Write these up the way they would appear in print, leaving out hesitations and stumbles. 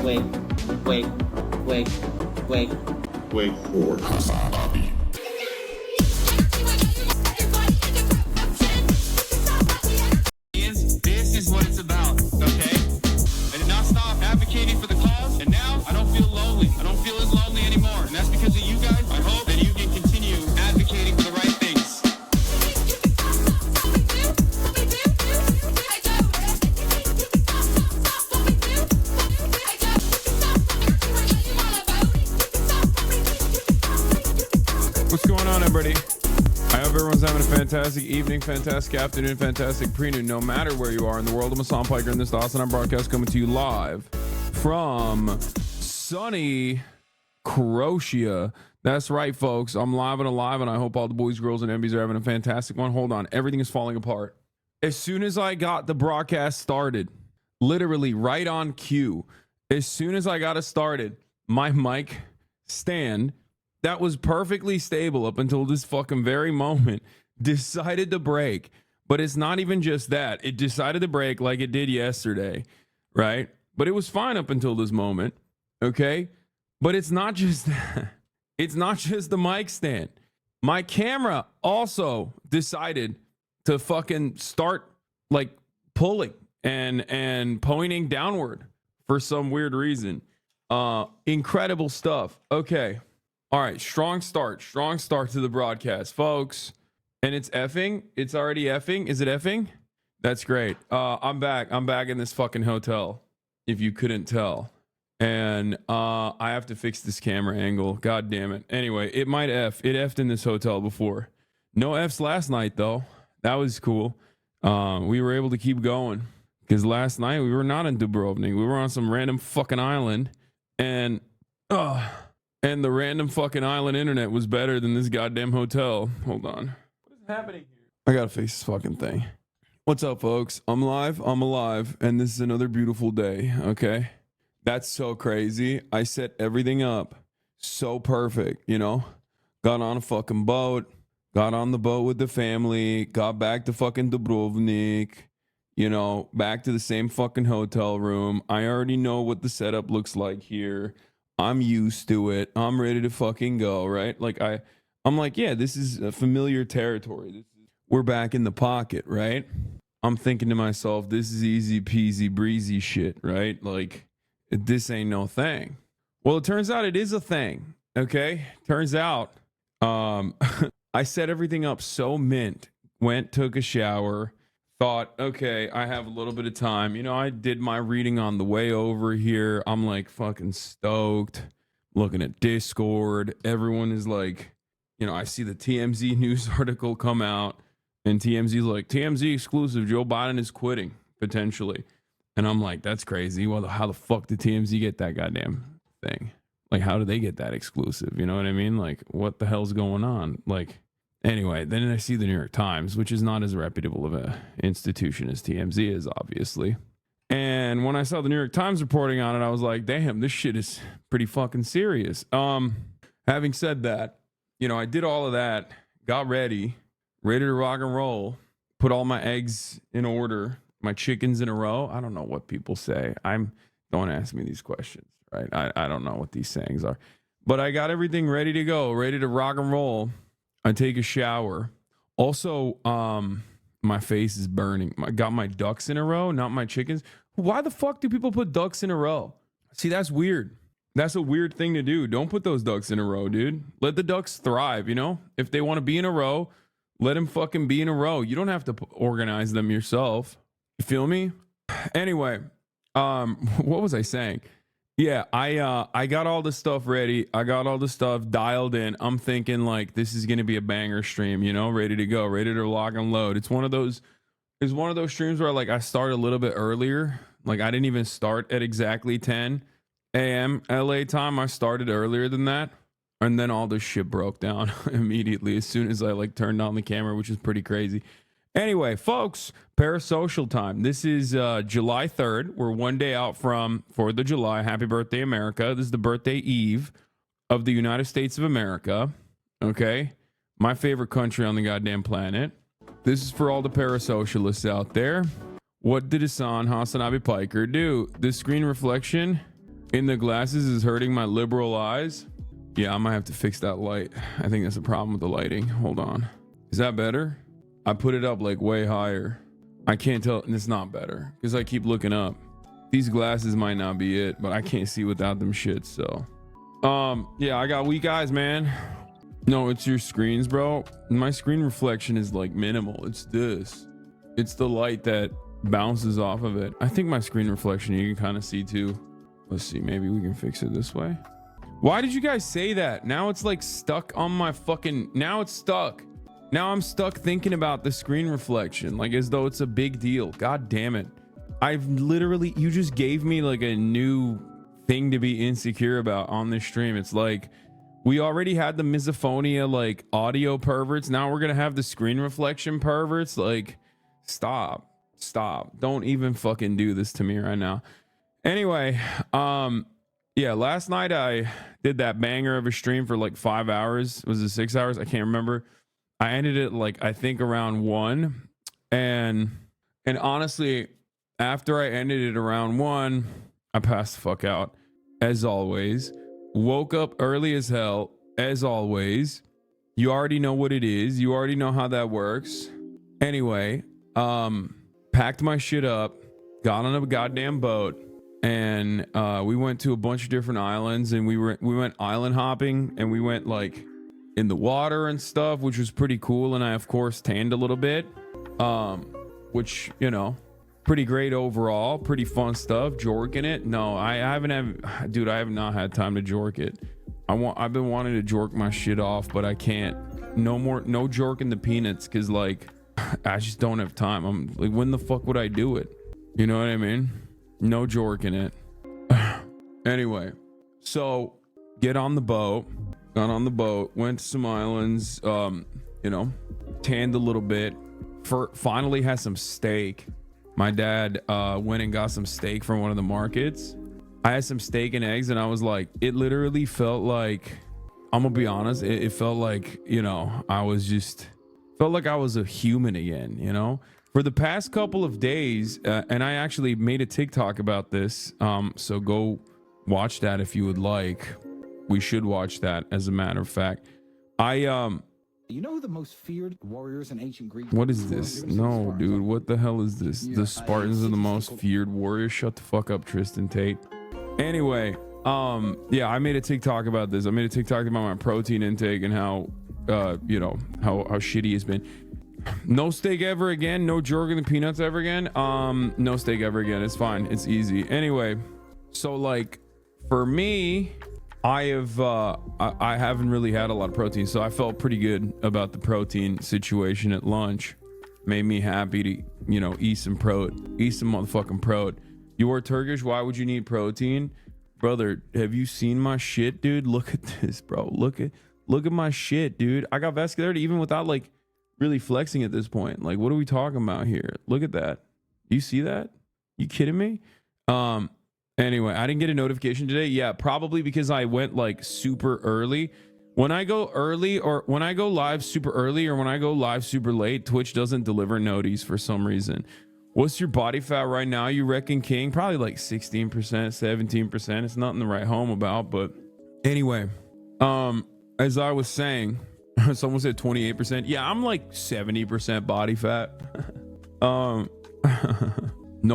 wait, wait, wait, wait. Wait for HasanAbi. This is what it's about, okay? I did not stop advocating for the cause, and now I don't feel lonely. I don't feel as lonely anymore, and that's because of you guys. I hope that you can continue advocating for the right things. What's going on, everybody? I hope everyone's having a fantastic evening, fantastic afternoon, fantastic pre-noon, no matter where you are in the world. I'm Hassan Piker, and this is the HasanAbi broadcast coming to you live from sunny Croatia. That's right, folks. I'm live and alive, and I hope all the boys, girls, and MBs are having a fantastic one. Hold on. Everything is falling apart. As soon as I got the broadcast started, literally right on cue, as soon as I got it started, my mic stand that was perfectly stable up until this fucking very moment decided to break. But it's not even just that. It decided to break like it did yesterday, right? But it was fine up until this moment, okay? But it's not just that. It's not just the mic stand. My camera also decided to fucking start like pulling and pointing downward for some weird reason. Incredible stuff. Okay. All right, strong start to the broadcast, folks. And it's effing. It's already effing. Is it effing? That's great. I'm back in this fucking hotel, if you couldn't tell. And I have to fix this camera angle. God damn it. Anyway, it might F. It F'd in this hotel before. No F's last night, though. That was cool. We were able to keep going. Because last night, we were not in Dubrovnik. We were on some random fucking island. And the random fucking island internet was better than this goddamn hotel. Hold on. What is happening here? I gotta fix this fucking thing. What's up, folks? I'm live, I'm alive, and this is another beautiful day, okay? That's so crazy. I set everything up so perfect, you know? Got on a fucking boat, got on the boat with the family, got back to fucking Dubrovnik, you know, back to the same fucking hotel room. I already know what the setup looks like here. I'm used to it. I'm ready to fucking go, right? Like I'm like, yeah, this is a familiar territory. We're back in the pocket, right? I'm thinking to myself, this is easy peasy breezy shit, right? Like, this ain't no thing. Well, it turns out it is a thing, okay? Turns out I set everything up so mint, went, took a shower, thought, okay, I have a little bit of time. You know, I did my reading on the way over here. I'm like fucking stoked. Looking at Discord. Everyone is like, you know, I see the TMZ news article come out and TMZ's like, TMZ exclusive, Joe Biden is quitting, potentially. And I'm like, that's crazy. Well, how the fuck did TMZ get that goddamn thing? Like, how did they get that exclusive? You know what I mean? Like, what the hell's going on? Like, anyway, then I see the New York Times, which is not as reputable of an institution as TMZ is, obviously. And when I saw the New York Times reporting on it, I was like, damn, this shit is pretty fucking serious. Having said that, you know, I did all of that, got ready to rock and roll, put all my eggs in order, my chickens in a row. I don't know what people say. Don't ask me these questions, right? I don't know what these sayings are. But I got everything ready to go, ready to rock and roll. I take a shower. Also, my face is burning. I got my ducks in a row, not my chickens. Why the fuck do people put ducks in a row? See, that's weird. That's a weird thing to do. Don't put those ducks in a row, dude. Let the ducks thrive, you know? If they want to be in a row, let them fucking be in a row. You don't have to organize them yourself. You feel me? Anyway, what was I saying? Yeah, I got all the stuff ready. I got all the stuff dialed in. I'm thinking like this is gonna be a banger stream, you know, ready to go, ready to lock and load. It's one of those streams where like I start a little bit earlier. Like I didn't even start at exactly 10 a.m. LA time. I started earlier than that. And then all this shit broke down immediately as soon as I like turned on the camera, which is pretty crazy. Anyway, folks, parasocial time. This is July 3rd. We're one day out from 4th of July. Happy birthday, America. This is the birthday eve of the United States of America. Okay? My favorite country on the goddamn planet. This is for all the parasocialists out there. What did HasanAbi Piker do? This screen reflection in the glasses is hurting my liberal eyes. Yeah, I might have to fix that light. I think that's a problem with the lighting. Hold on. Is that better? I put it up like way higher. I can't tell. It's not better because I keep looking up. These glasses might not be it, but I can't see without them shit. So, yeah, I got weak eyes, man. No, it's your screens, bro. My screen reflection is like minimal. It's this. It's the light that bounces off of it. I think my screen reflection you can kind of see too. Let's see. Maybe we can fix it this way. Why did you guys say that? Now it's like stuck on my fucking. Now it's stuck. Now I'm stuck thinking about the screen reflection, like as though it's a big deal. God damn it. I've literally, you just gave me like a new thing to be insecure about on this stream. It's like, we already had the misophonia, like audio perverts. Now we're going to have the screen reflection perverts. Like, stop. Don't even fucking do this to me right now. Anyway, yeah, last night I did that banger of a stream for like 5 hours. Was it 6 hours? I can't remember. I ended it like I think around 1, and honestly, after I ended it around 1, I passed the fuck out as always. Woke up early as hell as always. You already know what it is. You already know how that works. Anyway, packed my shit up, got on a goddamn boat, and we went to a bunch of different islands, and we went island hopping, and we went like in the water and stuff, which was pretty cool. And I of course tanned a little bit, which, you know, pretty great overall, pretty fun stuff. Jorking it, no, I have not had time to jork it. I've been wanting to jork my shit off, but I can't. No jorking the peanuts, because like I just don't have time. I'm like, when the fuck would I do it? You know what I mean? No jorking it. Anyway, so got on the boat, went to some islands, you know, tanned a little bit, finally had some steak. My dad went and got some steak from one of the markets. I had some steak and eggs, and I was like, it literally felt like, I'm gonna be honest, it felt like, you know, felt like I was a human again, you know? For the past couple of days, and I actually made a TikTok about this, so go watch that if you would like. We should watch that, as a matter of fact. You know who the most feared warriors in ancient Greek? What is this? No, dude, what the hell is this? The Spartans are the most feared warriors. Shut the fuck up, Tristan Tate. Anyway, yeah, I made a TikTok about this. I made a TikTok about my protein intake and how, you know, how shitty it's been. No steak ever again. No jorking the peanuts ever again. No steak ever again. It's fine. It's easy. Anyway, so like for me, I haven't really had a lot of protein, so I felt pretty good about the protein situation at lunch. Made me happy to, you know, eat some motherfucking prot. You are Turkish. Why would you need protein? Brother, have you seen my shit, dude? Look at this, bro. Look at my shit, dude. I got vascularity even without like really flexing at this point. Like, what are we talking about here? Look at that. You see that? You kidding me? Anyway, I didn't get a notification today. Yeah, probably because I went like super early. When I go early, or when I go live super early, or when I go live super late, Twitch doesn't deliver noties for some reason. What's your body fat right now, you reckon, King? Probably like 16%, 17%. It's nothing to write home about. But anyway, as I was saying, someone said 28%. Yeah, I'm like 70% body fat. No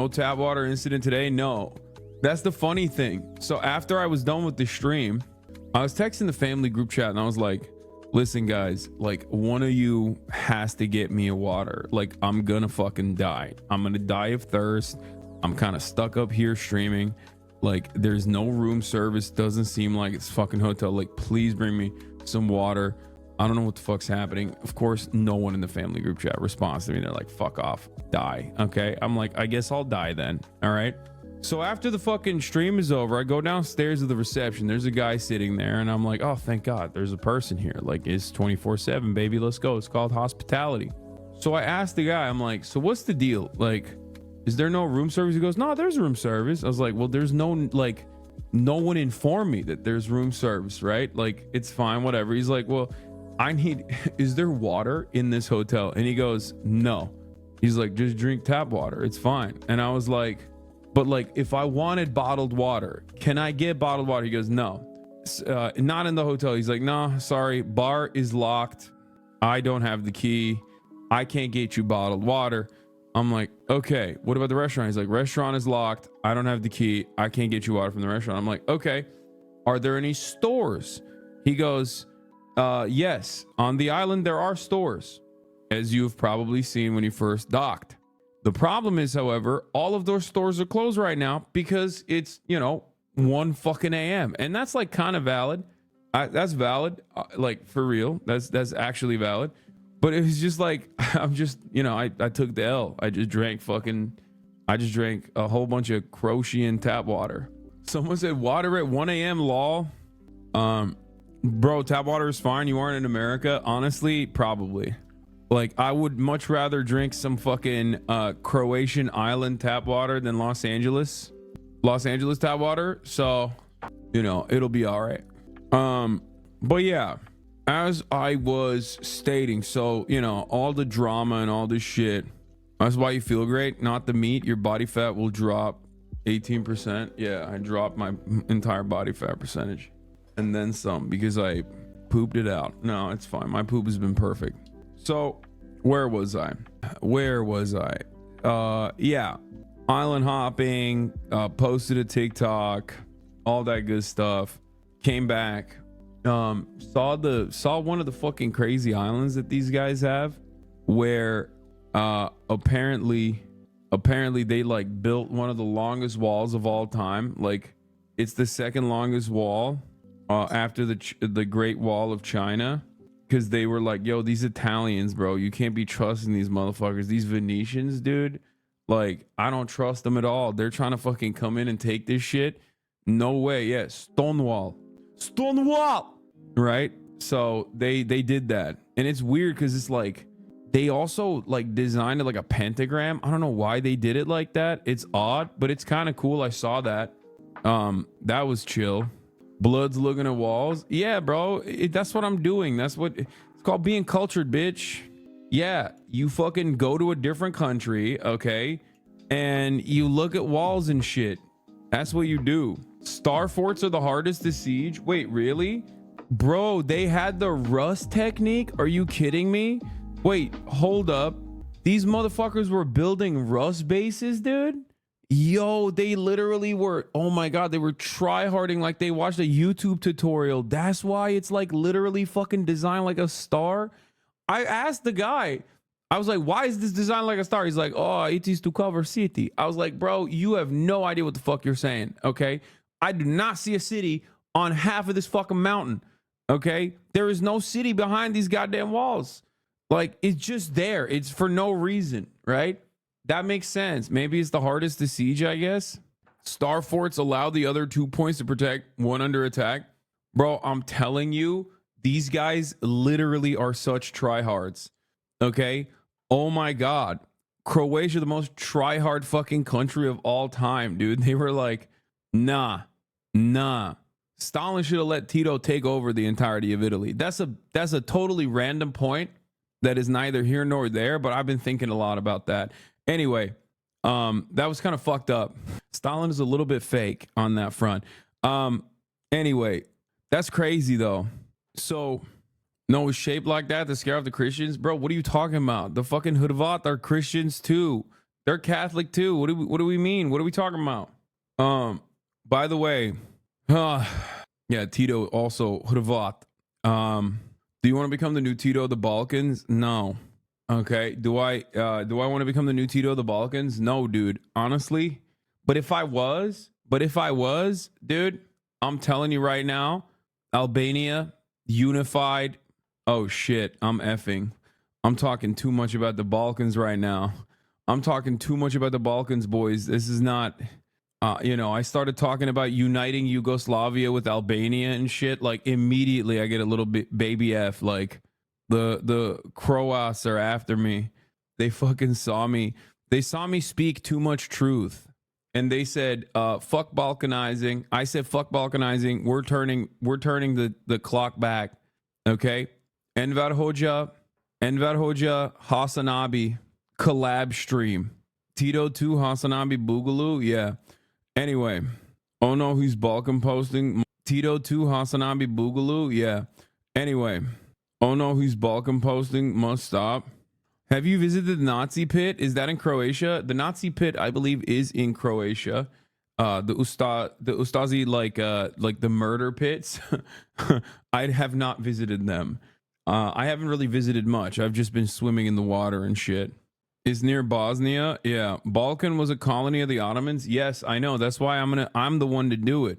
tap water incident today. No. That's the funny thing. So after I was done with the stream, I was texting the family group chat, and I was like, listen guys, like one of you has to get me a water. Like I'm gonna fucking die. I'm gonna die of thirst. I'm kind of stuck up here streaming. Like there's no room service. Doesn't seem like it's fucking hotel. Like please bring me some water. I don't know what the fuck's happening. Of course, no one in the family group chat responds to me. They're like, fuck off, die. Okay. I'm like, I guess I'll die then. All right. So after the fucking stream is over, I go downstairs to the reception. There's a guy sitting there, and I'm like, oh, thank God, there's a person here. Like, it's 24/7, baby. Let's go. It's called hospitality. So I asked the guy, I'm like, so what's the deal? Like, is there no room service? He goes, no, there's room service. I was like, well, there's no, like, no one informed me that there's room service, right? Like, it's fine, whatever. He's like, well, is there water in this hotel? And he goes, no. He's like, just drink tap water. It's fine. And I was like, But like, if I wanted bottled water, can I get bottled water? He goes, no, not in the hotel. He's like, no, sorry, bar is locked. I don't have the key. I can't get you bottled water. I'm like, okay, what about the restaurant? He's like, restaurant is locked. I don't have the key. I can't get you water from the restaurant. I'm like, okay, are there any stores? He goes, yes, on the island there are stores, as you've probably seen when you first docked. The problem is, however, all of those stores are closed right now because it's, 1 fucking a.m. And that's like kind of valid. That's valid. Like for real. That's actually valid. But it was just like, I'm just, I took the L. I just drank a whole bunch of Croatian tap water. Someone said water at 1 a.m. lol. Bro, tap water is fine. You aren't in America. Honestly, probably. Like, I would much rather drink some fucking Croatian island tap water than Los Angeles tap water. So, it'll be all right. But yeah, as I was stating, so, all the drama and all this shit, that's why you feel great, not the meat. Your body fat will drop 18%. Yeah, I dropped my entire body fat percentage and then some because I pooped it out. No, it's fine. My poop has been perfect. So where was I? Yeah, island hopping, posted a TikTok, all that good stuff. Came back, saw one of the fucking crazy islands that these guys have, where apparently they like built one of the longest walls of all time. Like, it's the second longest wall after the Great Wall of China. Because they were like, yo, these Italians, bro, you can't be trusting these motherfuckers. These Venetians, dude, like, I don't trust them at all. They're trying to fucking come in and take this shit. No way. Yeah, Stonewall, right? So they did that. And it's weird because it's like, they also like designed it like a pentagram. I don't know why they did it like that. It's odd, but it's kind of cool. I saw that. That was chill. Blood's looking at walls. Yeah, bro. That's what I'm doing. That's what it's called, being cultured, bitch. Yeah, you fucking go to a different country, okay, and you look at walls and shit. That's what you do. Star forts are the hardest to siege. Wait, really? Bro, they had the rust technique? Are you kidding me? Wait, hold up. These motherfuckers were building rust bases, dude? Yo, they literally were, oh my god, they were try-harding like they watched a YouTube tutorial. That's why it's like literally fucking designed like a star. I asked the guy, I was like, why is this designed like a star? He's like, oh, it is to cover city. I was like, bro, you have no idea what the fuck you're saying, okay? I do not see a city on half of this fucking mountain, okay? There is no city behind these goddamn walls. Like, it's just there. It's for no reason, right? That makes sense. Maybe it's the hardest to siege, I guess. Star forts allow the other 2 points to protect one under attack. Bro, I'm telling you, these guys literally are such tryhards. Okay? Oh my god. Croatia, the most tryhard fucking country of all time, dude. They were like, nah. Stalin should have let Tito take over the entirety of Italy. That's a totally random point that is neither here nor there, but I've been thinking a lot about that. Anyway, that was kind of fucked up. Stalin is a little bit fake on that front. Anyway, that's crazy though. So, no, it's shaped like that to scare off the Christians, bro. What are you talking about? The fucking Hrvat are Christians too. They're Catholic too. What do we mean? What are we talking about? By the way, yeah, Tito also Hrvat. Do you want to become the new Tito of the Balkans? No. Okay. Do I want to become the new Tito of the Balkans? No, dude. Honestly. But if I was, dude, I'm telling you right now, Albania, unified. Oh shit. I'm talking too much about the Balkans right now. I'm talking too much about the Balkans, boys. This is not, I started talking about uniting Yugoslavia with Albania and shit. Like, immediately I get a little bit baby F. Like, the Croats are after me. They fucking saw me. They saw me speak too much truth. And they said, fuck balkanizing. I said, fuck balkanizing. We're turning the clock back. Okay. Enver Hoxha, HasanAbi collab stream. Tito 2 HasanAbi Boogaloo. Yeah. Anyway. Oh no, he's Balkan posting. Tito 2 HasanAbi Boogaloo. Yeah. Anyway. Oh no, he's Balkan posting. Must stop. Have you visited the Nazi pit? Is that in Croatia? The Nazi pit, I believe, is in Croatia. The Ustazi, like the murder pits. I have not visited them. I haven't really visited much. I've just been swimming in the water and shit. Is near Bosnia. Yeah. Balkan was a colony of the Ottomans. Yes, I know. That's why I'm the one to do it.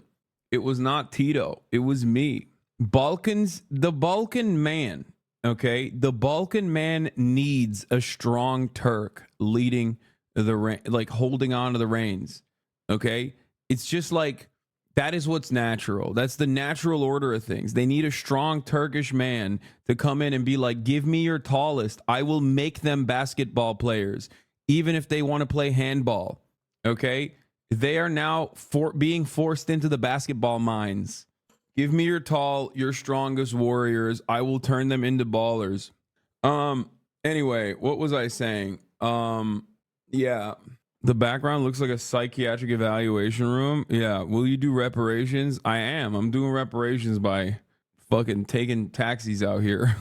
It was not Tito. It was me. The Balkan man. Okay. The Balkan man needs a strong Turk leading holding on to the reins. Okay. It's just like, that is what's natural. That's the natural order of things. They need a strong Turkish man to come in and be like, give me your tallest. I will make them basketball players, even if they want to play handball. Okay? They are now being forced into the basketball mines. Give me your strongest warriors. I will turn them into ballers. Anyway, what was I saying? Yeah. The background looks like a psychiatric evaluation room. Yeah. Will you do reparations? I am. I'm doing reparations by fucking taking taxis out here.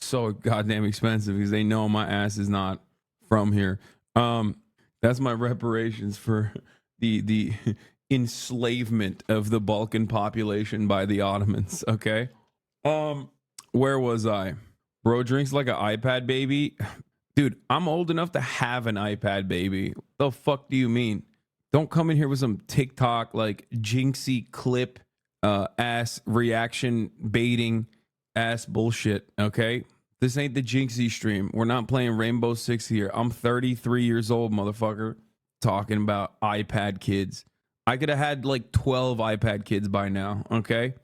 So goddamn expensive because they know my ass is not from here. That's my reparations for the enslavement of the Balkan population by the Ottomans. Okay. Where was I? Bro drinks like an iPad baby. Dude, I'm old enough to have an iPad baby. The fuck do you mean? Don't come in here with some TikTok like jinxie clip ass reaction baiting ass bullshit, okay? This ain't the jinxie stream. We're not playing Rainbow Six here. I'm 33 years old, motherfucker. Talking about iPad kids. I could have had like 12 iPad kids by now, okay?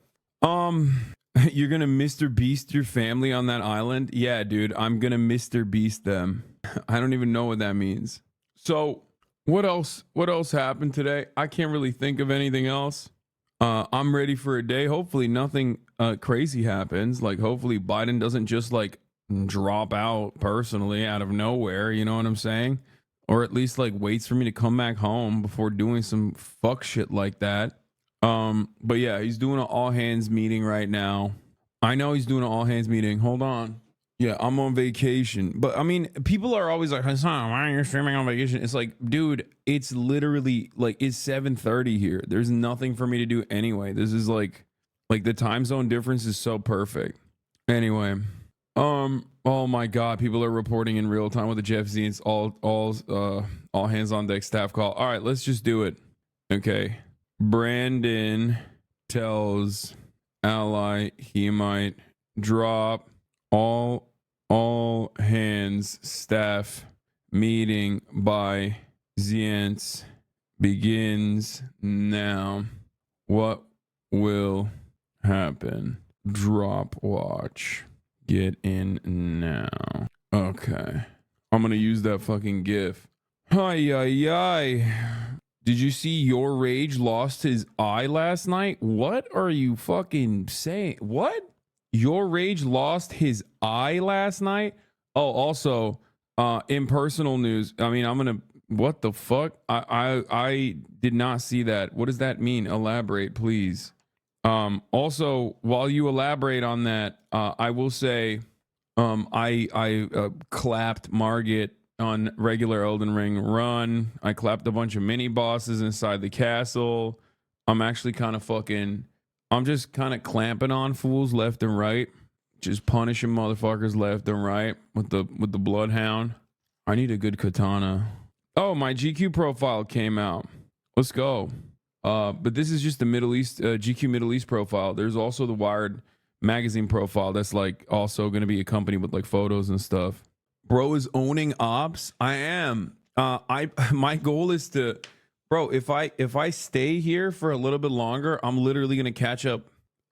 You're gonna Mr. Beast your family on that island? Yeah, dude, I'm gonna Mr. Beast them. I don't even know what that means. So what else happened today? I can't really think of anything else. I'm ready for a day. Hopefully nothing crazy happens. Like hopefully Biden doesn't just like drop out personally out of nowhere, you know what I'm saying? Or at least like waits for me to come back home before doing some fuck shit like that. But yeah, he's doing an all hands meeting right now. I know he's doing an all hands meeting. Hold on. Yeah, I'm on vacation. But I mean, people are always like, Hasan, why are you streaming on vacation? It's like, dude, it's literally like, it's 7:30 here. There's nothing for me to do anyway. This is like the time zone difference is so perfect. Anyway, oh my God, people are reporting in real time with the Jeff Zients all hands on deck staff call. All right, let's just do it. Okay. Brandon tells ally he might drop all hands staff meeting by Zients begins now. What will happen? Drop watch. Get in now. Okay. I'm gonna use that fucking gif. Hi. Did you see Your Rage lost his eye last night? What are you fucking saying? What? Your Rage lost his eye last night? Oh, also, in personal news, I mean, what the fuck? I did not see that. What does that mean? Elaborate, please. Also, while you elaborate on that, I will say, I clapped Margit on regular Elden Ring run. I clapped a bunch of mini bosses inside the castle. I'm actually I'm just kind of clamping on fools left and right, just punishing motherfuckers left and right with the bloodhound. I need a good katana. Oh, my GQ profile came out. Let's go. But this is just the Middle East GQ Middle East profile. There's also the Wired magazine profile that's like also going to be accompanied with like photos and stuff. Bro is owning ops. I am. My goal is to, bro, if I stay here for a little bit longer, I'm literally gonna catch up.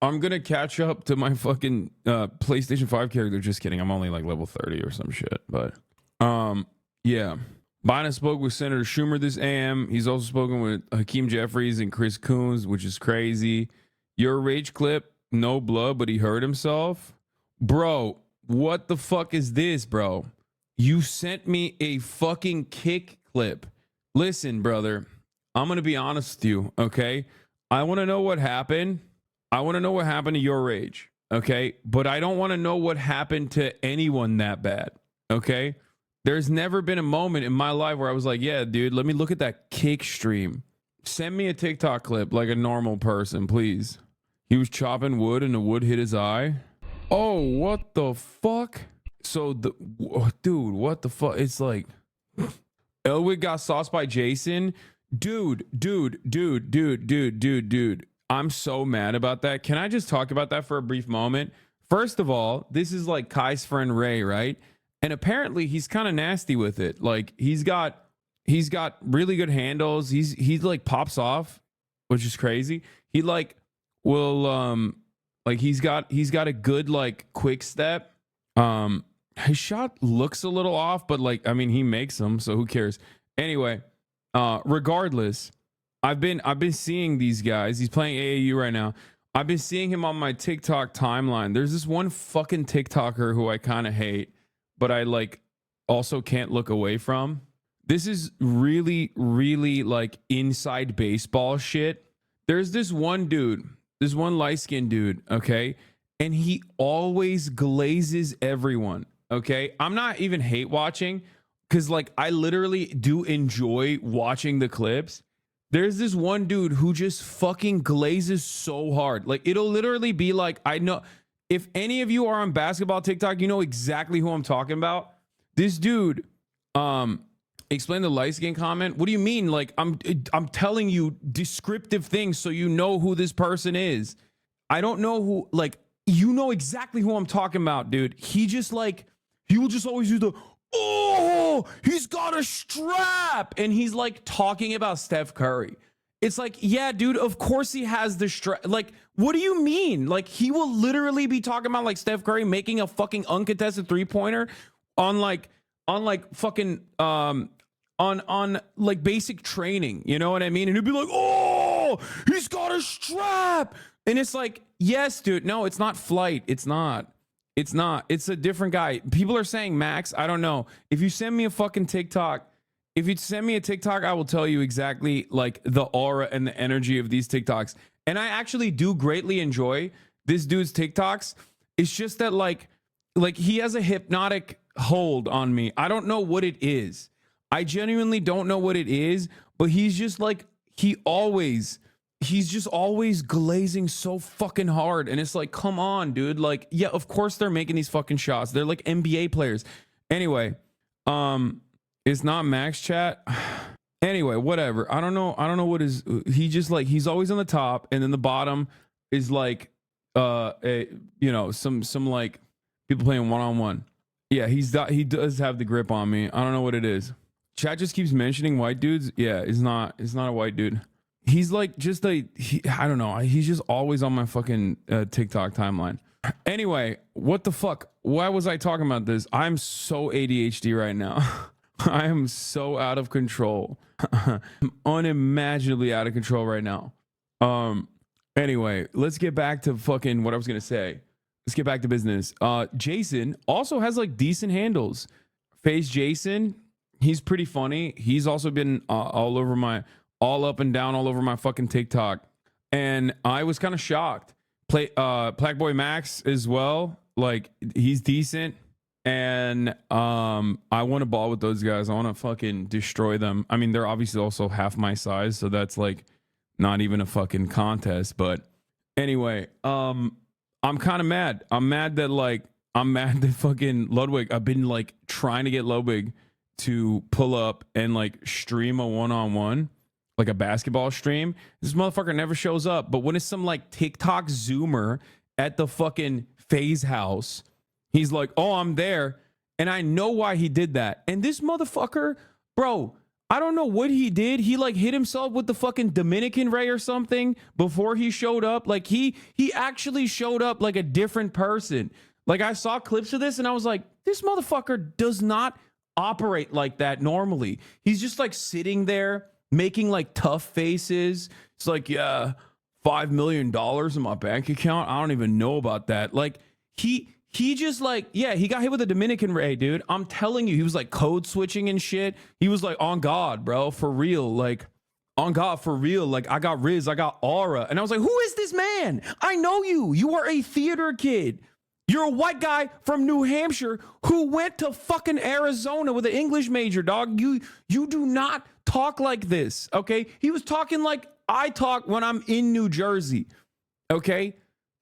I'm gonna catch up to my fucking PlayStation 5 character. Just kidding. I'm only like level 30 or some shit. But yeah. Biden spoke with Senator Schumer this AM. He's also spoken with Hakeem Jeffries and Chris Coons, which is crazy. Your Rage clip, no blood, but he hurt himself. Bro, what the fuck is this, bro? You sent me a fucking kick clip Listen, brother, I'm going to be honest with you, okay? I want to know what happened. I want to know what happened to your rage, okay? But I don't want to know what happened to anyone that bad, okay? There's never been a moment in my life where I was like, yeah, dude, let me look at that cake stream. Send me a TikTok clip like a normal person, please. He was chopping wood and the wood hit his eye. Oh, what the fuck? So, dude, what the fuck? It's like, Ludwig got sauced by Jason. Dude. I'm so mad about that. Can I just talk about that for a brief moment? First of all, this is like Kai's friend Ray, right? And apparently he's kind of nasty with it. Like he's got really good handles. He like pops off, which is crazy. He like will like he's got a good like quick step. His shot looks a little off, but like I mean he makes them, so who cares? Anyway, regardless, I've been seeing these guys. He's playing AAU right now. I've been seeing him on my TikTok timeline. There's this one fucking TikToker who I kind of hate, but I like also can't look away from. This is really, really like inside baseball shit. There's this one dude, this one light-skinned dude, okay? And he always glazes everyone, okay? I'm not even hate watching because like I literally do enjoy watching the clips. There's this one dude who just fucking glazes so hard. Like it'll literally be like, I know if any of you are on basketball TikTok, you know exactly who I'm talking about. This dude, explain the light skin comment. What do you mean? Like I'm telling you descriptive things so you know who this person is. I don't know who, like, you know exactly who I'm talking about, dude. He just like, he will just always do the, oh, he's got a strap. And he's like talking about Steph Curry. It's like, yeah, dude, of course he has the strap. Like, what do you mean? Like, he will literally be talking about like Steph Curry making a fucking uncontested 3-pointer on fucking, on like basic training. You know what I mean? And he'll be like, oh, he's got a strap. And it's like, yes, dude. No, it's not Flight. It's not. It's a different guy. People are saying Max. I don't know. If you send me a fucking TikTok, I will tell you exactly like the aura and the energy of these TikToks. And I actually do greatly enjoy this dude's TikToks. It's just that like he has a hypnotic hold on me. I don't know what it is. I genuinely don't know what it is, but he's just like, he's just always glazing so fucking hard. And it's like, come on, dude. Like, yeah, of course they're making these fucking shots. They're like NBA players. Anyway, it's not Max chat. Anyway, whatever. I don't know what is, he just like, he's always on the top and then the bottom is like, some like people playing one-on-one. Yeah, he does have the grip on me. I don't know what it is. Chat just keeps mentioning white dudes. Yeah, it's not a white dude. He's like just I don't know. He's just always on my fucking TikTok timeline. Anyway, what the fuck? Why was I talking about this? I'm so ADHD right now. I am so out of control. I'm unimaginably out of control right now. Anyway, let's get back to fucking what I was going to say. Let's get back to business. Jason also has like decent handles. Face Jason, he's pretty funny. He's also been all up and down all over my fucking TikTok. And I was kind of shocked. Black Boy Max as well. Like he's decent. And I want to ball with those guys. I want to fucking destroy them. I mean, they're obviously also half my size, so that's like not even a fucking contest. But anyway, I'm kind of mad. I'm mad that fucking Ludwig, I've been like trying to get Ludwig to pull up and like stream a one-on-one, like a basketball stream. This motherfucker never shows up. But when it's some like TikTok Zoomer at the fucking FaZe house, he's like, oh, I'm there. And I know why he did that. And this motherfucker, bro, I don't know what he did. He like hit himself with the fucking Dominican ray or something before he showed up. Like he actually showed up like a different person. Like I saw clips of this and I was like, this motherfucker does not operate like that normally. He's just like sitting there making like tough faces. It's like, yeah, $5 million in my bank account. I don't even know about that. Like he he just like, yeah, he got hit with a Dominican ray, dude. I'm telling you, he was like code switching and shit. He was like, on God, bro, for real. Like, on God, for real. Like, I got Riz, I got aura. And I was like, who is this man? I know you. You are a theater kid. You're a white guy from New Hampshire who went to fucking Arizona with an English major, dog. You do not talk like this, okay? He was talking like I talk when I'm in New Jersey, okay?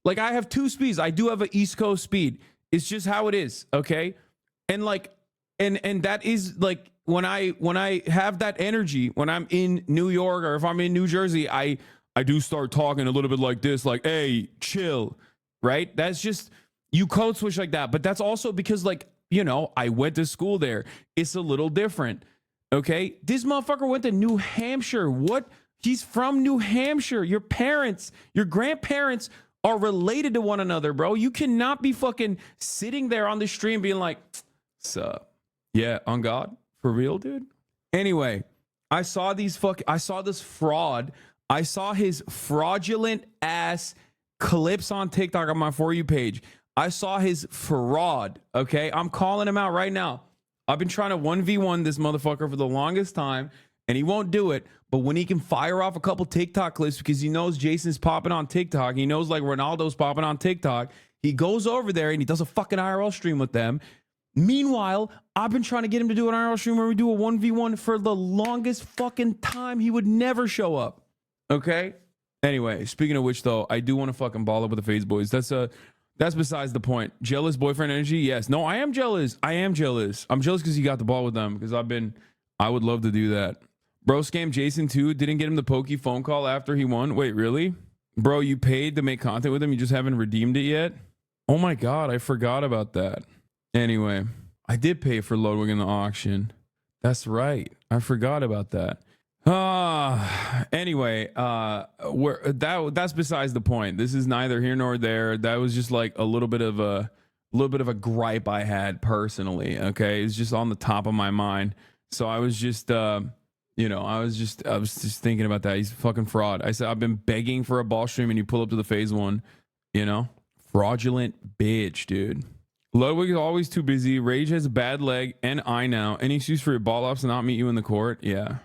Like, I have two speeds. I do have an East Coast speed. It's just how it is, okay? And like, and that is like, when I have that energy, when I'm in New York or if I'm in New Jersey, I do start talking a little bit like this, like, hey, chill, right? That's just, you code switch like that. But that's also because, like, you know, I went to school there. It's a little different, okay? This motherfucker went to New Hampshire. What? He's from New Hampshire. Your parents, your grandparents are related to one another, bro. You cannot be fucking sitting there on the stream being like, sup? Yeah, on God? For real, dude? Anyway, I saw this fraud. I saw his fraudulent ass clips on TikTok on my For You page. I saw his fraud, okay? I'm calling him out right now. I've been trying to 1v1 this motherfucker for the longest time, and he won't do it. But when he can fire off a couple TikTok clips because he knows Jason's popping on TikTok, he knows like Ronaldo's popping on TikTok, he goes over there and he does a fucking IRL stream with them. Meanwhile, I've been trying to get him to do an IRL stream where we do a 1v1 for the longest fucking time. He would never show up, okay? Anyway, speaking of which, though, I do want to fucking ball up with the FaZe boys. That's besides the point. Jealous boyfriend energy? Yes. No, I am jealous. I'm jealous because he got the ball with them because I would love to do that. Bro scammed Jason too. Didn't get him the pokey phone call after he won. Wait, really? Bro, you paid to make content with him. You just haven't redeemed it yet? Oh my God, I forgot about that. Anyway, I did pay for Ludwig in the auction. That's right. I forgot about that. Anyway, that's besides the point. This is neither here nor there. That was just like a little bit of a gripe I had personally. Okay, it's just on the top of my mind. So I was just, I was just thinking about that. He's a fucking fraud. I said I've been begging for a ball stream, and you pull up to the FaZe one. Fraudulent bitch, dude. Ludwig is always too busy. Rage has a bad leg and eye now. Any excuse for your ball ops to not meet you in the court? Yeah.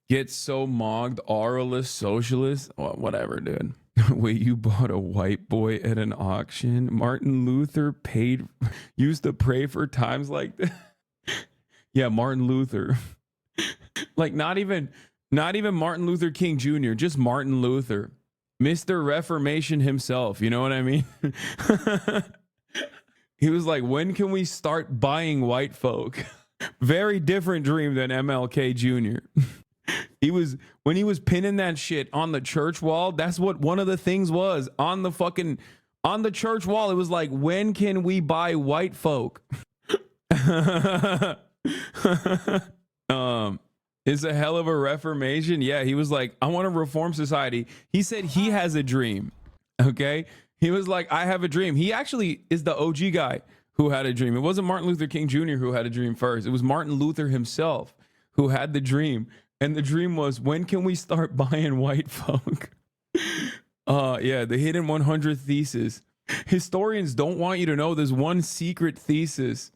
Get so mogged, auralist, socialist. Well, whatever, dude. Wait, you bought a white boy at an auction? Martin Luther used to pray for times like that. Yeah, Martin Luther. Like not even Martin Luther King Jr., just Martin Luther. Mr. Reformation himself, you know what I mean? He was like, when can we start buying white folk? Very different dream than MLK Jr. When he was pinning that shit on the church wall, that's what one of the things was on the church wall. It was like, when can we buy white folk? It's a hell of a reformation. Yeah, he was like, I want to reform society. He said he has a dream. Okay. He was like, I have a dream. He actually is the OG guy who had a dream. It wasn't Martin Luther King Jr. who had a dream first. It was Martin Luther himself who had the dream. And the dream was, when can we start buying white folk? Yeah, the hidden 100 thesis. Historians don't want you to know there's one secret thesis.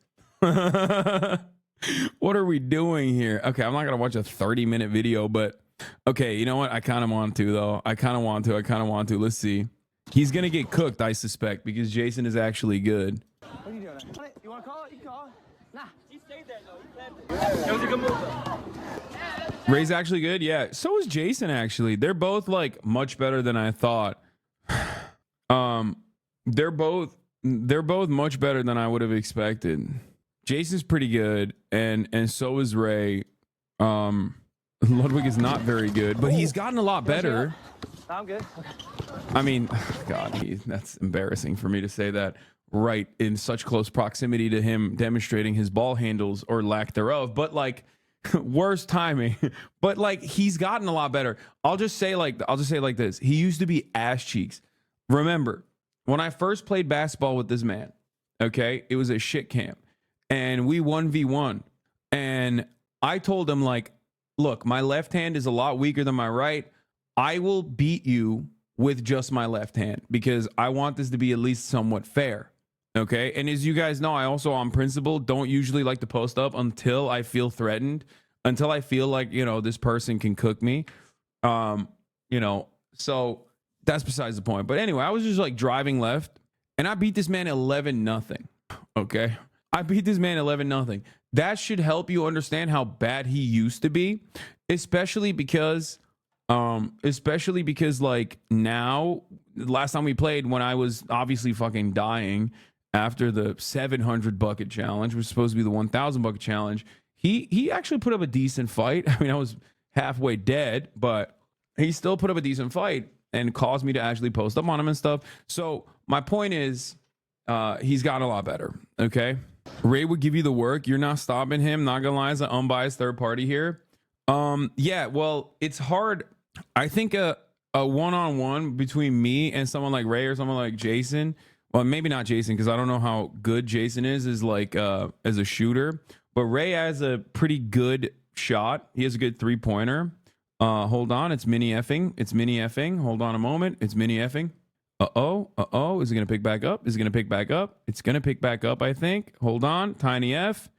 What are we doing here? Okay, I'm not going to watch a 30-minute video, but okay, you know what? I kind of want to, though. I kind of want to. Let's see. He's going to get cooked, I suspect, because Jason is actually good. What are you doing? You want to call it? You can call it. Nah, he stayed there, though. It was a good move, though. Ray's actually good? Yeah. So is Jason, actually. They're both, like, much better than I thought. They're both much better than I would have expected. Jason's pretty good, and so is Ray. Ludwig is not very good, but he's gotten a lot better. I'm good. I mean, God, that's embarrassing for me to say that right in such close proximity to him demonstrating his ball handles or lack thereof. But like, worst timing. But like, he's gotten a lot better. I'll just say like this. He used to be ass cheeks. Remember, when I first played basketball with this man, okay, it was a shit camp. And we 1v1. And I told him, like, look, my left hand is a lot weaker than my right. I will beat you with just my left hand because I want this to be at least somewhat fair. Okay. And as you guys know, I also on principle don't usually like to post up until I feel threatened, until I feel like, you know, this person can cook me. You know, so that's besides the point. But anyway, I was just like driving left and I beat this man 11-0. Okay. I beat this man 11-0. That should help you understand how bad he used to be, especially because like now, last time we played, when I was obviously fucking dying after the 700 bucket challenge, which was supposed to be the 1,000 bucket challenge, he actually put up a decent fight. I mean, I was halfway dead, but he still put up a decent fight and caused me to actually post up on him and stuff. So my point is, he's gotten a lot better. Okay. Ray would give you the work. You're not stopping him. Not gonna lie, as an unbiased third party here. Yeah, well, it's hard. I think a one-on-one between me and someone like Ray or someone like Jason, well, maybe not Jason, because I don't know how good Jason is like as a shooter, but Ray has a pretty good shot. He has a good 3-pointer. Hold on, it's mini effing. Hold on a moment, it's mini effing. Uh-oh. Is it going to pick back up? It's going to pick back up, I think. Hold on. Tiny F.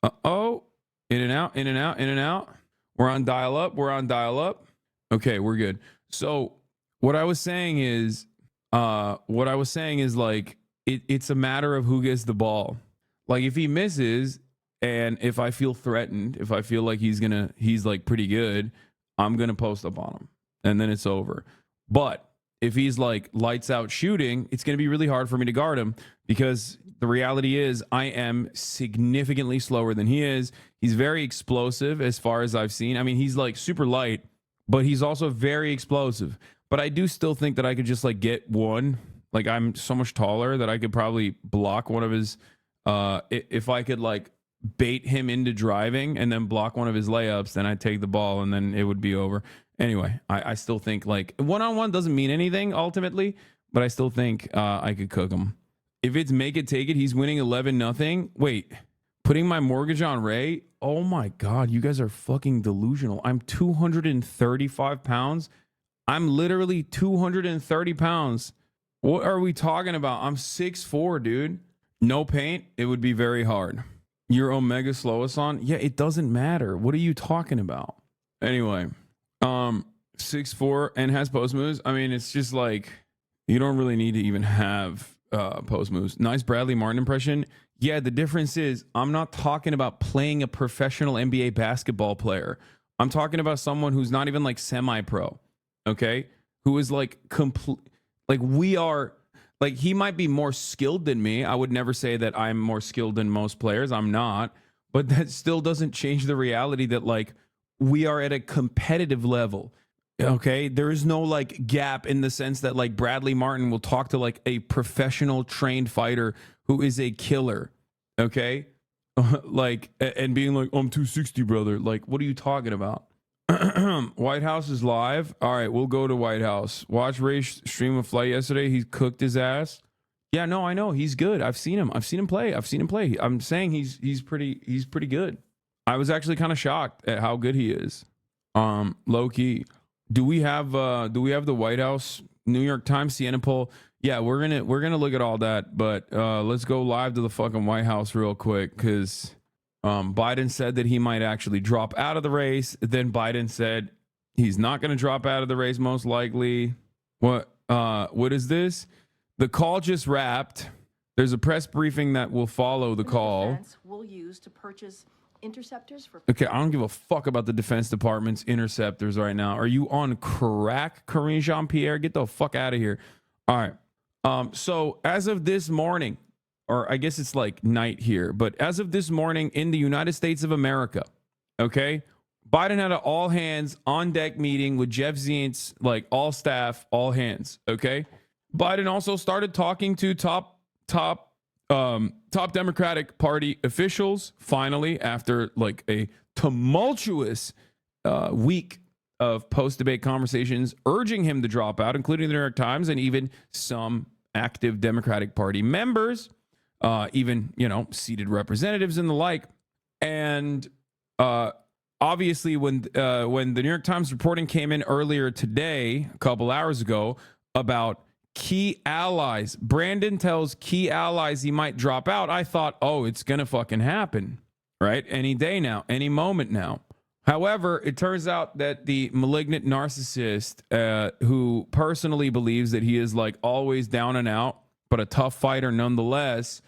Uh-oh. In and out. We're on dial up. Okay, we're good. So what I was saying is like, it's a matter of who gets the ball. Like if he misses and if I feel threatened, if I feel like he's like pretty good, I'm going to post up on him and then it's over. But if he's like lights out shooting, it's going to be really hard for me to guard him because the reality is I am significantly slower than he is. He's very explosive as far as I've seen. I mean, he's like super light, but he's also very explosive. But I do still think that I could just like get one. Like I'm so much taller that I could probably block one of his, if I could like bait him into driving and then block one of his layups, then I'd take the ball and then it would be over. Anyway, I still think like one-on-one doesn't mean anything ultimately, but I still think I could cook him. If it's make it, take it, he's winning 11-0. Wait, putting my mortgage on Ray? Oh my God, you guys are fucking delusional. I'm 235 pounds. I'm literally 230 pounds. What are we talking about? I'm 6'4", dude. No paint, it would be very hard. Your Omega slowest on? Yeah, it doesn't matter. What are you talking about? Anyway. 6'4" and has post moves. I mean, it's just like you don't really need to even have post moves. Nice Bradley Martin impression. Yeah, the difference is I'm not talking about playing a professional NBA basketball player. I'm talking about someone who's not even like semi-pro, okay? Who is like complete, like we are, like he might be more skilled than me. I would never say that I'm more skilled than most players. I'm not, but that still doesn't change the reality that like we are at a competitive level. Okay, there is no like gap in the sense that like Bradley Martin will talk to like a professional trained fighter who is a killer. Okay, like and being like, I'm 260, brother. Like, what are you talking about? White House is live. All right, we'll go to White House. Watch Ray stream a flight yesterday. He cooked his ass. Yeah, no, I know he's good. I've seen him play. I'm saying he's pretty good. I was actually kind of shocked at how good he is. Low key. Do we have the White House New York Times Siena poll? Yeah, we're gonna look at all that, but let's go live to the fucking White House real quick because Biden said that he might actually drop out of the race. Then Biden said he's not gonna drop out of the race most likely. What is this? The call just wrapped. There's a press briefing that will follow the call. We'll use to purchase interceptors for. Okay, I don't give a fuck about the Defense Department's interceptors right now. Are you on crack, Karine Jean-Pierre? Get the fuck out of here. All right. So as of this morning, or I guess it's like night here, but as of this morning in the United States of America, okay, Biden had an all hands on deck meeting with Jeff Zients, like all staff, all hands. Okay. Biden also started talking to top Democratic Party officials, finally, after like a tumultuous week of post-debate conversations urging him to drop out, including the New York Times and even some active Democratic Party members, even, seated representatives and the like. And obviously, when the New York Times reporting came in earlier today, a couple hours ago, about key allies. Brandon tells key allies he might drop out. I thought, oh, it's going to fucking happen, right? Any day now, any moment now. However, it turns out that the malignant narcissist who personally believes that he is like always down and out, but a tough fighter nonetheless,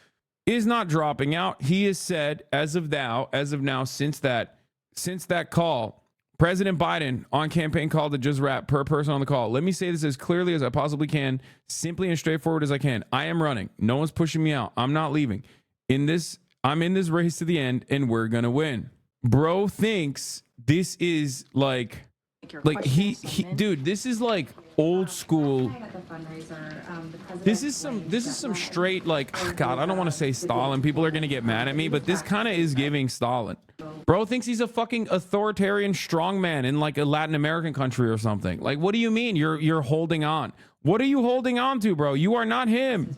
is not dropping out. He has said, as of now, since that call, President Biden on campaign call to just rap per person on the call. Let me say this as clearly as I possibly can, simply and straightforward as I can. I am running. No one's pushing me out. I'm not leaving. I'm in this race to the end, and we're gonna win. Bro thinks this is like he dude, this is like old school. This is some straight like, God, I don't want to say Stalin. People are gonna get mad at me, but this kind of is giving Stalin. Bro thinks he's a fucking authoritarian strongman in like a Latin American country or something. Like, what do you mean you're holding on? What are you holding on to, bro? You are not him.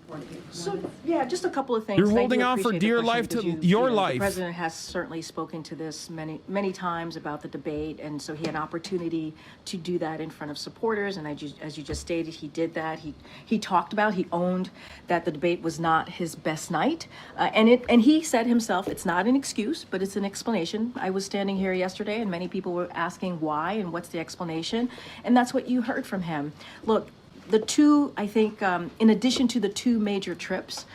So, yeah, just a couple of things. You're holding on for dear life to your life. The president has certainly spoken to this many times about the debate, and so he had an opportunity to do that in front of supporters, and as you just stated, he did that. He owned that the debate was not his best night, and he said himself, it's not an excuse, but it's an explanation. I was standing here yesterday, and many people were asking why and what's the explanation, and that's what you heard from him. Look, the two, I think, in addition to the two major trips,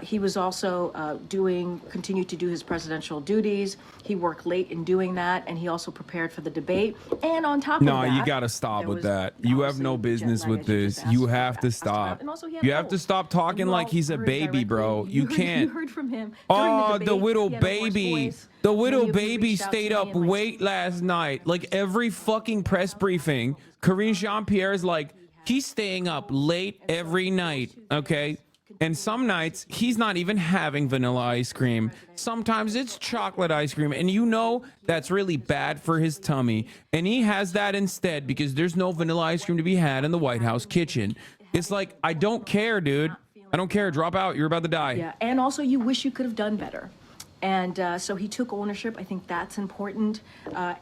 he was also continued to do his presidential duties. He worked late in doing that, and he also prepared for the debate. And on top of that, you got to stop with that. You have no business with this. You have to stop. You have to stop talking like he's a baby, bro. You can't. You heard from him. Oh, the widow baby. The widow baby stayed up late last night. Like every fucking press briefing, Karine Jean-Pierre is like, he's staying up late every night, okay? And some nights, he's not even having vanilla ice cream. Sometimes it's chocolate ice cream. And you know that's really bad for his tummy. And he has that instead because there's no vanilla ice cream to be had in the White House kitchen. It's like, I don't care, dude. I don't care. Drop out. You're about to die. Yeah, and also you wish you could have done better. And so he took ownership. I think that's important.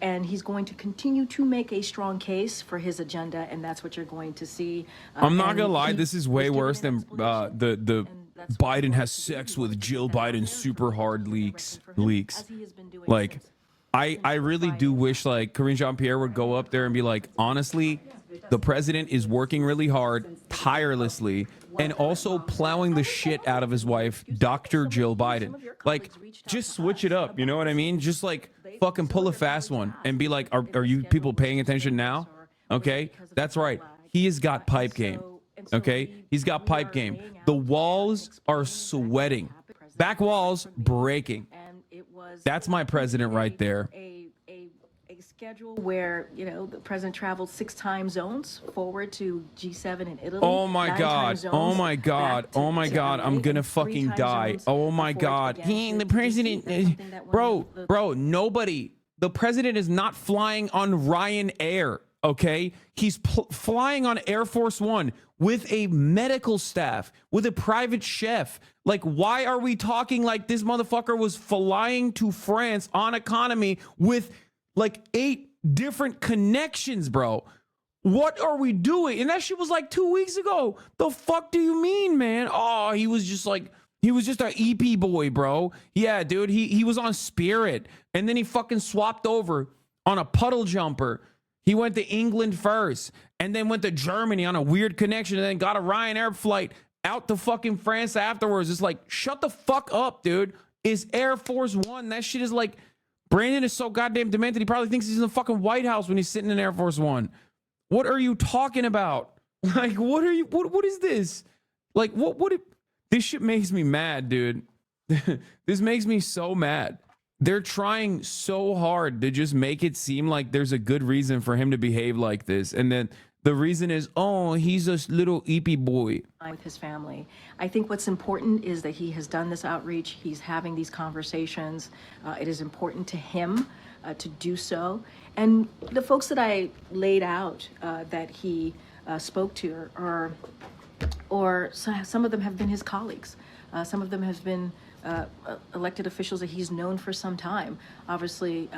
And he's going to continue to make a strong case for his agenda. And that's what you're going to see. I'm not going to lie. This is way worse than the Biden has sex with Jill Biden super hard leaks. Like, I really do wish like Karine Jean-Pierre would go up there and be like, honestly, the president is working really hard, tirelessly, and also plowing the shit out of his wife, Dr. Jill Biden. Like, just switch it up. You know what I mean? Just like fucking pull a fast one and be like, are you people paying attention now? Okay, that's right. He has got pipe game. Okay, he's got pipe game. The walls are sweating. Back walls breaking. That's my president right there. A schedule where, you know, the president traveled 6 time zones forward to G7 in Italy. Oh my God. Oh my God. Oh my God. I'm gonna fucking die. Oh my God. The president, bro, nobody. The president is not flying on Ryanair. Okay, he's flying on Air Force One with a medical staff, with a private chef. Like, why are we talking like this motherfucker was flying to France on economy with like 8 different connections, bro? What are we doing? And that shit was like 2 weeks ago. The fuck do you mean, man? Oh, he was just an EP boy, bro. Yeah, dude, he was on Spirit, and then he fucking swapped over on a puddle jumper. He went to England first and then went to Germany on a weird connection and then got a Ryanair flight out to fucking France afterwards. It's like, shut the fuck up, dude. It's Air Force One. That shit is like, Brandon is so goddamn demented. He probably thinks he's in the fucking White House when he's sitting in Air Force One. What are you talking about? Like, what is this? Like, this shit makes me mad, dude. This makes me so mad. They're trying so hard to just make it seem like there's a good reason for him to behave like this. And then the reason is, oh, he's a little eepy boy. With his family. I think what's important is that he has done this outreach. He's having these conversations. It is important to him to do so. And the folks that I laid out that he spoke to or some of them have been his colleagues. Some of them have been elected officials that he's known for some time. Obviously,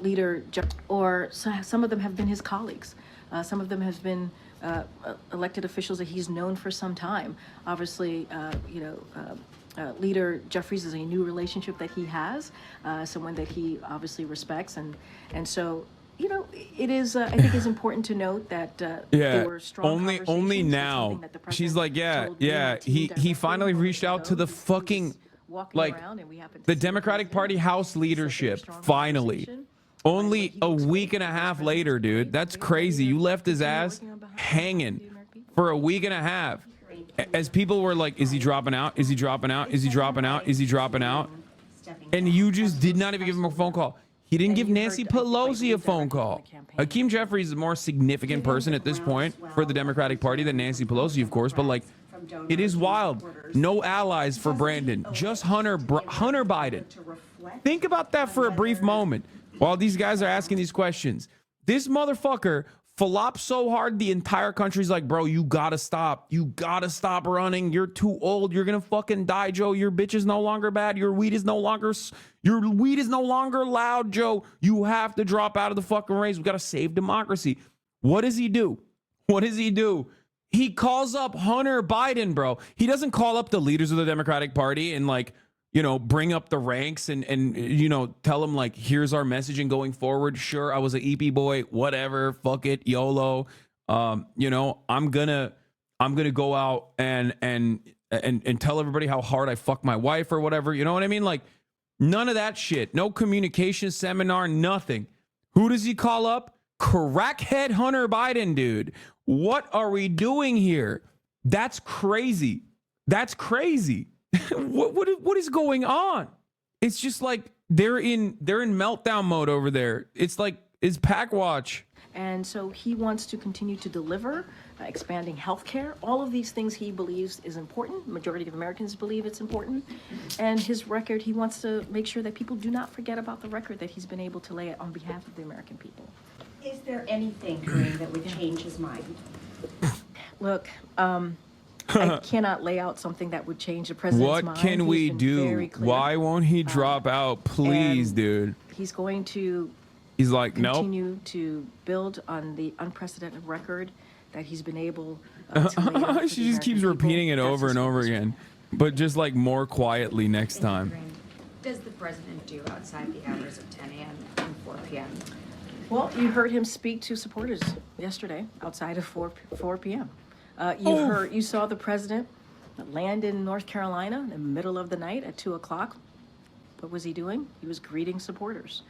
leader, or some of them have been his colleagues. Some of them have been elected officials that he's known for some time. Obviously, Leader Jeffries is a new relationship that he has, someone that he obviously respects, and so. It is. I think it's important to note that there were strong only conversations. now. She's like, He finally reached out to the fucking the Democratic Party House leadership. Finally, only a week and a half later, dude. That's crazy. You left his ass hanging for a week and a half, as people were like, "Is he dropping out? Is he dropping out? Is he dropping out? Is he dropping out?" And you just did not even give him a phone call. He didn't give Nancy Pelosi a phone call. Hakeem Jeffries is a more significant person at this point for the Democratic Party than Nancy Pelosi, of course. But like, it is wild. No allies for Brandon. Just Hunter Biden. Think about that for a brief moment while these guys are asking these questions. This motherfucker flops so hard the entire country's like, bro, you gotta stop. You gotta stop running. You're too old. You're gonna fucking die, Joe. Your bitch is no longer bad. Your weed is no longer loud, Joe. You have to drop out of the fucking race. We gotta save democracy. What does he do? What does he do? He calls up Hunter Biden, bro. He doesn't call up the leaders of the Democratic Party and like, bring up the ranks and tell them like, here's our messaging going forward. Sure, I was an EP boy, whatever, fuck it, YOLO. I'm gonna go out and tell everybody how hard I fucked my wife or whatever. You know what I mean? Like, none of that shit. No communication seminar, nothing. Who does he call up? Crackhead Hunter Biden, dude. What are we doing here? That's crazy. That's crazy. What is going on? It's just like they're in meltdown mode over there. It's like, it's PackWatch. And so he wants to continue to deliver, expanding healthcare. All of these things he believes is important. Majority of Americans believe it's important. And his record, he wants to make sure that people do not forget about the record that he's been able to lay on behalf of the American people. Is there anything, Karine, that would change his mind? Look, I cannot lay out something that would change the president's mind. What can we do? Why won't he drop out? Please, dude. He's going to continue to build on the unprecedented record that he's been able to lay out for She just keeps repeating it over and over again, but just like more quietly next time. Does the president do outside the hours of 10 a.m. and 4 p.m.? Well, you heard him speak to supporters yesterday outside of 4 p.m. You saw the president land in North Carolina in the middle of the night at 2 o'clock. What was he doing? He was greeting supporters,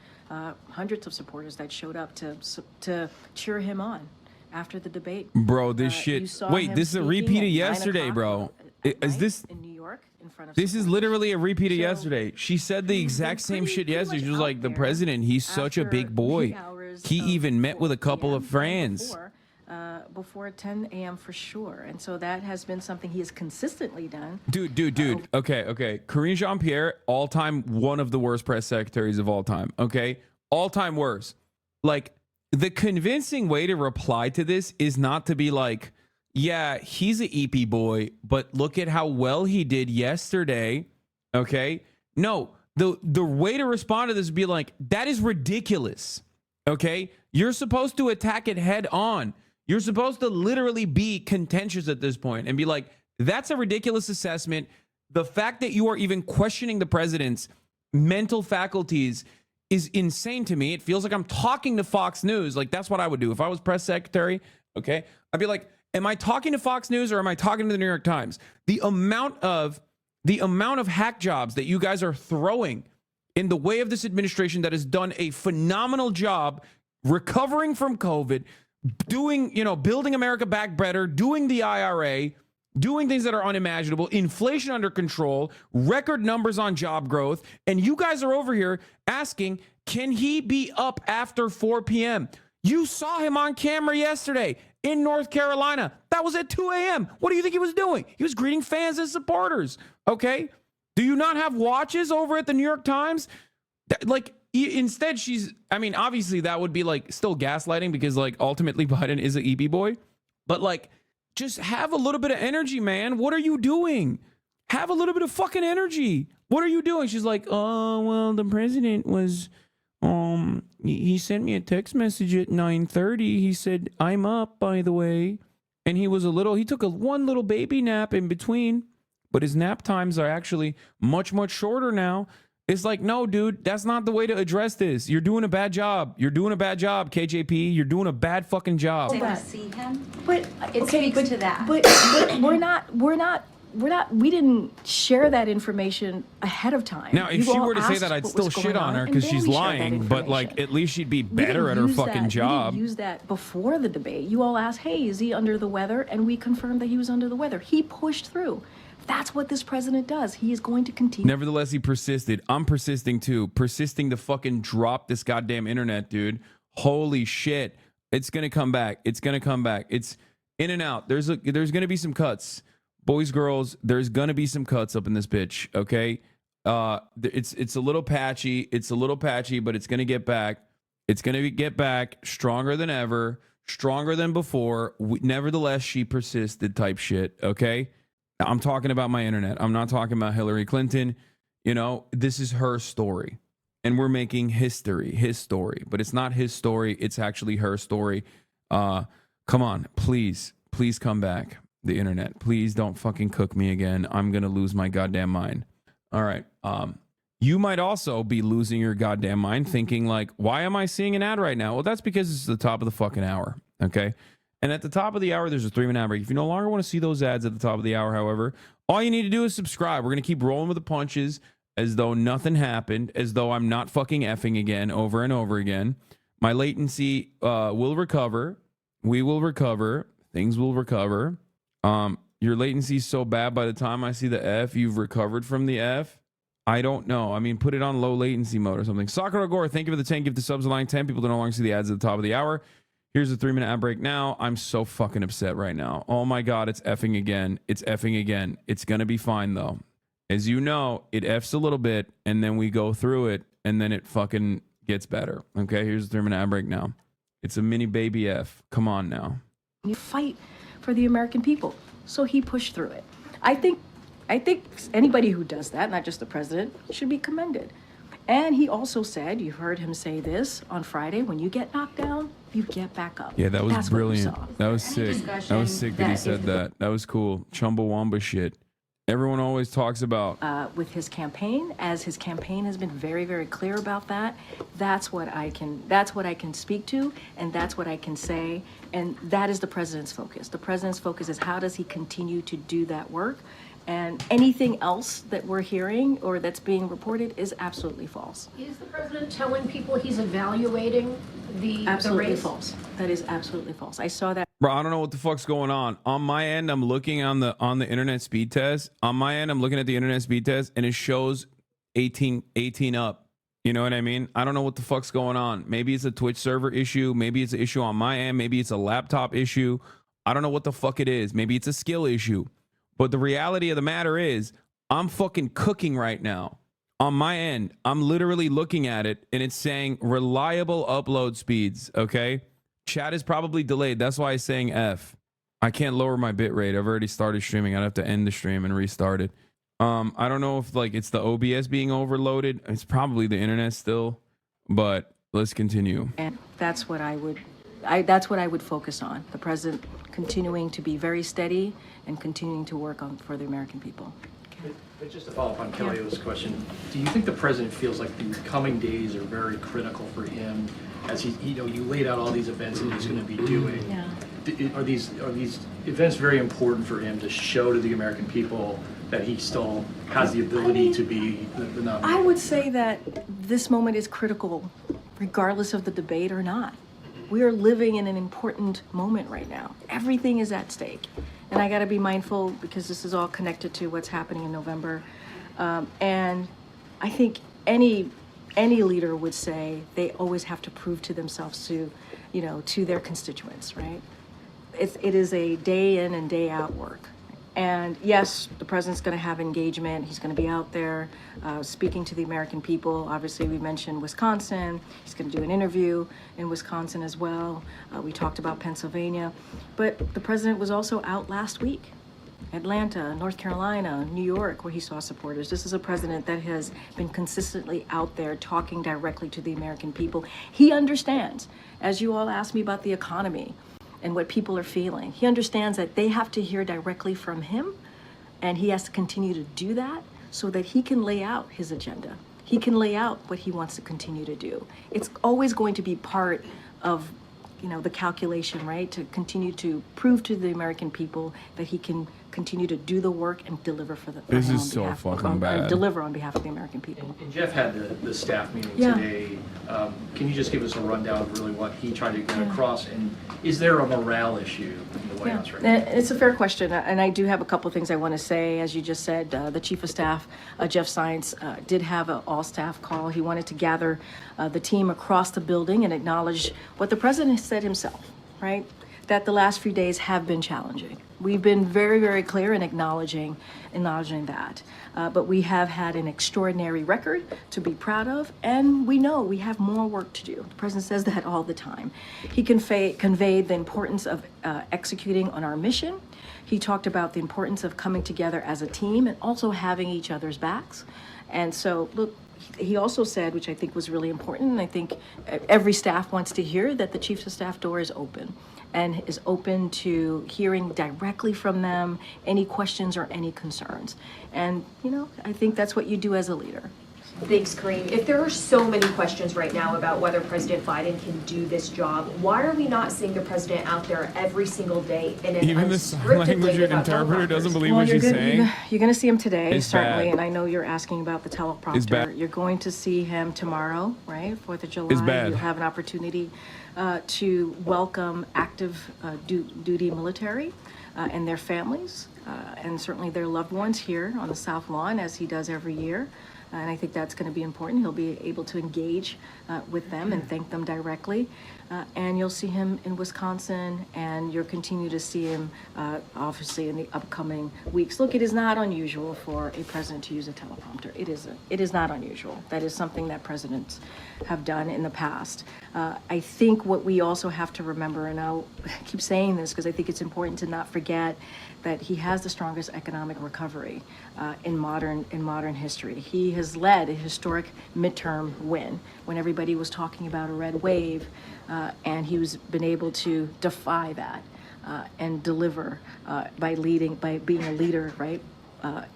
hundreds of supporters that showed up to cheer him on after the debate. Bro, this shit. Wait, this is a repeat of yesterday, bro. Is this in New York in front of? This is literally a repeat of yesterday. She said the exact same shit yesterday. She was like, the president, he's such a big boy. He even met with a couple of friends. Before 10 a.m. for sure. And so that has been something he has consistently done. Dude. Okay. Karine Jean-Pierre, all-time one of the worst press secretaries of all time. Okay? All-time worst. Like, the convincing way to reply to this is not to be like, yeah, he's an EP boy, but look at how well he did yesterday. Okay? No, the way to respond to this would be like, that is ridiculous. Okay? You're supposed to attack it head on. You're supposed to literally be contentious at this point and be like, that's a ridiculous assessment. The fact that you are even questioning the president's mental faculties is insane to me. It feels like I'm talking to Fox News. Like, that's what I would do if I was press secretary. Okay. I'd be like, am I talking to Fox News or am I talking to the New York Times? The amount of hack jobs that you guys are throwing in the way of this administration that has done a phenomenal job recovering from COVID, doing, building America back better, doing the IRA, doing things that are unimaginable, inflation under control, record numbers on job growth. And you guys are over here asking, can he be up after 4 p.m.? You saw him on camera yesterday in North Carolina. That was at 2 a.m. What do you think he was doing? He was greeting fans and supporters. Okay. Do you not have watches over at the New York Times? Instead, obviously that would be like still gaslighting because like ultimately Biden is an EP boy, but like just have a little bit of energy, man. What are you doing? Have a little bit of fucking energy. What are you doing? She's like, oh, well, the president was, he sent me a text message at 9:30. He said, I'm up, by the way. and he took one little baby nap in between, but his nap times are actually much, much shorter now. It's like, no, dude, that's not the way to address this. You're doing a bad job. You're doing a bad job, KJP. You're doing a bad fucking job. They want to see him. But It speaks to that. But we didn't share that information ahead of time. Now, if You she all were to say asked that, I'd what still was shit going on her and because then she's we shared that lying, but like information. at least she'd be We didn't better at her use fucking that. job. We didn't use that before the debate. You all asked, hey, is he under the weather? And we confirmed that he was under the weather. He pushed through. That's what this president does. He is going to continue. Nevertheless, he persisted. I'm persisting too. Persisting to fucking drop this goddamn internet, dude. Holy shit. It's going to come back. It's going to come back. It's in and out. There's going to be some cuts. Boys, girls, there's going to be some cuts up in this bitch, okay? It's a little patchy. It's a little patchy, but it's going to get back. It's going to get back stronger than ever, stronger than before. Nevertheless, she persisted type shit, okay? I'm talking about my internet. I'm not talking about Hillary Clinton. You know, this is her story. And we're making history, his story. But it's not his story. It's actually her story. Come on, please come back, the internet. Please don't fucking cook me again. I'm going to lose my goddamn mind. All right. You might also be losing your goddamn mind thinking like, why am I seeing an ad right now? Well, that's because it's the top of the fucking hour. Okay. And at the top of the hour, there's a 3-minute ad break. If you no longer want to see those ads at the top of the hour, however, all you need to do is subscribe. We're going to keep rolling with the punches as though nothing happened, as though I'm not fucking effing again over and over again. My latency will recover. We will recover. Things will recover. Your latency is so bad by the time I see the F, you've recovered from the F. I don't know. I mean, put it on low latency mode or something. Sakura Gore, thank you for the 10 gift to subs, allowing 10 people to no longer see the ads at the top of the hour. Here's a 3-minute ad break now. I'm so fucking upset right now. Oh my God, it's effing again. It's effing again. It's going to be fine though. As you know, it F's a little bit and then we go through it and then it fucking gets better. Okay, here's a 3-minute ad break now. It's a mini baby F. Come on now. You fight for the American people. So he pushed through it. I think anybody who does that, not just the president, should be commended. And he also said, you heard him say this on Friday, when you get knocked down, you get back up. Yeah, that was That's what you brilliant. saw. That was sick. That was sick that he said that. That was cool. Chumbawamba shit. Everyone always talks about With his campaign, as his campaign has been very, very clear about that. That's what I can speak to, and that's what I can say, and that is the president's focus. The president's focus is how does he continue to do that work, and anything else that we're hearing or that's being reported is absolutely false. Is the president telling people he's evaluating the Absolutely race? false. That is absolutely false. I saw that. Bro, I don't know what the fuck's going on. On my end, I'm looking on the internet speed test. On my end, I'm looking at the internet speed test and it shows 18 up. You know what I mean? I don't know what the fuck's going on. Maybe it's a Twitch server issue. Maybe it's an issue on my end. Maybe it's a laptop issue. I don't know what the fuck it is. Maybe it's a skill issue. But the reality of the matter is, I'm fucking cooking right now. On my end, I'm literally looking at it and it's saying reliable upload speeds, okay? Chat is probably delayed. That's why I'm saying F. I can't lower my bit rate. I've already started streaming. I'd have to end the stream and restart it. I don't know if like it's the OBS being overloaded. It's probably the internet still, but let's continue. And that's what I would focus on. The president continuing to be very steady and continuing to work on for the American people. But just to follow up on Kelly's question, do you think the president feels like the coming days are very critical for him as he, you laid out all these events that he's going to be doing? Yeah. Are these events very important for him to show to the American people that he still has the ability to be the nominee? I would say that this moment is critical, regardless of the debate or not. We are living in an important moment right now. Everything is at stake. And I got to be mindful because this is all connected to what's happening in November. And I think any leader would say they always have to prove to themselves to their constituents, right? It is a day in and day out work. And yes, the president's going to have engagement. He's going to be out there speaking to the American people. Obviously, we mentioned Wisconsin. He's going to do an interview in Wisconsin as well. We talked about Pennsylvania. But the president was also out last week. Atlanta, North Carolina, New York, where he saw supporters. This is a president that has been consistently out there talking directly to the American people. He understands, as you all asked me about the economy and what people are feeling. He understands that they have to hear directly from him, and he has to continue to do that so that he can lay out his agenda. He can lay out what he wants to continue to do. It's always going to be part of, the calculation, right? To continue to prove to the American people that he can continue to do the work and deliver for This is so fucking bad. Deliver on behalf of the American people. And Jeff had the staff meeting today. Can you just give us a rundown of really what he tried to get across? And is there a morale issue in the White House right now? It's a fair question, and I do have a couple of things I want to say. As you just said, the Chief of Staff, Jeff Zients, did have an all-staff call. He wanted to gather the team across the building and acknowledge what the president said himself, right? That the last few days have been challenging. We've been very, very clear in acknowledging that. But we have had an extraordinary record to be proud of, and we know we have more work to do. The president says that all the time. He conveyed the importance of executing on our mission. He talked about the importance of coming together as a team and also having each other's backs. And so, look, he also said, which I think was really important, and I think every staff wants to hear, that the Chief of Staff door is open and is open to hearing directly from them any questions or any concerns. And, I think that's what you do as a leader. Thanks, Karine. If there are so many questions right now about whether President Biden can do this job, why are we not seeing the president out there every single day in an Even the sign language interpreter doesn't believe what she's saying? You're going to see him today, It's certainly, bad. and I know you're asking about the teleprompter. It's bad. You're going to see him tomorrow, right? 4th of July. It's bad. You have an opportunity to welcome active duty military and their families, and certainly their loved ones here on the South Lawn, as he does every year. And I think that's going to be important. He'll be able to engage with them and thank them directly. And you'll see him in Wisconsin, and you'll continue to see him, obviously, in the upcoming weeks. Look, it is not unusual for a president to use a teleprompter. It isn't. It is not unusual. That is something that presidents have done in the past. I think what we also have to remember, and I'll keep saying this because I think it's important to not forget, that he has the strongest economic recovery in modern history. He has led a historic midterm win when everybody was talking about a red wave, and he's been able to defy that and deliver by being a leader, right?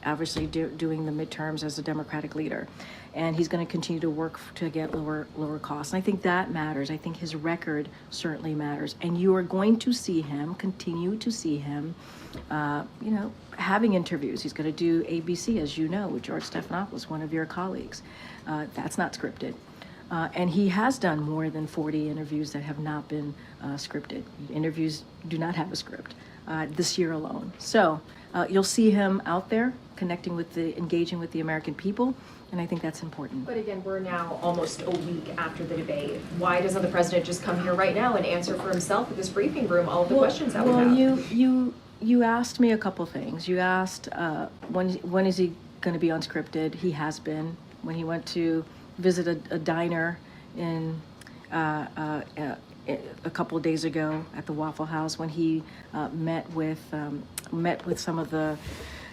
Obviously doing the midterms as a Democratic leader. And he's going to continue to work to get lower costs. And I think that matters. I think his record certainly matters. And you are going to see him, continue to see him, having interviews. He's going to do ABC, as you know, with George Stephanopoulos, one of your colleagues. That's not scripted. And he has done more than 40 interviews that have not been scripted. Interviews do not have a script this year alone. So you'll see him out there engaging with the American people. And I think that's important. But again, we're now almost a week after the debate. Why doesn't the president just come here right now and answer for himself at this briefing room all of the questions that we have? You asked me a couple things. You asked when is he going to be unscripted? He has been. When he went to visit a diner in a couple of days ago at the Waffle House, when he met with some of the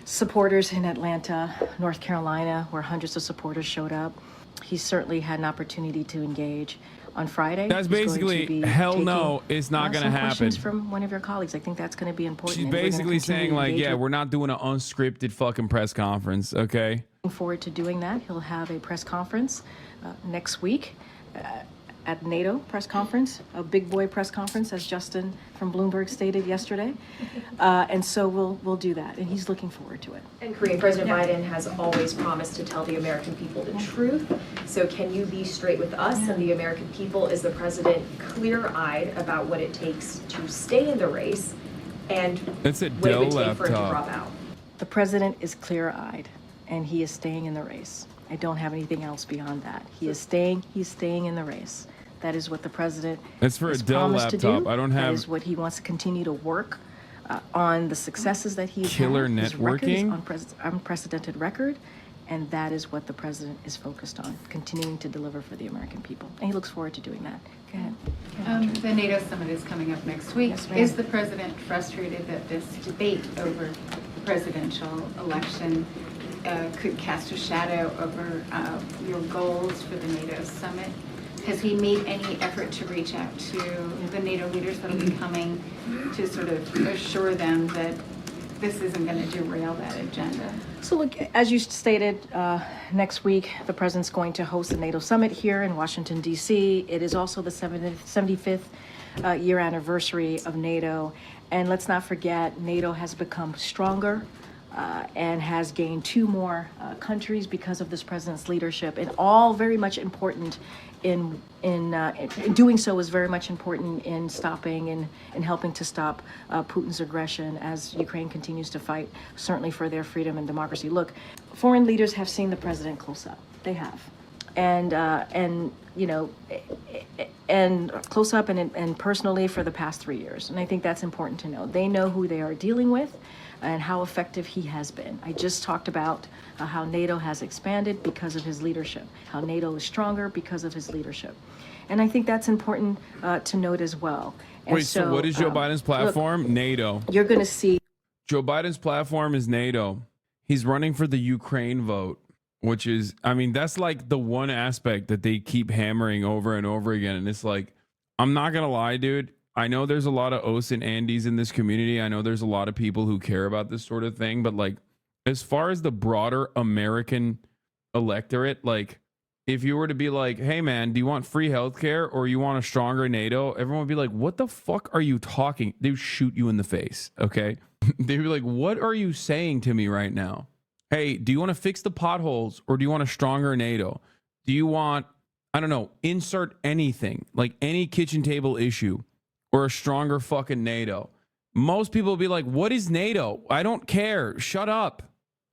supporters in Atlanta, North Carolina, where hundreds of supporters showed up. He certainly had an opportunity to engage. On Friday, that's basically hell no, it's not going to happen. Questions from one of your colleagues. I think that's going to be important. She's basically saying, like, yeah, we're not doing an unscripted fucking press conference, okay? Looking forward to doing that. He'll have a press conference next week at NATO press conference, a big boy press conference, as Justin from Bloomberg stated yesterday. And so we'll do that, and he's looking forward to it. And Karine, President Biden has always promised to tell the American people the truth. So can you be straight with us and the American people? Is the president clear-eyed about what it takes to stay in the race, and what it would take for him to drop out? The president is clear-eyed, and he is staying in the race. I don't have anything else beyond that. He's staying in the race. That is what the president That's for a has Dell promised laptop. to do. I don't have. That is what he wants to continue to work on, the successes that he's Killer had. His record is networking? unprecedented record, and that is what the president is focused on, continuing to deliver for the American people. And he looks forward to doing that. Go ahead. The NATO summit is coming up next week. Yes, ma'am. Is the president frustrated that this debate over the presidential election could cast a shadow over your goals for the NATO summit? Has he made any effort to reach out to the NATO leaders that will be coming to sort of assure them that this isn't going to derail that agenda? So look, as you stated, next week the president's going to host the NATO summit here in Washington, D.C. It is also the 75th year anniversary of NATO. And let's not forget, NATO has become stronger and has gained 2 more countries because of this president's leadership, and all very much important in doing so is very much important in stopping and helping to stop Putin's aggression as Ukraine continues to fight, certainly for their freedom and democracy. Look, foreign leaders have seen the president close up. They have. And you know, and close up and personally for the past 3 years. And I think that's important to know. They know who they are dealing with and how effective he has been. I just talked about how NATO has expanded because of his leadership, how NATO is stronger because of his leadership. And I think that's important to note as well. And Wait, so what is Joe Biden's platform? Look, NATO. You're going to see. Joe Biden's platform is NATO. He's running for the Ukraine vote, which is, I mean, that's like the one aspect that they keep hammering over and over again. And it's like, I'm not going to lie, dude. I know there's a lot of Os and Andes in this community. I know there's a lot of people who care about this sort of thing. But like, as far as the broader American electorate, like, if you were to be like, hey, man, do you want free healthcare or you want a stronger NATO? Everyone would be like, what the fuck are you talking? They would shoot you in the face. Okay. They'd be like, what are you saying to me right now? Hey, do you want to fix the potholes or do you want a stronger NATO? Do you want, I don't know, insert anything, like any kitchen table issue or a stronger fucking NATO? Most people will be like, what is NATO? I don't care. Shut up.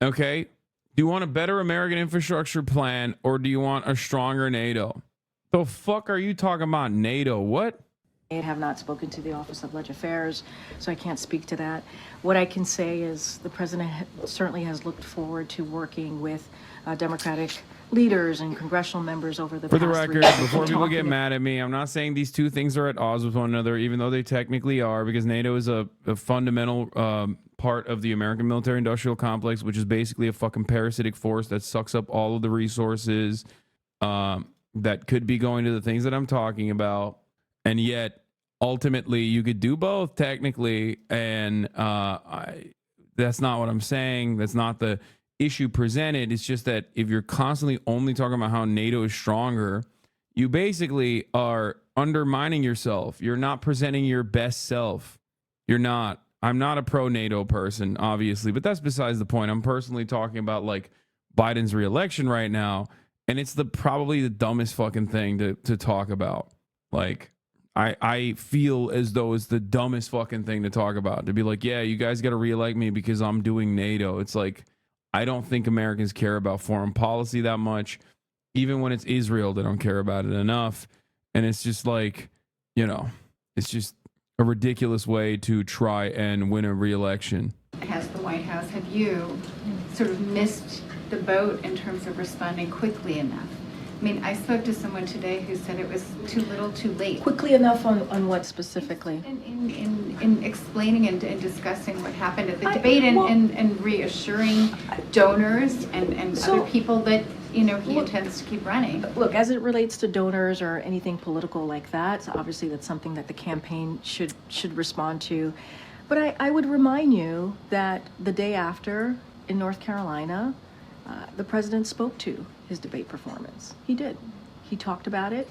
Okay. Do you want a better American infrastructure plan or do you want a stronger NATO? The fuck are you talking about, NATO? What? I have not spoken to the Office of Legislative Affairs, so I can't speak to that. What I can say is the president certainly has looked forward to working with Democratic leaders and congressional members over the past 3 years. For the record, before people get mad at me, I'm not saying these two things are at odds with one another, even though they technically are, because NATO is a fundamental part of the American military-industrial complex, which is basically a fucking parasitic force that sucks up all of the resources that could be going to the things that I'm talking about. And yet, ultimately, you could do both technically, and that's not what I'm saying. That's not the issue presented. It's just that if you're constantly only talking about how NATO is stronger, you basically are undermining yourself. You're not presenting your best self. You're not. I'm not a pro-NATO person, obviously, but that's besides the point. I'm personally talking about like Biden's reelection right now, and it's probably the dumbest fucking thing to talk about. Like, I feel as though it's the dumbest fucking thing to talk about, to be like, yeah, you guys got to reelect me because I'm doing NATO. It's like, I don't think Americans care about foreign policy that much. Even when it's Israel, they don't care about it enough. And it's just like, you know, it's just a ridiculous way to try and win a reelection. Has the White House, have you sort of missed the boat in terms of responding quickly enough? I mean, I spoke to someone today who said it was too little too late. Quickly enough on what specifically? In explaining and discussing what happened at the debate and reassuring donors and other people that, you know, he intends to keep running. Look, as it relates to donors or anything political like that, obviously that's something that the campaign should respond to. But I would remind you that the day after in North Carolina, the president spoke to his debate performance. He did. He talked about it.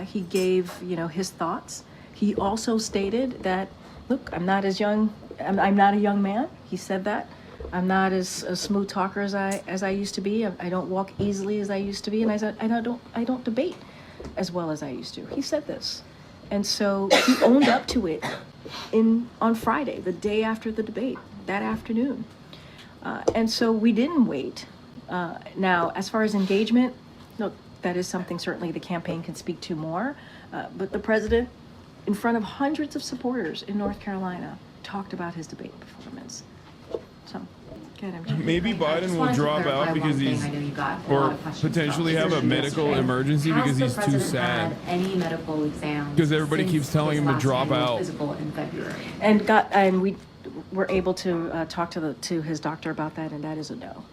He gave, you know, his thoughts. He also stated that, look, I'm not as young. I'm not a young man. He said that. I'm not as a smooth talker as I used to be. I don't walk easily as I used to be, and I said I don't debate as well as I used to. He said this, and so he owned up to it on Friday, the day after the debate, that afternoon. And so we didn't wait. Now, as far as engagement, look, that is something certainly the campaign can speak to more. But the president, in front of hundreds of supporters in North Carolina, talked about his debate performance. So, go ahead, maybe Biden will drop out because he's, or potentially have a medical emergency because he's too sad. Any medical exams? Because everybody keeps telling him to drop out. In February. And we were able to talk to his doctor about that, and that is a no.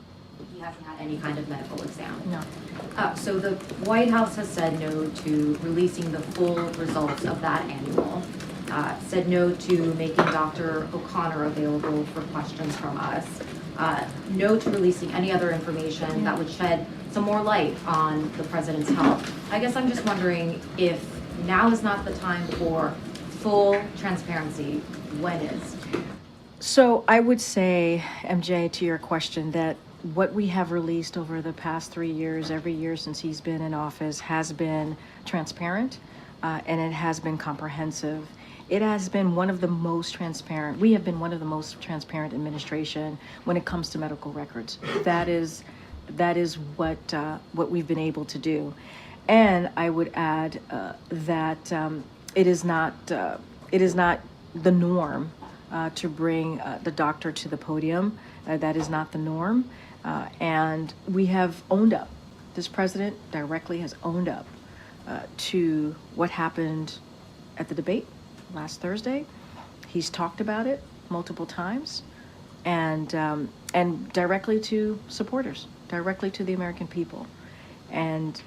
He hasn't had any kind of medical exam. No. So the White House has said no to releasing the full results of that annual, said no to making Dr. O'Connor available for questions from us, no to releasing any other information that would shed some more light on the president's health. I guess I'm just wondering if now is not the time for full transparency. When is? So I would say, MJ, to your question, that what we have released over the past 3 years, every year since he's been in office, has been transparent, and it has been comprehensive. It has been one of the most transparent. We have been one of the most transparent administration when it comes to medical records. That is what we've been able to do. And I would add that it is not the norm to bring the doctor to the podium. That is not the norm. And we have owned up. This president directly has owned up to what happened at the debate last Thursday. He's talked about it multiple times, and directly to supporters, directly to the American people. And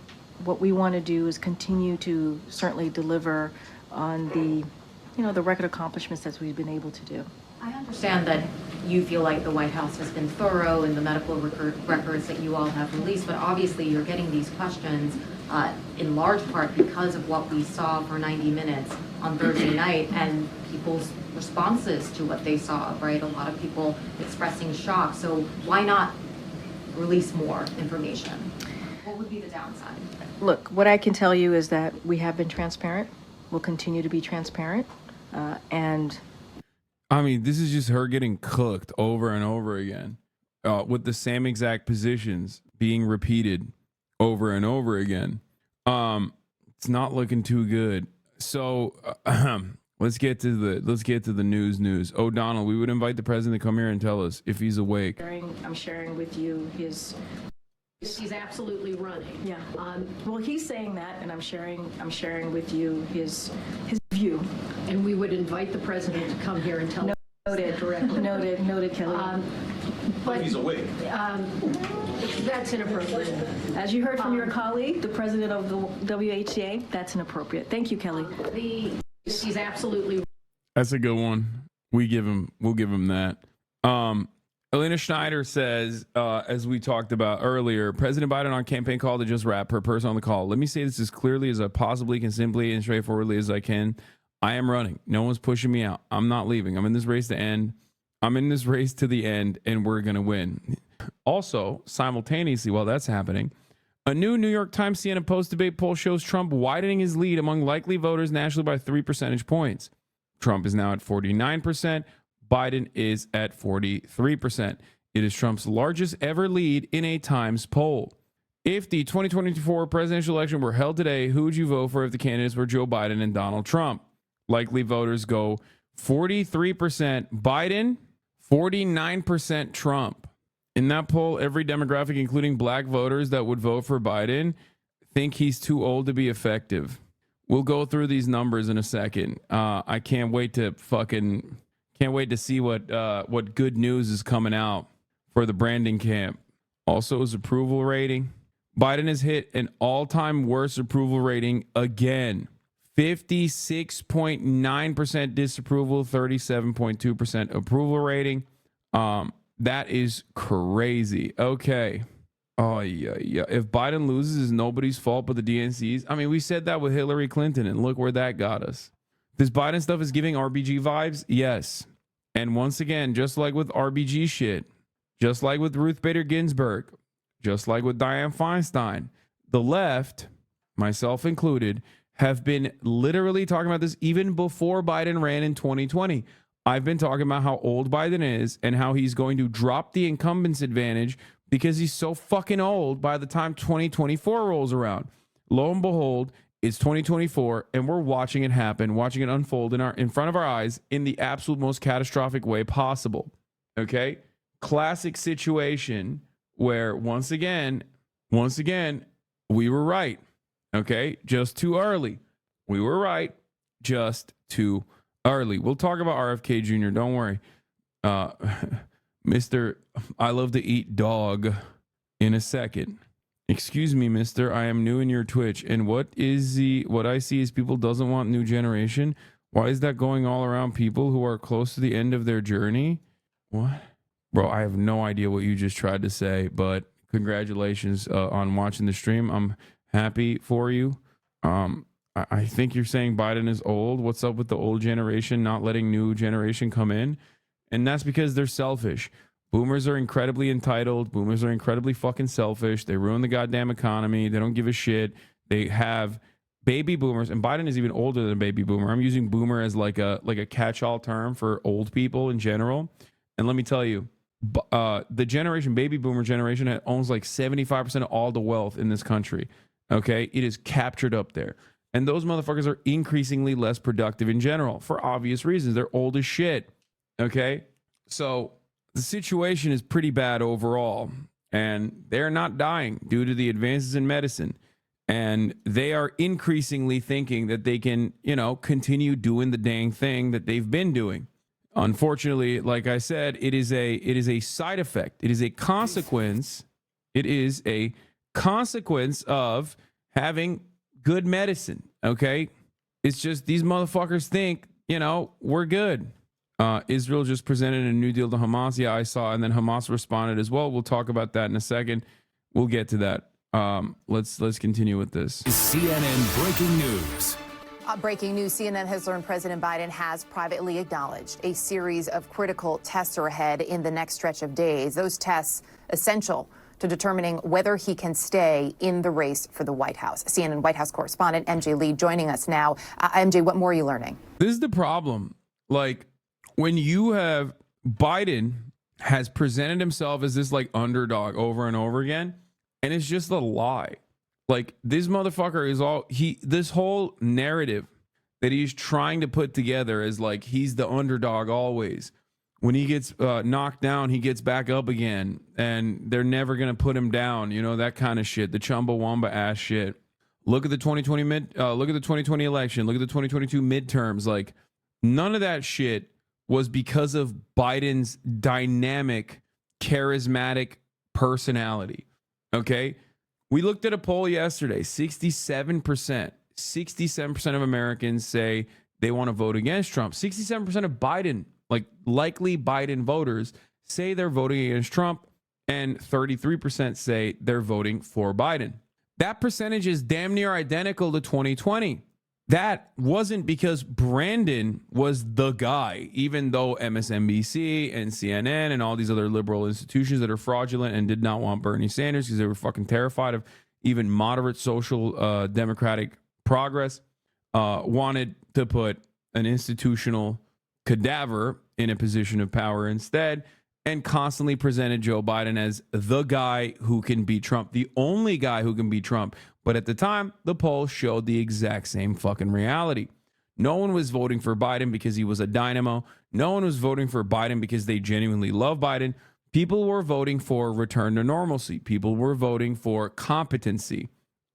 what we want to do is continue to certainly deliver on the record accomplishments that we've been able to do. I understand that you feel like the White House has been thorough in the medical records that you all have released, but obviously you're getting these questions in large part because of what we saw for 90 minutes on Thursday night and people's responses to what they saw, right? A lot of people expressing shock. So why not release more information? What would be the downside? Look, what I can tell you is that we have been transparent. We'll continue to be transparent. And I mean, this is just her getting cooked over and over again, with the same exact positions being repeated over and over again. It's not looking too good. So let's get to the news. O'Donnell, we would invite the president to come here and tell us if he's awake. I'm sharing with you his. He's absolutely running. Yeah. Well, he's saying that, and I'm sharing with you his view. And we would invite the president to come here and tell us directly. Noted, Kelly. But He's awake. That's inappropriate. As you heard from your colleague, the president of the WHCA, that's inappropriate. Thank you, Kelly. He's absolutely. That's a good one. We'll give him that. Elena Schneider says, as we talked about earlier, President Biden on campaign call to just wrap per person on the call. Let me say this as clearly as I possibly can, simply and straightforwardly as I can. I am running. No one's pushing me out. I'm not leaving. I'm in this race to end. I'm in this race to the end, and we're going to win. Also, simultaneously, while that's happening, a new New York Times CNN post-debate poll shows Trump widening his lead among likely voters nationally by 3 percentage points. Trump is now at 49%. Biden is at 43%. It is Trump's largest ever lead in a Times poll. If the 2024 presidential election were held today, who would you vote for if the candidates were Joe Biden and Donald Trump? Likely voters go 43% Biden, 49% Trump. In that poll, every demographic, including black voters that would vote for Biden, think he's too old to be effective. We'll go through these numbers in a second. I can't wait to see what good news is coming out for the Brandon camp. Also, his approval rating. Biden has hit an all-time worst approval rating again. 56.9% disapproval, 37.2% approval rating. That is crazy. Okay. Oh, yeah. If Biden loses, it's nobody's fault but the DNC's. I mean, we said that with Hillary Clinton, and look where that got us. This Biden stuff is giving RBG vibes? Yes. And once again, just like with RBG shit, just like with Ruth Bader Ginsburg, just like with Dianne Feinstein, the left, myself included, have been literally talking about this even before Biden ran in 2020. I've been talking about how old Biden is and how he's going to drop the incumbents advantage because he's so fucking old by the time 2024 rolls around. Lo and behold, it's 2024, and we're watching it happen, watching it unfold in front of our eyes in the absolute most catastrophic way possible. Okay? Classic situation where once again, we were right. Okay? Just too early. We were right. Just too early. We'll talk about RFK Jr. Don't worry. Mr. I love to eat dog in a second. Excuse me, mister, I am new in your Twitch. And what I see is people doesn't want new generation. Why is that going all around people who are close to the end of their journey? What? Bro, I have no idea what you just tried to say, but congratulations on watching the stream. I'm happy for you. I think you're saying Biden is old. What's up with the old generation not letting new generation come in? And that's because they're selfish. Boomers are incredibly entitled. Boomers are incredibly fucking selfish. They ruin the goddamn economy. They don't give a shit. They have baby boomers, and Biden is even older than a baby boomer. I'm using boomer as like a catch-all term for old people in general. And let me tell you, the generation, baby boomer generation, owns like 75% of all the wealth in this country. Okay, it is captured up there. And those motherfuckers are increasingly less productive in general for obvious reasons. They're old as shit. Okay, so the situation is pretty bad overall, and they're not dying due to the advances in medicine. And they are increasingly thinking that they can, continue doing the dang thing that they've been doing. Unfortunately, like I said, it is a side effect. It is a consequence. It is a consequence of having good medicine. Okay, it's just these motherfuckers think, we're good. Israel just presented a new deal to Hamas. Yeah, I saw, and then Hamas responded as well. We'll talk about that in a second. We'll get to that. Let's continue with this. CNN breaking news. Breaking news, CNN has learned President Biden has privately acknowledged a series of critical tests are ahead in the next stretch of days. Those tests essential to determining whether he can stay in the race for the White House. CNN White House correspondent MJ Lee joining us now. MJ, what more are you learning? This is the problem. Like, when you have Biden has presented himself as this like underdog over and over again, and it's just a lie. Like, this motherfucker is this whole narrative that he's trying to put together is like he's the underdog always. When he gets knocked down, he gets back up again, and they're never gonna put him down. That kind of shit, the Chumbawamba ass shit. Look at the 2020 look at the 2020 election. Look at the 2022 midterms. Like, none of that shit was because of Biden's dynamic, charismatic personality. Okay? We looked at a poll yesterday. 67% of Americans say they want to vote against Trump. 67% of Biden, likely Biden voters, say they're voting against Trump, and 33% say they're voting for Biden. That percentage is damn near identical to 2020. That wasn't because Brandon was the guy, even though MSNBC and CNN and all these other liberal institutions that are fraudulent and did not want Bernie Sanders because they were fucking terrified of even moderate social democratic progress, wanted to put an institutional cadaver in a position of power instead, and constantly presented Joe Biden as the guy who can beat Trump, the only guy who can beat Trump. But at the time, the polls showed the exact same fucking reality. No one was voting for Biden because he was a dynamo. No one was voting for Biden because they genuinely love Biden. People were voting for return to normalcy. People were voting for competency.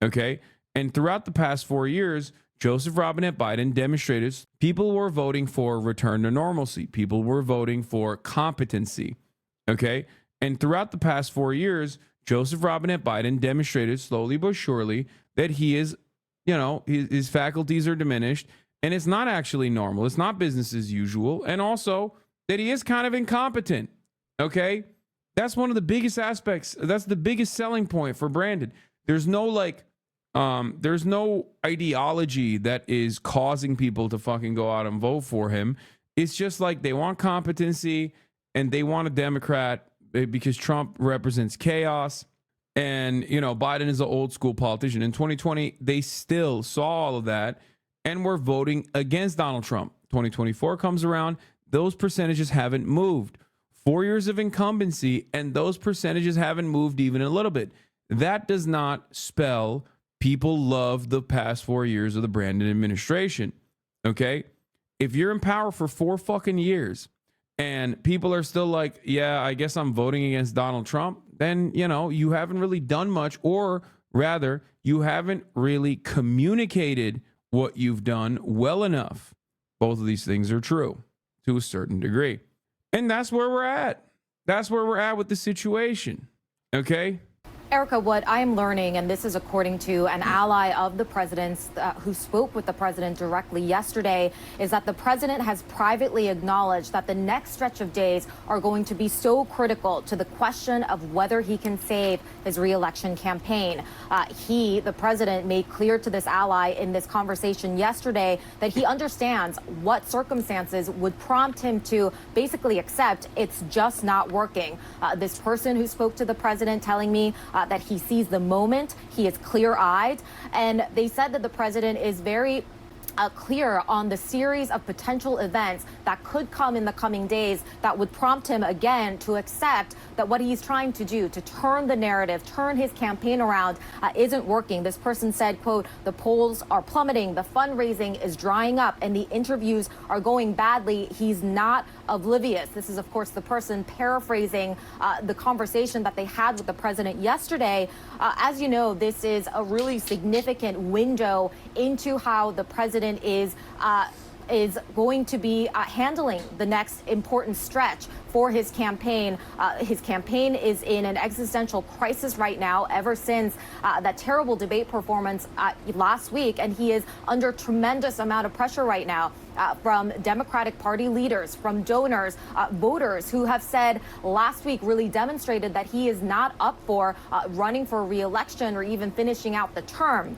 Okay? And throughout the past 4 years, Joseph Robinette Biden demonstrated people were voting for return to normalcy. People were voting for competency. Okay? And throughout the past 4 years, Joseph Robinette Biden demonstrated slowly but surely that he is, his faculties are diminished, and it's not actually normal. It's not business as usual. And also that he is kind of incompetent. Okay? That's one of the biggest aspects. That's the biggest selling point for Brandon. There's no there's no ideology that is causing people to fucking go out and vote for him. It's just like they want competency and they want a Democrat because Trump represents chaos. And, Biden is an old school politician. In 2020, they still saw all of that and were voting against Donald Trump. 2024 comes around, those percentages haven't moved. 4 years of incumbency, and those percentages haven't moved even a little bit. That does not spell people love the past 4 years of the Brandon administration. Okay? If you're in power for 4 fucking years and people are still like, yeah, I guess I'm voting against Donald Trump, then, you haven't really done much, or rather, you haven't really communicated what you've done well enough. Both of these things are true to a certain degree. And that's where we're at. That's where we're at with the situation. Okay? Erica, what I'm learning, and this is according to an ally of the president's who spoke with the president directly yesterday, is that the president has privately acknowledged that the next stretch of days are going to be so critical to the question of whether he can save his re-election campaign. The president, made clear to this ally in this conversation yesterday that he understands what circumstances would prompt him to basically accept it's just not working. This person who spoke to the president telling me that he sees the moment, he is clear-eyed, and they said that the president is very clear on the series of potential events that could come in the coming days that would prompt him again to accept that what he's trying to do to turn the narrative, turn his campaign around, isn't working. This person said, quote, the polls are plummeting, the fundraising is drying up, and the interviews are going badly. He's not oblivious. This is, of course, the person paraphrasing the conversation that they had with the president yesterday. As you know, this is a really significant window into how the president is going to be handling the next important stretch for his campaign. His campaign is in an existential crisis right now ever since that terrible debate performance last week, and he is under tremendous amount of pressure right now from Democratic Party leaders, from donors, voters who have said last week, really demonstrated that he is not up for running for re-election or even finishing out the term.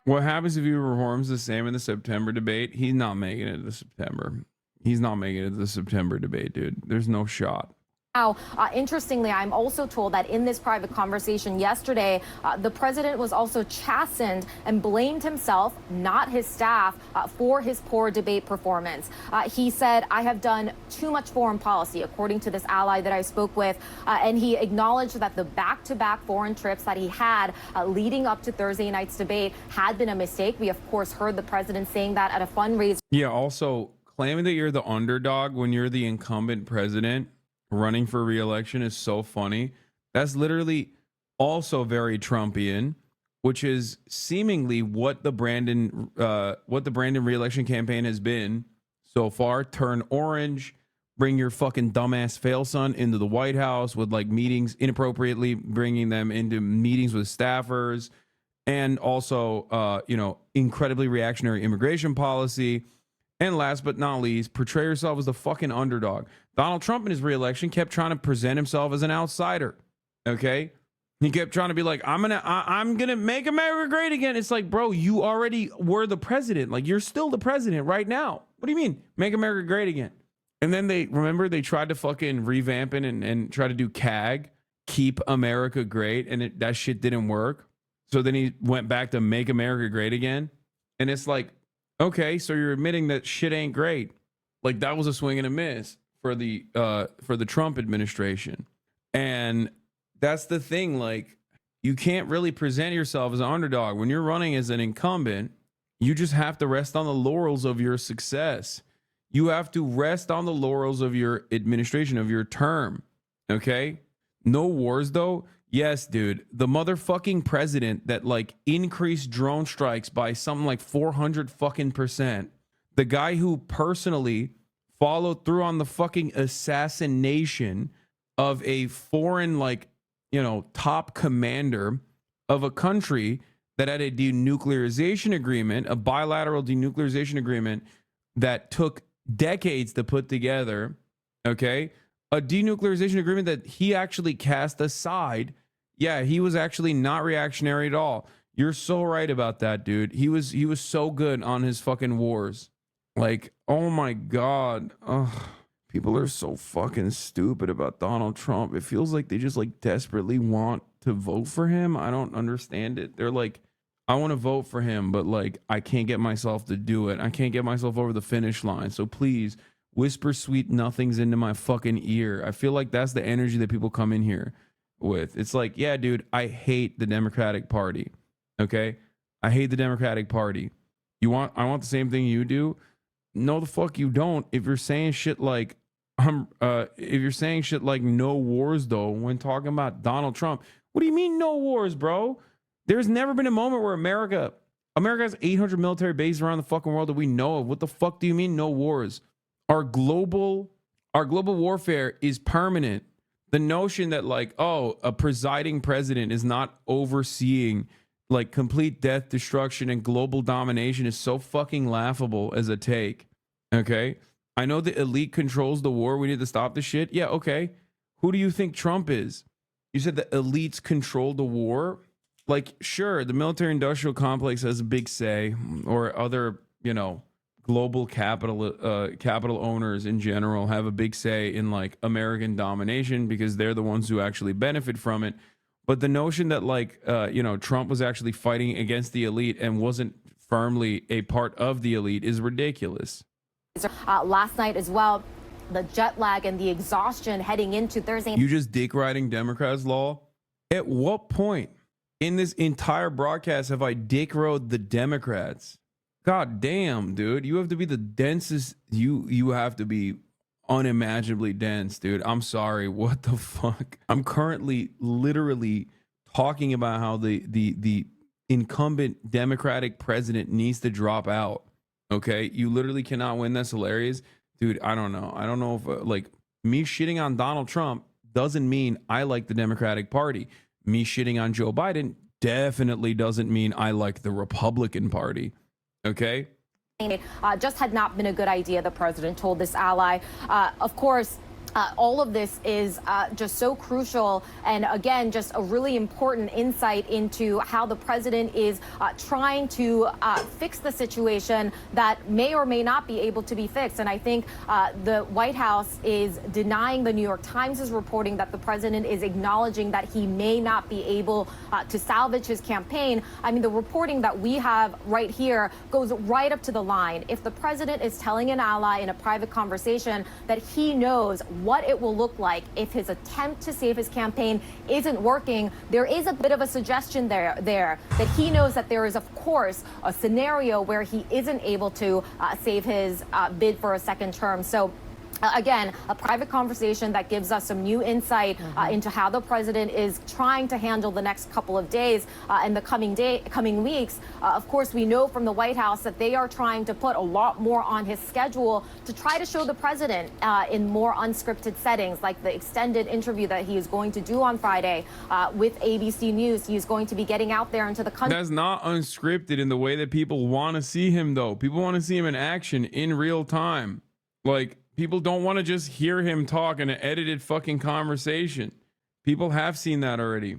What happens if he performs the same in the September debate? He's not making it to September. He's not making it to the September debate, dude. There's no shot. Now, interestingly, I'm also told that in this private conversation yesterday, the president was also chastened and blamed himself, not his staff, for his poor debate performance. He said, I have done too much foreign policy, according to this ally that I spoke with, and he acknowledged that the back-to-back foreign trips that he had leading up to Thursday night's debate had been a mistake. We, of course, heard the president saying that at a fundraiser. Yeah, also, claiming that you're the underdog when you're the incumbent president running for re-election is so funny. That's literally also very Trumpian, which is seemingly what the Brandon re-election campaign has been so far. Turn orange, bring your fucking dumbass fail son into the White House with like meetings, inappropriately bringing them into meetings with staffers, and also incredibly reactionary immigration policy. And last but not least, portray yourself as the fucking underdog. Donald Trump in his re-election kept trying to present himself as an outsider. Okay? He kept trying to be like, I'm gonna make America great again. It's like, bro, you already were the president. Like, you're still the president right now. What do you mean? Make America great again. And then they tried to fucking revamp it and try to do CAG, keep America great, and that shit didn't work. So then he went back to make America great again. And it's like, okay, so you're admitting that shit ain't great. Like, that was a swing and a miss for the Trump administration. And that's the thing. Like, you can't really present yourself as an underdog when you're running as an incumbent. You just have to rest on the laurels of your success. You have to rest on the laurels of your administration, of your term. Okay? No wars, though. Yes, dude. The motherfucking president that like increased drone strikes by something like 400%. The guy who personally followed through on the fucking assassination of a foreign, top commander of a country that had a denuclearization agreement, a bilateral denuclearization agreement that took decades to put together. Okay? A denuclearization agreement that he actually cast aside. Yeah, he was actually not reactionary at all. You're so right about that, dude. He was so good on his fucking wars. Like, oh my God. Ugh. People are so fucking stupid about Donald Trump. It feels like they just like desperately want to vote for him. I don't understand it. They're like, I want to vote for him, but like, I can't get myself to do it. I can't get myself over the finish line. So please whisper sweet nothings into my fucking ear. I feel like that's the energy that people come in here with. It's like, yeah, dude, I hate the Democratic Party. Okay? I hate the Democratic Party. I want the same thing you do? No, the fuck you don't. If you're saying shit like no wars though, when talking about Donald Trump, what do you mean no wars, bro? There's never been a moment where America has 800 military bases around the fucking world that we know of. What the fuck do you mean no wars? Our global warfare is permanent. The notion that like, oh, a presiding president is not overseeing like complete death, destruction, and global domination is so fucking laughable as a take. Okay. I know the elite controls the war. We need to stop this shit. Yeah. Okay. Who do you think Trump is? You said the elites control the war. Like, sure, the military industrial complex has a big say, or other, you know, global capital owners in general have a big say in like American domination because they're the ones who actually benefit from it. But the notion that like, you know, Trump was actually fighting against the elite and wasn't firmly a part of the elite is ridiculous. Last night as well, the jet lag and the exhaustion heading into Thursday. You just dick riding Democrats, Law? At what point in this entire broadcast have I dick rode the Democrats? God damn, dude. You have to be the densest. You have to be unimaginably dense, dude. I'm sorry. What the fuck? I'm currently literally talking about how the incumbent Democratic president needs to drop out. Okay? You literally cannot win. That's hilarious. Dude, I don't know. I don't know if like me shitting on Donald Trump doesn't mean I like the Democratic Party. Me shitting on Joe Biden definitely doesn't mean I like the Republican Party. Okay? Just had not been a good idea, the president told this ally. Of course, all of this is just so crucial, and again, just a really important insight into how the president is trying to fix the situation that may or may not be able to be fixed. And I think the White House is denying. The New York Times is reporting that the president is acknowledging that he may not be able to salvage his campaign. I mean, the reporting that we have right here goes right up to the line. If the president is telling an ally in a private conversation that he knows what it will look like if his attempt to save his campaign isn't working, there is a bit of a suggestion there that he knows that there is, of course, a scenario where he isn't able to save his bid for a second term. So again, a private conversation that gives us some new insight into how the president is trying to handle the next couple of days and the coming weeks. Of course, we know from the White House that they are trying to put a lot more on his schedule to try to show the president in more unscripted settings, like the extended interview that he is going to do on Friday with ABC News. He is going to be getting out there into the country. That's not unscripted in the way that people want to see him, though. People want to see him in action in real time. Like, people don't want to just hear him talk in an edited fucking conversation. People have seen that already.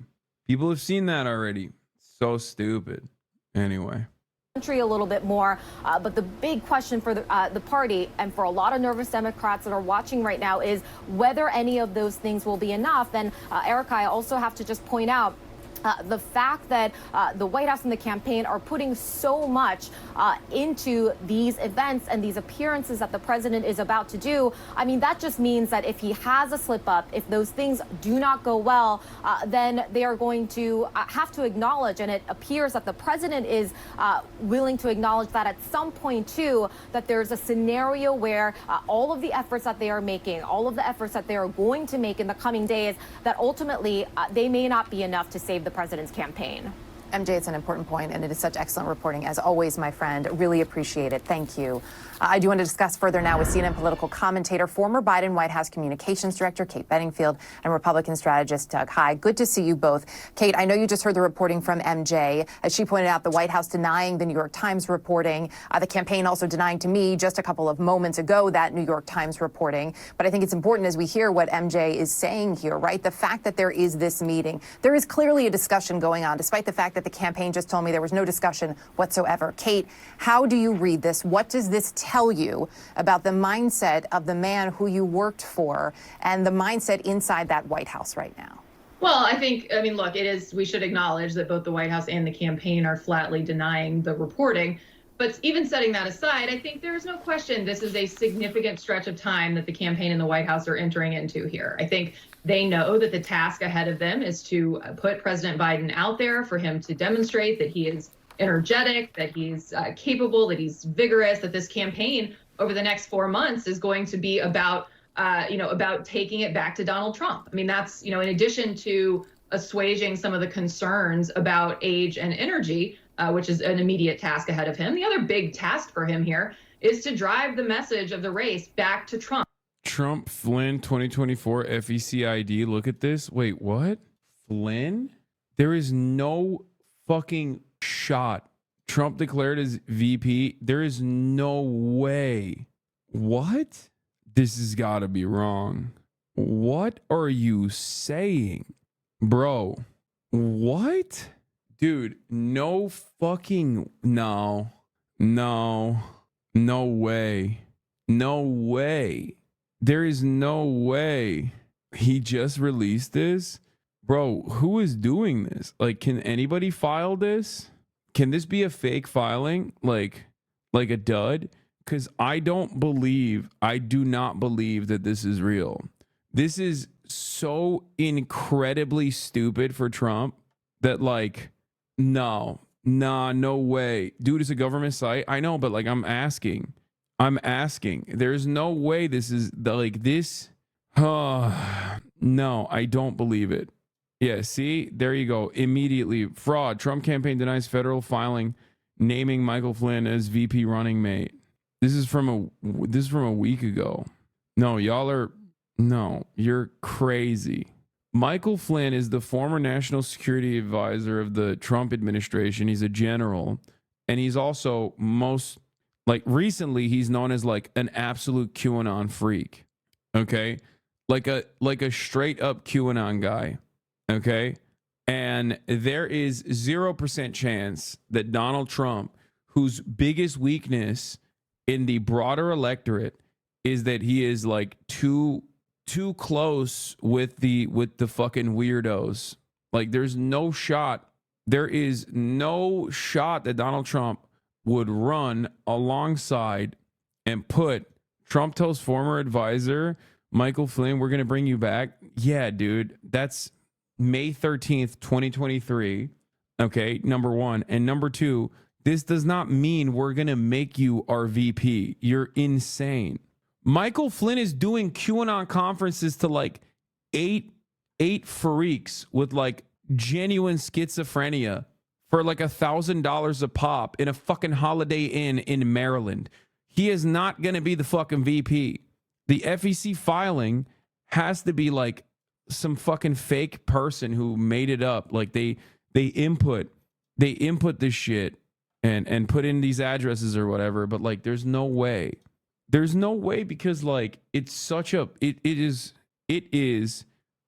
People have seen that already. So stupid. Anyway. Country a little bit more, but the big question for the party and for a lot of nervous Democrats that are watching right now is whether any of those things will be enough. And Erica, I also have to just point out the fact that the White House and the campaign are putting so much into these events and these appearances that the president is about to do. I mean, that just means that if he has a slip up, if those things do not go well, then they are going to have to acknowledge, and it appears that the president is willing to acknowledge that at some point too, that there's a scenario where all of the efforts that they are making, all of the efforts that they are going to make in the coming days, that ultimately they may not be enough to save the president's campaign. MJ, it's an important point, and it is such excellent reporting, as always, my friend. Really appreciate it. Thank you. I do want to discuss further now with CNN political commentator, former Biden White House communications director Kate Bedingfield, and Republican strategist Doug Heye. Good to see you both. Kate, I know you just heard the reporting from MJ. As she pointed out, the White House denying the New York Times reporting, the campaign also denying to me just a couple of moments ago that New York Times reporting. But I think it's important as we hear what MJ is saying here, right? The fact that there is this meeting, there is clearly a discussion going on, despite the fact that the campaign just told me there was no discussion whatsoever. Kate, how do you read this? What does this tell you about the mindset of the man who you worked for and the mindset inside that White House right now? Well, I mean, look, we should acknowledge that both the White House and the campaign are flatly denying the reporting. But even setting that aside, I think there is no question this is a significant stretch of time that the campaign and the White House are entering into here. I think they know that the task ahead of them is to put President Biden out there for him to demonstrate that he is energetic, that he's capable, that he's vigorous, that this campaign over the next 4 months is going to be about taking it back to Donald Trump. I mean, that's, in addition to assuaging some of the concerns about age and energy, which is an immediate task ahead of him. The other big task for him here is to drive the message of the race back to Trump. Trump Flynn 2024 FEC ID. Look at this. Wait, what? Flynn? There is no fucking shot. Trump declared as VP. There is no way. What? This has got to be wrong. What are you saying? Bro, what? Dude, no fucking, no way. No way. There is no way. He just released this? Bro, who is doing this? Like, can anybody file this? Can this be a fake filing? Like a dud? Because I do not believe that this is real. This is so incredibly stupid for Trump that, like, no way. Dude, it's a government site. I know, but like, I'm asking. There's no way this is like this. No, I don't believe it. Yeah, see, there you go. Immediately, fraud. Trump campaign denies federal filing naming Michael Flynn as VP running mate. This is from a week ago. No, you're crazy. Michael Flynn is the former national security advisor of the Trump administration. He's a general, and he's also recently he's known as like an absolute QAnon freak. Okay? Like a straight up QAnon guy. Okay? And there is 0% chance that Donald Trump, whose biggest weakness in the broader electorate is that he is like too close with the fucking weirdos. Like, there's no shot. There is no shot that Donald Trump would run alongside and put Trump Toast's former advisor, Michael Flynn. We're going to bring you back. Yeah, dude, that's May 13th, 2023. Okay, number one. And number two, this does not mean we're going to make you our VP. You're insane. Michael Flynn is doing QAnon conferences to like eight freaks with like genuine schizophrenia for like $1,000 a pop in a fucking Holiday Inn in Maryland. He is not going to be the fucking VP. The FEC filing has to be like some fucking fake person who made it up. Like they input this shit and put in these addresses or whatever. But like, there's no way. There's no way, because like it's such a it is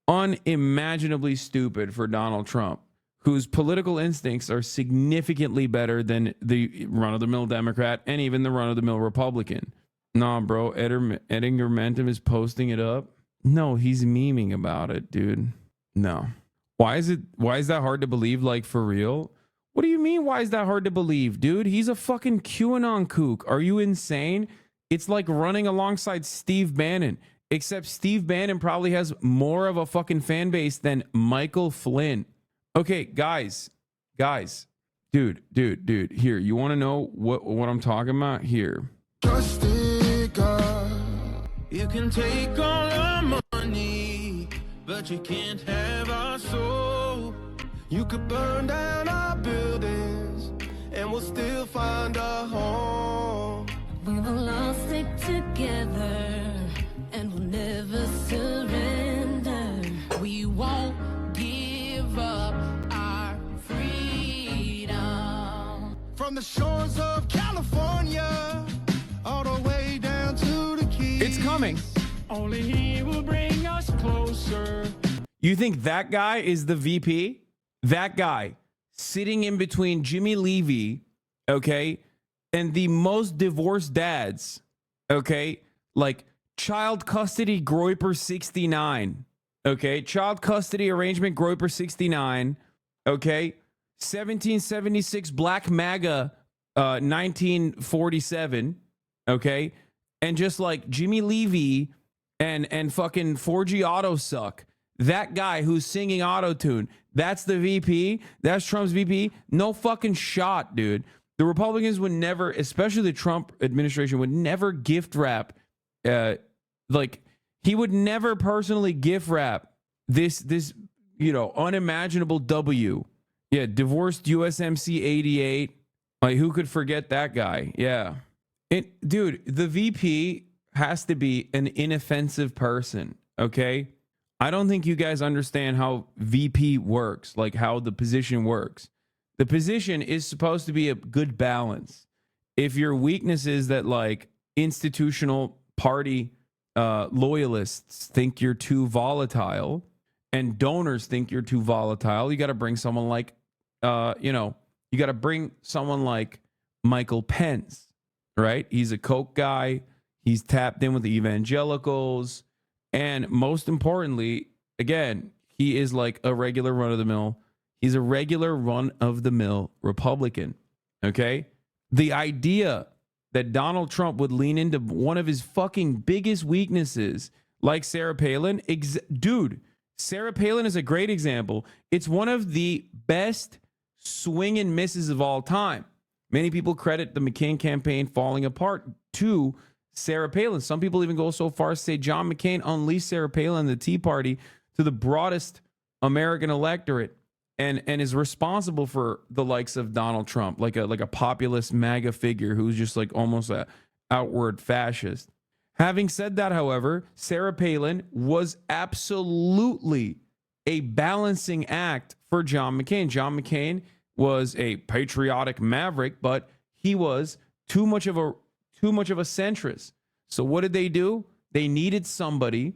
unimaginably stupid for Donald Trump, whose political instincts are significantly better than the run-of-the-mill Democrat and even the run-of-the-mill Republican. Nah, bro, Edinger Mentum is posting it up. No, he's memeing about it, dude. No. Why is that hard to believe? Like, for real? What do you mean, why is that hard to believe, dude? He's a fucking QAnon kook. Are you insane? It's like running alongside Steve Bannon, except Steve Bannon probably has more of a fucking fan base than Michael Flynn. Okay, guys, dude, here, you want to know what I'm talking about? Here. You can take all our money, but you can't have our soul. You could burn down our buildings, and we'll still find our home. We will all stick together, and we'll never surrender. We won't give up our freedom. From the shores of California, all the way down to the Keys. It's coming. Only he will bring us closer. You think that guy is the VP? That guy sitting in between Jimmy Levy, okay, and the most divorced dads, okay, like child custody Groyper 69, okay, child custody arrangement Groyper 69, okay, 1776 Black MAGA 1947, okay, and just like Jimmy Levy and fucking 4G Auto Suck, that guy who's singing autotune, that's the VP, that's Trump's VP. No fucking shot, dude. The Republicans would never, especially the Trump administration, would never gift wrap, like he would never personally gift wrap this unimaginable W. Yeah, divorced USMC 88. Like, who could forget that guy? Yeah. Dude, the VP, has to be an inoffensive person, okay? I don't think you guys understand how VP works, like how the position works. The position is supposed to be a good balance. If your weakness is that like institutional party loyalists think you're too volatile and donors think you're too volatile, you got to bring someone like, you got to bring someone like Michael Pence, right? He's a Koch guy. He's tapped in with the evangelicals. And most importantly, again, he is like a regular run-of-the-mill. He's a regular run-of-the-mill Republican, okay? The idea that Donald Trump would lean into one of his fucking biggest weaknesses, like Sarah Palin, dude, Sarah Palin is a great example. It's one of the best swing and misses of all time. Many people credit the McCain campaign falling apart to Sarah Palin. Some people even go so far as to say John McCain unleashed Sarah Palin and the Tea Party to the broadest American electorate and is responsible for the likes of Donald Trump, like a populist MAGA figure who's just like almost an outward fascist. Having said that, however, Sarah Palin was absolutely a balancing act for John McCain. John McCain was a patriotic maverick, but he was too much of a centrist. So what did they do? They needed somebody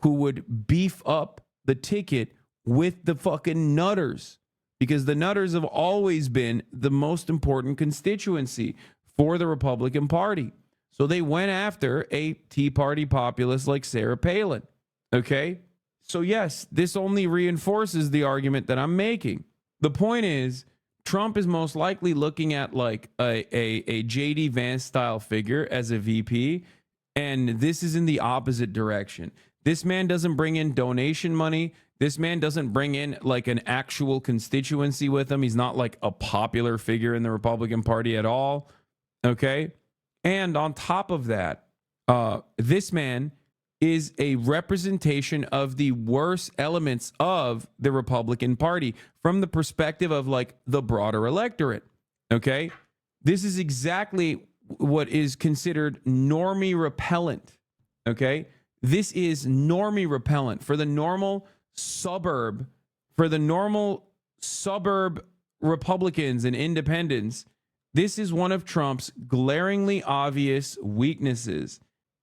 who would beef up the ticket with the fucking nutters, because the nutters have always been the most important constituency for the Republican Party. So they went after a Tea Party populist like Sarah Palin. Okay? So yes, this only reinforces the argument that I'm making. The point is, Trump is most likely looking at like a J.D. Vance style figure as a VP, and this is in the opposite direction. This man doesn't bring in donation money. This man doesn't bring in like an actual constituency with him. He's not like a popular figure in the Republican Party at all. Okay? And on top of that, this man is a representation of the worst elements of the Republican Party from the perspective of like the broader electorate. Okay? This is exactly what is considered normie repellent. Okay? This is normie repellent for the normal suburb Republicans and independents. This is one of Trump's glaringly obvious weaknesses.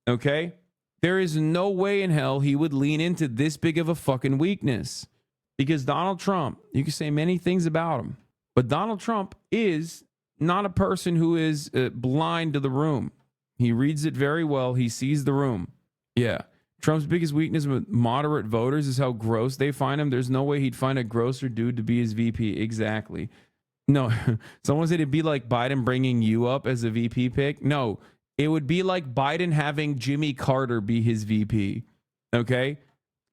Okay? There is no way in hell he would lean into this big of a fucking weakness, because Donald Trump, you can say many things about him, but Donald Trump is not a person who is blind to the room. He reads it very well. He sees the room. Yeah. Trump's biggest weakness with moderate voters is how gross they find him. There's no way he'd find a grosser dude to be his VP. Exactly. No, someone said it'd be like Biden bringing you up as a VP pick. No, it would be like Biden having Jimmy Carter be his VP. Okay?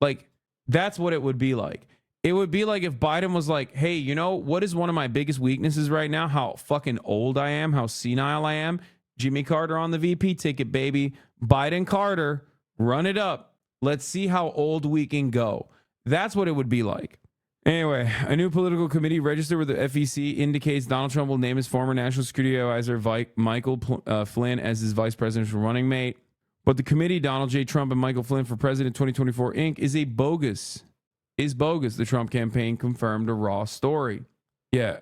Like, that's what it would be like. It would be like if Biden was like, hey, you know, what is one of my biggest weaknesses right now? How fucking old I am, how senile I am. Jimmy Carter on the VP ticket, baby. Biden Carter, run it up. Let's see how old we can go. That's what it would be like. Anyway, a new political committee registered with the FEC indicates Donald Trump will name his former national security advisor Michael Flynn as his vice presidential running mate. But the committee, Donald J. Trump and Michael Flynn for President 2024 Inc., is bogus. The Trump campaign confirmed a raw story. Yeah,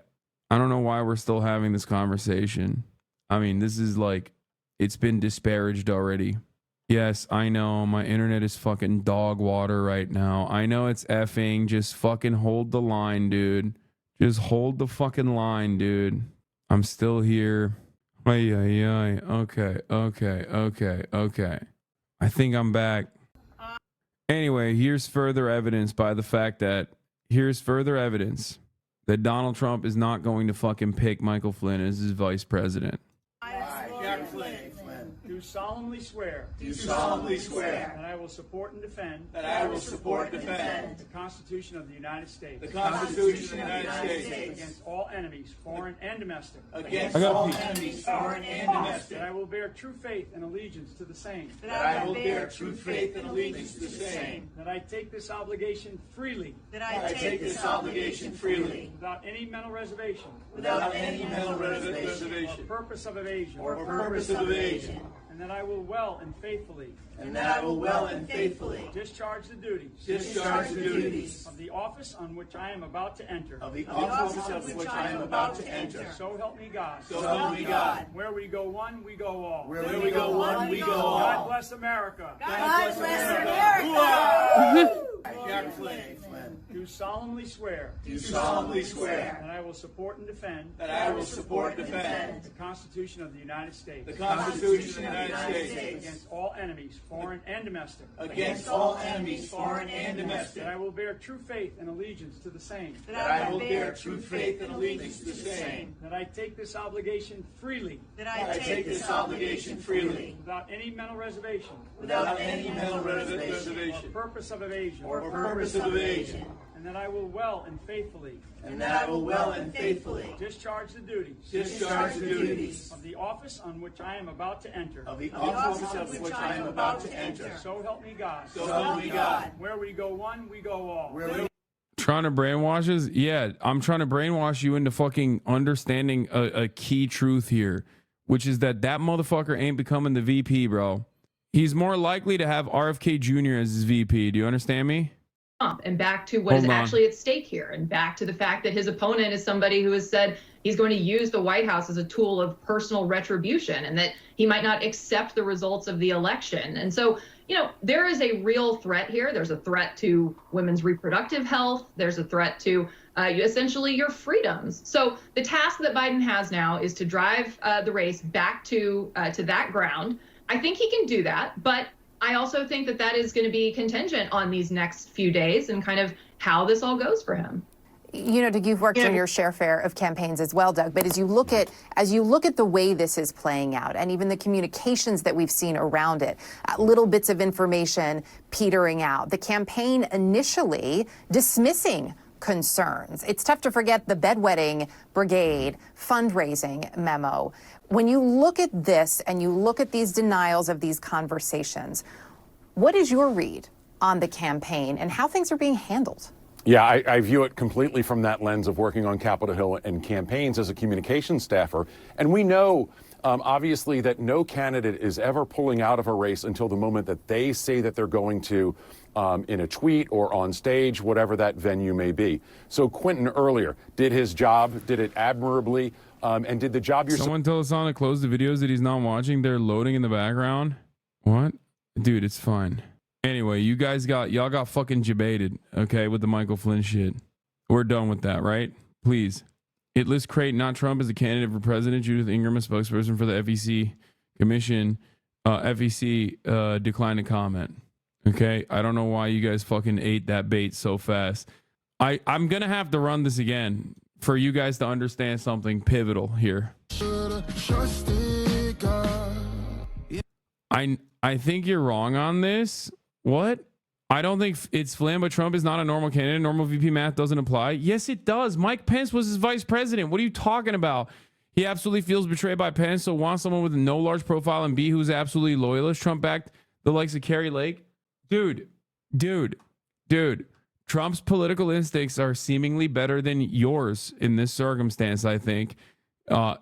I don't know why we're still having this conversation. I mean, this is like, it's been disparaged already. Yes, I know. My internet is fucking dog water right now. I know it's effing. Just fucking hold the line, dude. Just hold the fucking line, dude. I'm still here. Okay. I think I'm back. Anyway, here's further evidence that Donald Trump is not going to fucking pick Michael Flynn as his vice president. Do solemnly swear. That I will support and defend. The Constitution of the United States. Against all enemies, foreign and domestic. That I will bear true faith and allegiance to the same. That I take this obligation freely. Without any mental reservation. Or purpose of evasion. And and that I will well and faithfully discharge the duties of the office on which I am about to enter. So help me God. Where we go one, we go all. God bless America. Do solemnly swear. That I will support and defend. The Constitution of the United States. Against all enemies, foreign and domestic. That I will bear true faith and allegiance to the same. That I take this obligation freely. Without any mental reservation. Or purpose of evasion. And that I will well and faithfully. Discharge the duties. Of the office on which I am about to enter. So help me God. Where we go one, we go all. Trying to brainwash us? Yeah, I'm trying to brainwash you into fucking understanding a key truth here, which is that motherfucker ain't becoming the VP, bro. He's more likely to have RFK Jr. as his VP. Do you understand me? And back to what is actually at stake here, and back to the fact that his opponent is somebody who has said he's going to use the White House as a tool of personal retribution, and that he might not accept the results of the election. And so, you know, there is a real threat here. There's a threat to women's reproductive health. There's a threat to essentially your freedoms. So the task that Biden has now is to drive the race back to that ground. I think he can do that, but I also think that that is going to be contingent on these next few days and kind of how this all goes for him. You know, Doug, you've worked on your share of campaigns as well, Doug. But as you look at the way this is playing out, and even the communications that we've seen around it, little bits of information petering out, the campaign initially dismissing concerns. It's tough to forget the bedwetting brigade fundraising memo. When you look at this and you look at these denials of these conversations, what is your read on the campaign and how things are being handled? Yeah, I view it completely from that lens of working on Capitol Hill and campaigns as a communications staffer. And we know, obviously, that no candidate is ever pulling out of a race until the moment that they say that they're going to, in a tweet or on stage, whatever that venue may be. So Quentin earlier did his job, did it admirably, and did the job you're... Someone tell Hasan to close the videos that he's not watching. They're loading in the background. What? Dude, it's fine. Anyway, y'all got fucking debated, okay, with the Michael Flynn shit. We're done with that, right? Please. It lists Creighton, not Trump, as a candidate for president. Judith Ingram, a spokesperson for the FEC commission. FEC declined to comment. Okay? I don't know why you guys fucking ate that bait so fast. I'm going to have to run this again for you guys to understand something pivotal here. I think you're wrong on this. What? I don't think it's Flynn, but Trump is not a normal candidate. Normal VP math doesn't apply. Yes, it does. Mike Pence was his vice president. What are you talking about? He absolutely feels betrayed by Pence, so wants someone with no large profile and B who's absolutely loyalist. Trump backed the likes of Carrie Lake. Dude. Trump's political instincts are seemingly better than yours in this circumstance, I think.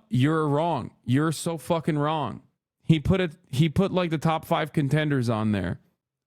You're wrong. You're so fucking wrong. He put like the top 5 contenders on there.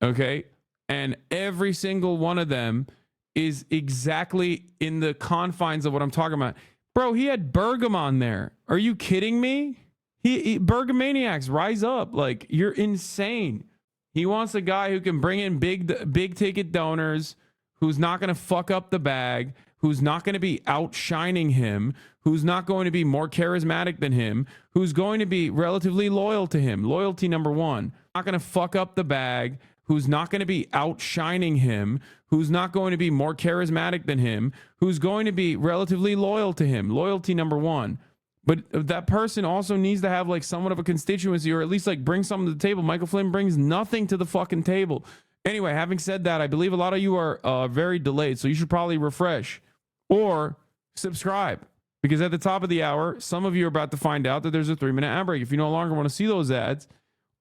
Okay? And every single one of them is exactly in the confines of what I'm talking about. Bro, he had Bergam on there. Are you kidding me? Bergamaniacs, rise up. Like, you're insane. He wants a guy who can bring in big ticket donors, who's not going to fuck up the bag, who's not going to be outshining him, who's not going to be more charismatic than him, who's going to be relatively loyal to him. Loyalty number 1. Not going to fuck up the bag, who's not going to be outshining him, who's not going to be more charismatic than him, who's going to be relatively loyal to him. Loyalty number 1. But that person also needs to have like somewhat of a constituency, or at least like bring something to the table. Michael Flynn brings nothing to the fucking table. Anyway, having said that, I believe a lot of you are very delayed, so you should probably refresh or subscribe, because at the top of the hour, some of you are about to find out that there's a 3-minute ad break. If you no longer want to see those ads,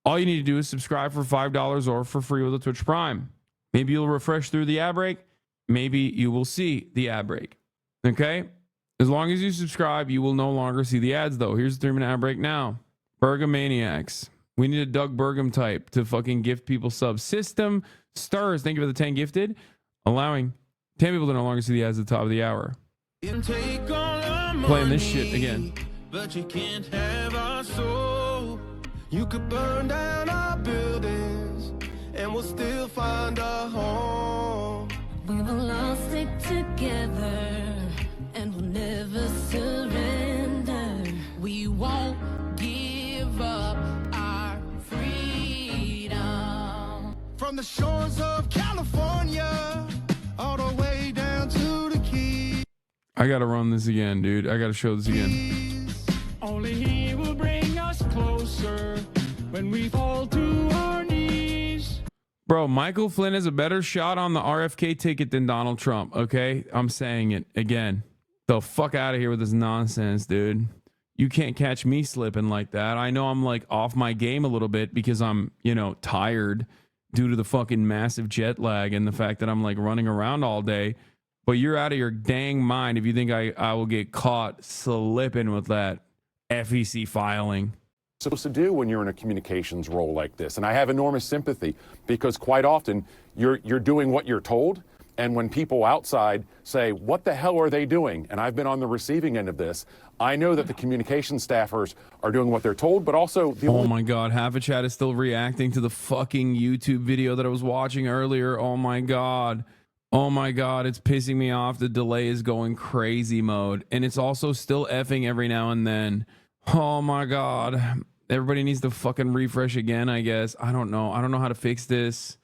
all you need to do is subscribe for $5 or for free with a Twitch Prime. Maybe you'll refresh through the ad break. Maybe you will see the ad break. Okay? As long as you subscribe, you will no longer see the ads, though. Here's the 3-minute ad break now. Bergamaniacs. We need a Doug Burgum type to fucking gift people subs. System Stars, thank you for the 10 gifted. Allowing 10 people to no longer see the ads at the top of the hour. Playing this shit again. But you can't have our soul. You could burn down our buildings and we'll still find a home. We will all stick together and we'll never surrender. We won't give up our freedom. From the shores of California all the way down to the Keys. I gotta run this again, dude. I gotta show this again. Only he will bring us closer when we fall to our knees. Bro, Michael Flynn has a better shot on the RFK ticket than Donald Trump, okay? I'm saying it again. The fuck out of here with this nonsense, dude. You can't catch me slipping like that. I know I'm like off my game a little bit because I'm, you know, tired due to the fucking massive jet lag and the fact that I'm like running around all day. But you're out of your dang mind if you think I will get caught slipping with that FEC filing. Supposed to do when you're in a communications role like this. And I have enormous sympathy because quite often you're doing what you're told. And when people outside say, what the hell are they doing? And I've been on the receiving end of this. I know that the communication staffers are doing what they're told, but also oh my God, half a chat is still reacting to the fucking YouTube video that I was watching earlier. Oh my God. Oh my God, it's pissing me off. The delay is going crazy mode. And it's also still effing every now and then. Oh my God. Everybody needs to fucking refresh again, I guess. I don't know. I don't know how to fix this.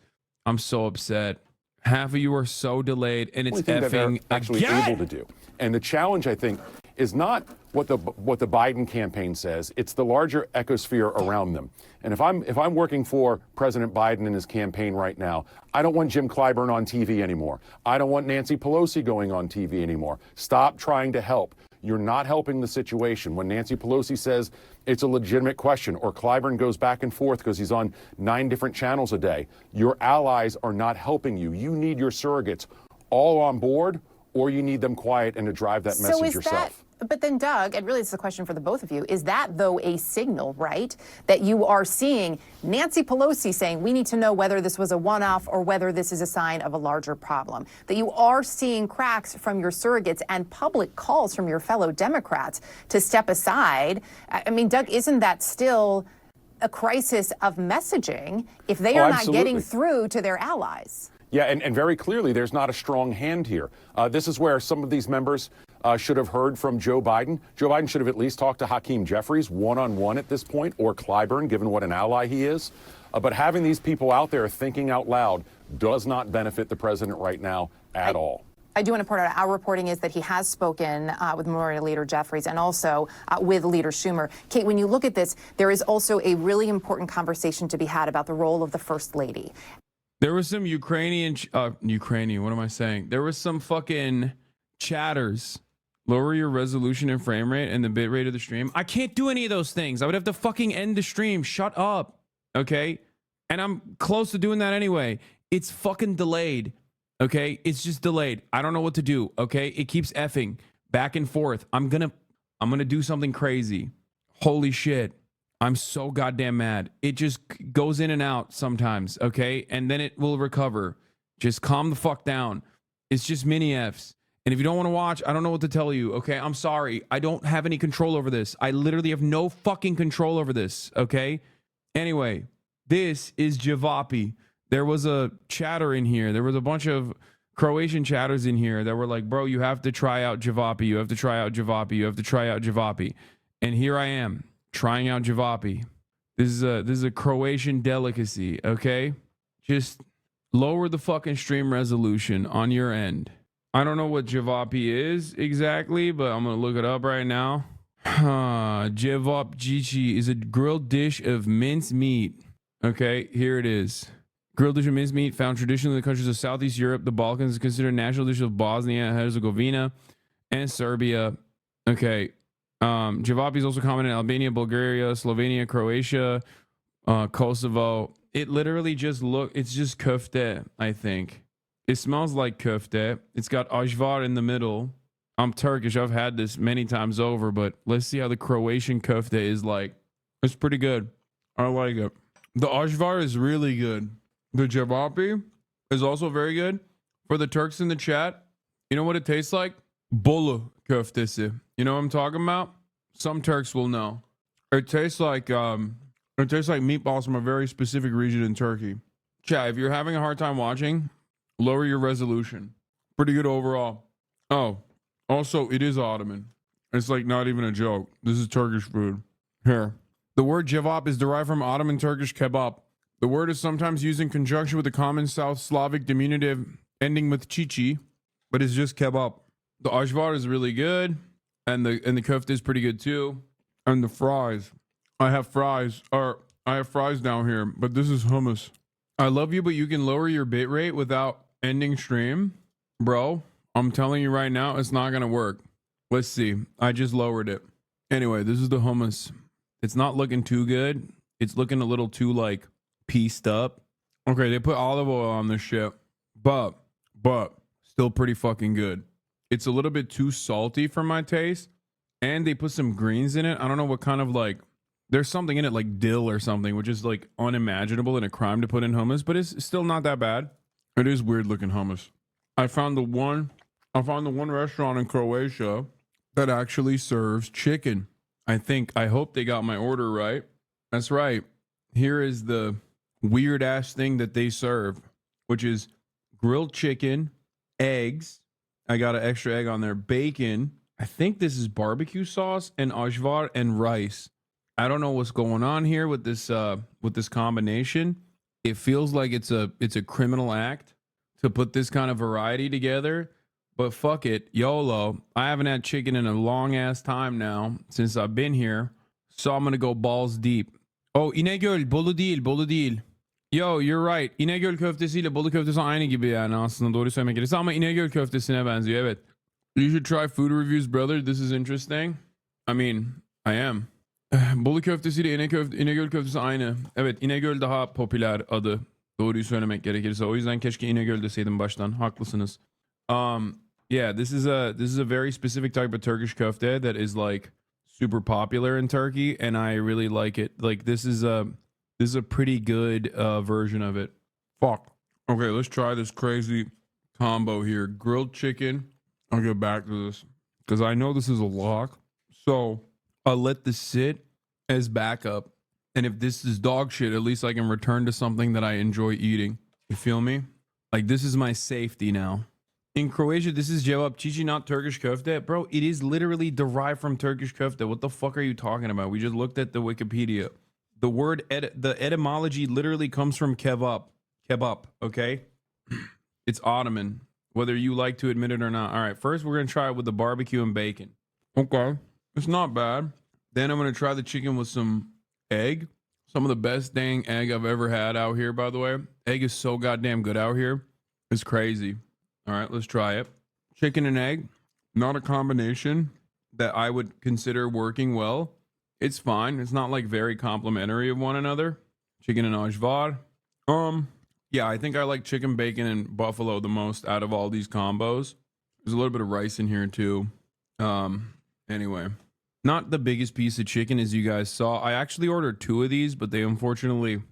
I'm so upset. Half of you are so delayed and it's effing actually able to do. And the challenge, I think, is not what the Biden campaign says. It's the larger ecosphere around them. And if I'm working for President Biden and his campaign right now, I don't want Jim Clyburn on TV anymore. I don't want Nancy Pelosi going on TV anymore. Stop trying to help. You're not helping the situation. When Nancy Pelosi says it's a legitimate question, or Clyburn goes back and forth because he's on 9 different channels a day, your allies are not helping you. You need your surrogates all on board, or you need them quiet and to drive that message yourself. But then, Doug, and really it's a question for the both of you, is that, though, a signal, right, that you are seeing Nancy Pelosi saying we need to know whether this was a one-off or whether this is a sign of a larger problem, that you are seeing cracks from your surrogates and public calls from your fellow Democrats to step aside? I mean, Doug, isn't that still a crisis of messaging if they are not getting through to their allies? Yeah, and very clearly there's not a strong hand here. This is where some of these members should have heard from Joe Biden. Joe Biden should have at least talked to Hakeem Jeffries one-on-one at this point, or Clyburn, given what an ally he is. But having these people out there thinking out loud does not benefit the president right now at all. I do want to point out our reporting is that he has spoken with Memorial Leader Jeffries and also with Leader Schumer. Kate, when you look at this, there is also a really important conversation to be had about the role of the First Lady. There was some Ukrainian, what am I saying? There was some fucking chatters. Lower your resolution and frame rate and the bit rate of the stream. I can't do any of those things. I would have to fucking end the stream. Shut up. Okay? And I'm close to doing that anyway. It's fucking delayed. Okay? It's just delayed. I don't know what to do. Okay? It keeps effing back and forth. I'm gonna do something crazy. Holy shit. I'm so goddamn mad. It just goes in and out sometimes, okay? And then it will recover. Just calm the fuck down. It's just mini Fs. And if you don't want to watch, I don't know what to tell you, okay? I'm sorry. I don't have any control over this. I literally have no fucking control over this, okay? Anyway, this is Javapi. There was a chatter in here. There was a bunch of Croatian chatters in here that were like, bro, you have to try out Javapi. You have to try out Javapi. You have to try out Javapi. And here I am. Trying out Javapi. This is a Croatian delicacy, okay? Just lower the fucking stream resolution on your end. I don't know what Javapi is exactly, but I'm gonna look it up right now. Javapjichi is a grilled dish of minced meat. Okay, here it is. Grilled dish of minced meat found traditionally in the countries of Southeast Europe. The Balkans is considered a national dish of Bosnia and Herzegovina and Serbia. Okay. Javapi is also common in Albania, Bulgaria, Slovenia, Croatia, Kosovo. It literally it's just köfte, I think. It smells like köfte. It's got ajvar in the middle. I'm Turkish. I've had this many times over, but let's see how the Croatian köfte is like. It's pretty good. I like it. The ashvar is really good. The javapi is also very good. For the Turks in the chat, you know what it tastes like? Bolu köftesi. You know what I'm talking about? Some Turks will know. It tastes like meatballs from a very specific region in Turkey. Chat, if you're having a hard time watching, lower your resolution. Pretty good overall. Oh, also, it is Ottoman. It's like not even a joke. This is Turkish food. Here. The word javap is derived from Ottoman Turkish kebab. The word is sometimes used in conjunction with the common South Slavic diminutive ending with chichi, but it's just kebab. The ashvar is really good, and the kofta is pretty good too. And the fries. I have fries down here, but this is hummus. I love you, but you can lower your bit rate without ending stream. Bro, I'm telling you right now, it's not gonna work. Let's see. I just lowered it. Anyway, this is the hummus. It's not looking too good. It's looking a little too like pieced up. Okay, they put olive oil on this shit, but still pretty fucking good. It's a little bit too salty for my taste, and they put some greens in it. I don't know what kind of like, there's something in it like dill or something, which is like unimaginable and a crime to put in hummus, but it's still not that bad. It is weird looking hummus. I found the one restaurant in Croatia that actually serves chicken. I hope they got my order right. That's right. Here is the weird ass thing that they serve, which is grilled chicken, eggs. I got an extra egg on there, bacon. I think this is barbecue sauce and ashvar and rice. I don't know what's going on here with this combination. It feels like it's a criminal act to put this kind of variety together. But fuck it, YOLO. I haven't had chicken in a long ass time now since I've been here. So I'm gonna go balls deep. Oh, İnegöl, Bolu değil. Yo, you're right. İnegöl köftesiyle Bolu köftesi aynı gibi yani aslında doğru söylemek gerekirse ama İnegöl köftesine benziyor, evet. You should try food reviews, brother. This is interesting. I mean, I am. Bolu köftesiyle İnegöl köftesi aynı. Evet, İnegöl daha popüler adı. Doğruyu söylemek gerekirse. O yüzden keşke İnegöl deseydim baştan. Haklısınız. Yeah, this is a very specific type of Turkish köfte that is like super popular in Turkey, and I really like it. Like this is a pretty good version of it. Fuck. Okay, let's try this crazy combo here. Grilled chicken. I'll get back to this because I know this is a lock. So I'll let this sit as backup. And if this is dog shit, at least I can return to something that I enjoy eating. You feel me? Like this is my safety now. In Croatia, this is cevap cici, not Turkish köfte. Bro, it is literally derived from Turkish köfte. What the fuck are you talking about? We just looked at the Wikipedia. The word, the etymology literally comes from kebab. Kebab, okay? It's Ottoman, whether you like to admit it or not. All right, first we're going to try it with the barbecue and bacon. Okay, it's not bad. Then I'm going to try the chicken with some egg. Some of the best dang egg I've ever had out here, by the way. Egg is so goddamn good out here. It's crazy. All right, let's try it. Chicken and egg, not a combination that I would consider working well. It's fine. It's not like very complimentary of one another. Chicken and ashvar. Yeah, I think I like chicken, bacon, and buffalo the most out of all these combos. There's a little bit of rice in here too. Anyway, not the biggest piece of chicken as you guys saw. I actually ordered 2 of these, but they unfortunately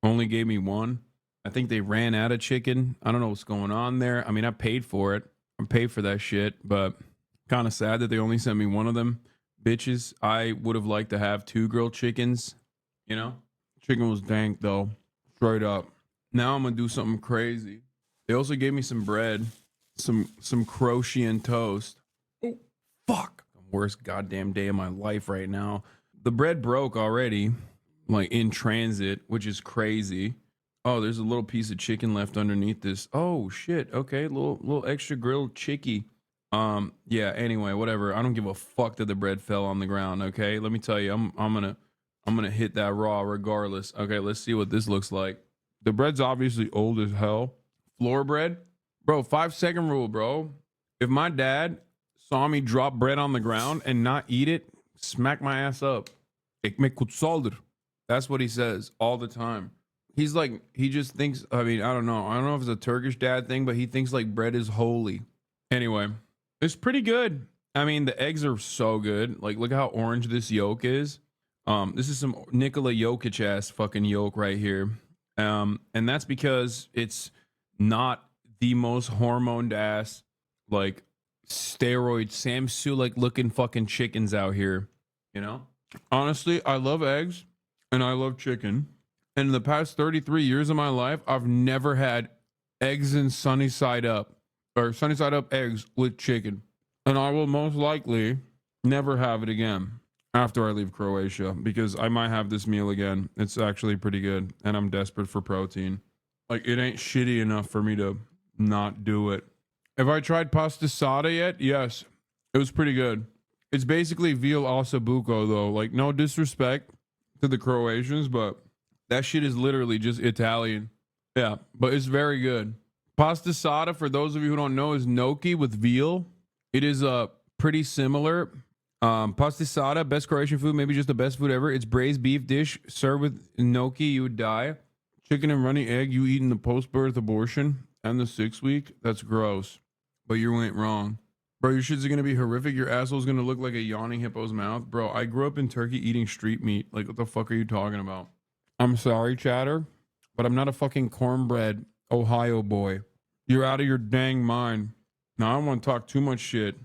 only gave me 1. I think they ran out of chicken. I don't know what's going on there. I mean, I paid for it. I paid for that shit, but kind of sad that they only sent me 1 of them. Bitches, I would have liked to have 2 grilled chickens, you know? Chicken was dank though, straight up. Now I'm gonna do something crazy. They also gave me some bread, some Croatian toast. Oh, fuck. Worst goddamn day of my life right now. The bread broke already, like in transit, which is crazy. Oh, there's a little piece of chicken left underneath this. Oh shit. Okay, little extra grilled chickie. Yeah, anyway, whatever. I don't give a fuck that the bread fell on the ground, okay? Let me tell you, I'm gonna hit that raw regardless. Okay, let's see what this looks like. The bread's obviously old as hell. Floor bread? Bro, 5-second rule, bro. If my dad saw me drop bread on the ground and not eat it, smack my ass up. Ekmek kutsaldır. That's what he says all the time. He's like, he just thinks, I mean, I don't know if it's a Turkish dad thing, but he thinks like bread is holy. Anyway, it's pretty good. I mean, the eggs are so good. Like, look how orange this yolk is. This is some Nikola Jokic ass fucking yolk right here. And that's because it's not the most hormoned ass, like steroid Sam Sulek looking fucking chickens out here, you know? Honestly, I love eggs and I love chicken. And in the past 33 years of my life, I've never had eggs and sunny side up eggs with chicken. And I will most likely never have it again after I leave Croatia, because I might have this meal again. It's actually pretty good and I'm desperate for protein. Like, it ain't shitty enough for me to not do it. Have I tried pastasada yet? Yes. It was pretty good. It's basically veal ossobuco though. Like, no disrespect to the Croatians, but that shit is literally just Italian. Yeah, but it's very good. Pastasada, for those of you who don't know, is gnocchi with veal. It is pretty similar. Pastasada, best Croatian food, maybe just the best food ever. It's braised beef dish served with gnocchi. You would die. Chicken and runny egg you eat in the post-birth abortion and the 6th week. That's gross. But you ain't wrong. Bro, your shit's gonna be horrific. Your asshole's gonna look like a yawning hippo's mouth. Bro, I grew up in Turkey eating street meat. Like, what the fuck are you talking about? I'm sorry, chatter, but I'm not a fucking cornbread Ohio boy. You're out of your dang mind. Now, I don't want to talk too much shit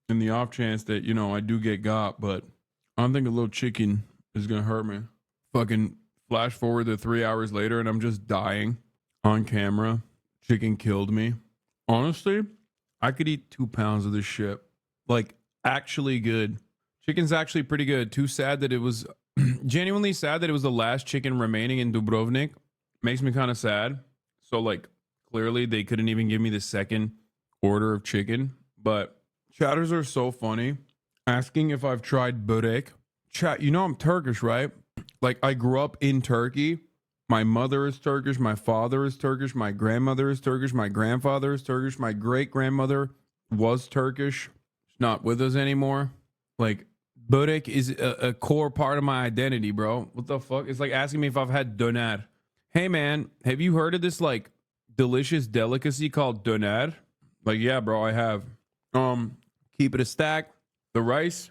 in the off chance that, you know, I do get got, but I don't think a little chicken is gonna hurt me. Fucking flash forward to 3 hours later and I'm just dying on camera. Chicken killed me. Honestly, I could eat 2 pounds of this shit. Like, actually good. Chicken's actually pretty good. Too sad that it was genuinely sad that it was the last chicken remaining in Dubrovnik. Makes me kind of sad. So, like, clearly they couldn't even give me the second order of chicken. But chatters are so funny. Asking if I've tried börek. Chat, you know I'm Turkish, right? Like, I grew up in Turkey. My mother is Turkish. My father is Turkish. My grandmother is Turkish. My grandfather is Turkish. My great-grandmother was Turkish. She's not with us anymore. Like, börek is a core part of my identity, bro. What the fuck? It's like asking me if I've had döner. Hey, man, have you heard of this, like, delicious delicacy called döner? Like, yeah, bro, I have. Keep it a stack. The rice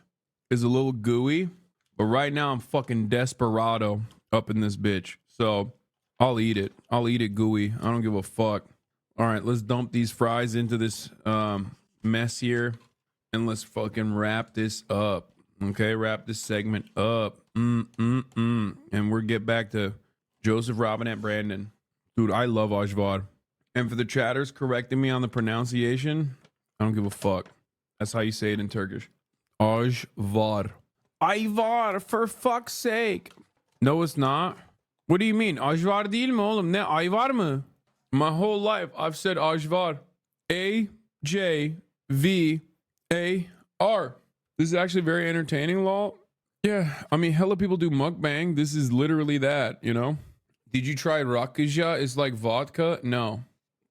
is a little gooey, but right now I'm fucking desperado up in this bitch. So I'll eat it. I'll eat it gooey. I don't give a fuck. All right, let's dump these fries into this mess here and let's fucking wrap this up. Okay, wrap this segment up. And we'll get back to Joseph Robinette Brandon. Dude, I love Ajvar. And for the chatters correcting me on the pronunciation, I don't give a fuck. That's how you say it in Turkish. Ajvar. Ayvar, for fuck's sake. No, it's not. What do you mean? Ajvar değil mi oğlum? Ne? Ayvar mı? My whole life I've said Ajvar. A-J-V-A-R. This is actually very entertaining, lol. Yeah, I mean, hella people do mukbang. This is literally that, you know? Did you try rakija? It's like vodka? No.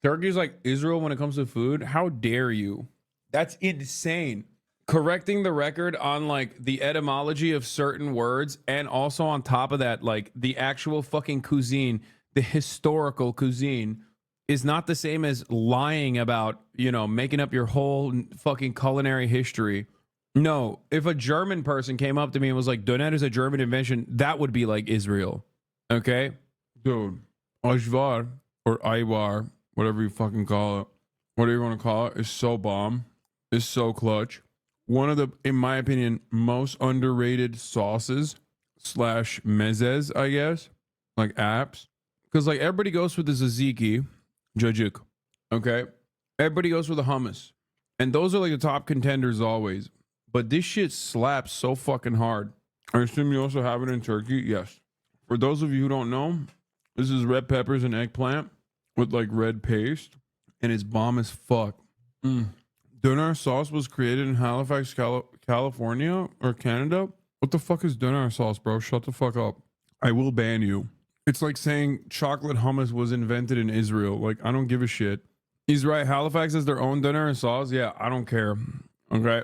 Turkey's like Israel when it comes to food. How dare you? That's insane. Correcting the record on like the etymology of certain words, and also on top of that, like the actual fucking cuisine, the historical cuisine, is not the same as lying about, you know, making up your whole fucking culinary history. No, if a German person came up to me and was like, Donet is a German invention, that would be like Israel. Okay? Dude, Ajvar or Ayvar, whatever you fucking call it, whatever you want to call it, is so bomb. Is so clutch. One of the, in my opinion, most underrated sauces / mezes, I guess, like apps. Because like everybody goes for the tzatziki, jajik, okay? Everybody goes for the hummus. And those are like the top contenders always. But this shit slaps so fucking hard. I assume you also have it in Turkey? Yes. For those of you who don't know, this is red peppers and eggplant with like red paste. And it's bomb as fuck. Doner sauce was created in Halifax, California or Canada. What the fuck is doner sauce, bro? Shut the fuck up. I will ban you. It's like saying chocolate hummus was invented in Israel. Like, I don't give a shit. He's right. Halifax has their own doner sauce. Yeah, I don't care. Okay.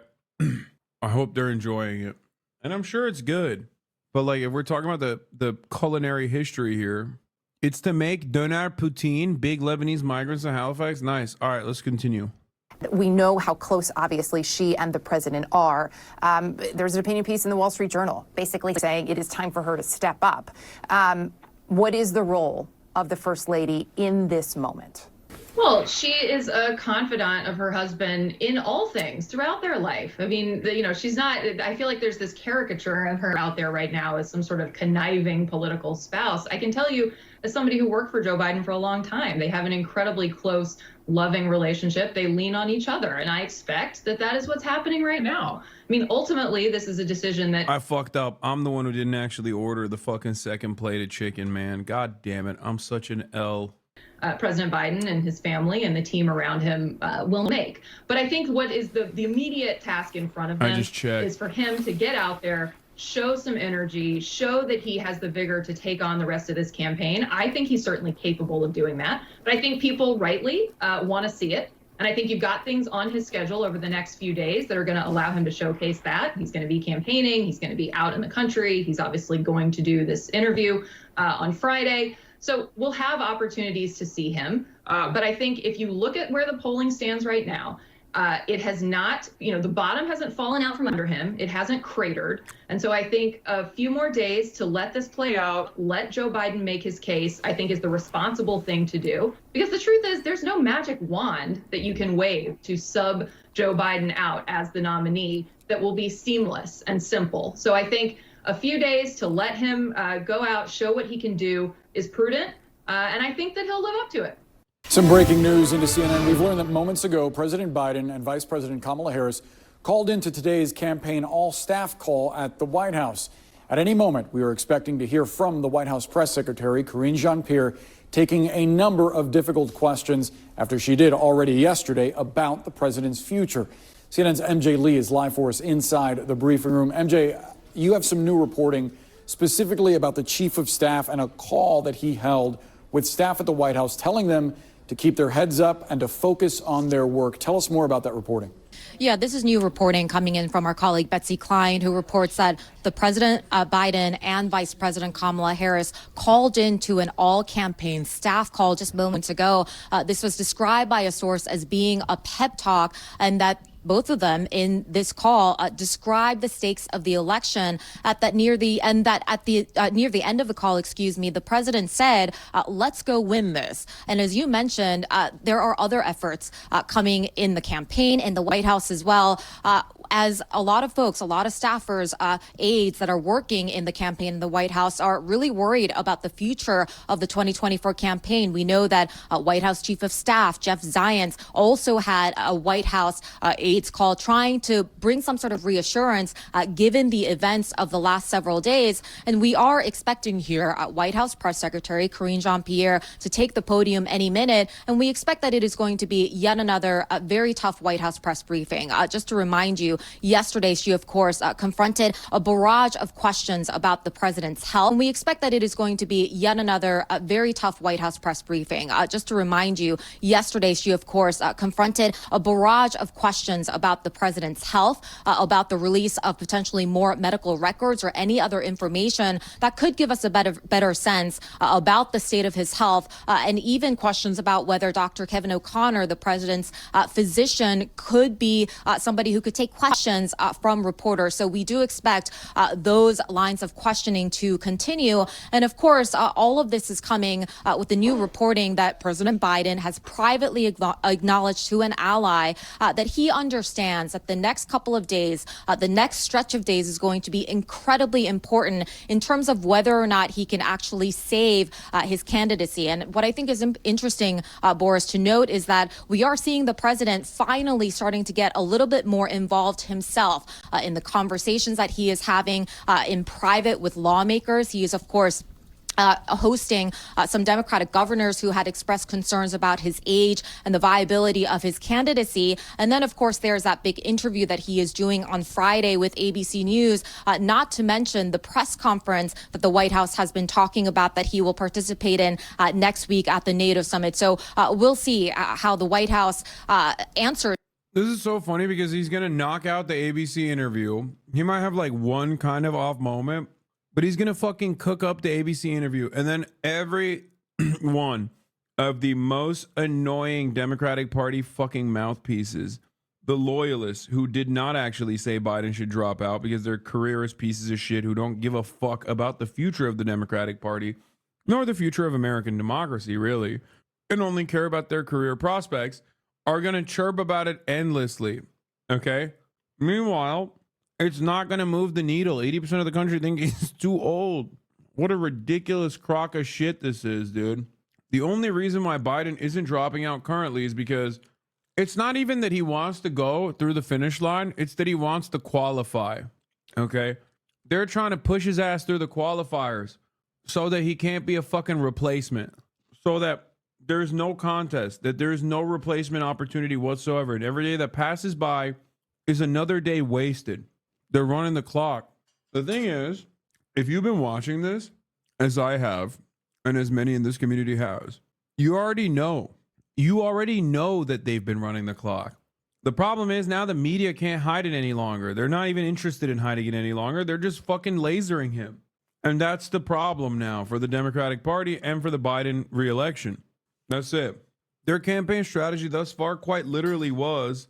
I hope they're enjoying it. And I'm sure it's good. But like, if we're talking about the culinary history here, it's to make doner poutine, big Lebanese migrants in Halifax. Nice. All right, let's continue. We know how close, obviously, she and the president are. There's an opinion piece in the Wall Street Journal basically saying it is time for her to step up. What is the role of the First Lady in this moment? Well, she is a confidant of her husband in all things throughout their life. I mean, she's not, I feel like there's this caricature of her out there right now as some sort of conniving political spouse. I can tell you, as somebody who worked for Joe Biden for a long time, they have an incredibly close, loving relationship. They lean on each other. And I expect that that is what's happening right now. I mean, ultimately, this is a decision that I fucked up. I'm the one who didn't actually order the fucking second plate of chicken, man. God damn it. I'm such an L. President Biden and his family and the team around him will make. But I think what is the immediate task in front of him is for him to get out there, show some energy, show that he has the vigor to take on the rest of this campaign. I think he's certainly capable of doing that. But I think people rightly want to see it. And I think you've got things on his schedule over the next few days that are going to allow him to showcase that. He's going to be campaigning. He's going to be out in the country. He's obviously going to do this interview on Friday. So we'll have opportunities to see him. But I think if you look at where the polling stands right now, it has not, the bottom hasn't fallen out from under him. It hasn't cratered. And so I think a few more days to let this play out, let Joe Biden make his case, I think is the responsible thing to do. Because the truth is there's no magic wand that you can wave to sub Joe Biden out as the nominee that will be seamless and simple. So I think a few days to let him go out, show what he can do is prudent. And I think that he'll live up to it. Some breaking news into CNN. We've learned that moments ago, President Biden and Vice President Kamala Harris called into today's campaign all-staff call at the White House. At any moment, we are expecting to hear from the White House press secretary, Karine Jean-Pierre, taking a number of difficult questions after she did already yesterday about the president's future. CNN's MJ Lee is live for us inside the briefing room. MJ, you have some new reporting specifically about the chief of staff and a call that he held with staff at the White House telling them to keep their heads up and to focus on their work. Tell us more about that reporting. Yeah, this is new reporting coming in from our colleague Betsy Klein, who reports that the President Biden and Vice President Kamala Harris called into an all-campaign staff call just moments ago. This was described by a source as being a pep talk, and that both of them in this call described the stakes of the election near the end of the call, the president said, let's go win this. And as you mentioned, there are other efforts coming in the campaign, in the White House as well. As a lot of folks, a lot of staffers, aides that are working in the campaign in the White House are really worried about the future of the 2024 campaign. We know that White House Chief of Staff Jeff Zients also had a White House aides call trying to bring some sort of reassurance given the events of the last several days. And we are expecting here White House Press Secretary Karine Jean-Pierre to take the podium any minute. And we expect that it is going to be yet another very tough White House press briefing. Just to remind you, yesterday, she, of course, confronted a barrage of questions about the president's health. And we expect that it is going to be yet another very tough White House press briefing. Just to remind you, yesterday, she, of course, confronted a barrage of questions about the president's health, about the release of potentially more medical records or any other information that could give us a better sense about the state of his health, and even questions about whether Dr. Kevin O'Connor, the president's physician, could be somebody who could take questions from reporters. So we do expect those lines of questioning to continue. And of course, all of this is coming with the new reporting that President Biden has privately acknowledged to an ally that he understands that the next couple of days, the next stretch of days is going to be incredibly important in terms of whether or not he can actually save his candidacy. And what I think is interesting, Boris, to note is that we are seeing the president finally starting to get a little bit more involved himself in the conversations that he is having in private with lawmakers. He is, of course, hosting some Democratic governors who had expressed concerns about his age and the viability of his candidacy. And then, of course, there's that big interview that he is doing on Friday with ABC News, not to mention the press conference that the White House has been talking about that he will participate in next week at the NATO summit. So we'll see how the White House answers. This is so funny because he's going to knock out the ABC interview. He might have like one kind of off moment, but he's going to fucking cook up the ABC interview. And then every one of the most annoying Democratic Party fucking mouthpieces, the loyalists who did not actually say Biden should drop out because they're careerist pieces of shit who don't give a fuck about the future of the Democratic Party, nor the future of American democracy, really, and only care about their career prospects, are going to chirp about it endlessly, okay? Meanwhile, it's not going to move the needle. 80% of the country think he's too old. What a ridiculous crock of shit this is, dude. The only reason why Biden isn't dropping out currently is because it's not even that he wants to go through the finish line. It's that he wants to qualify, okay? They're trying to push his ass through the qualifiers so that he can't be a fucking replacement, so that there's no contest, that there's no replacement opportunity whatsoever. And every day that passes by is another day wasted. They're running the clock. The thing is, if you've been watching this, as I have, and as many in this community has, you already know. You already know that they've been running the clock. The problem is now the media can't hide it any longer. They're not even interested in hiding it any longer. They're just fucking lasering him. And that's the problem now for the Democratic Party and for the Biden re-election. That's it. Their campaign strategy thus far quite literally was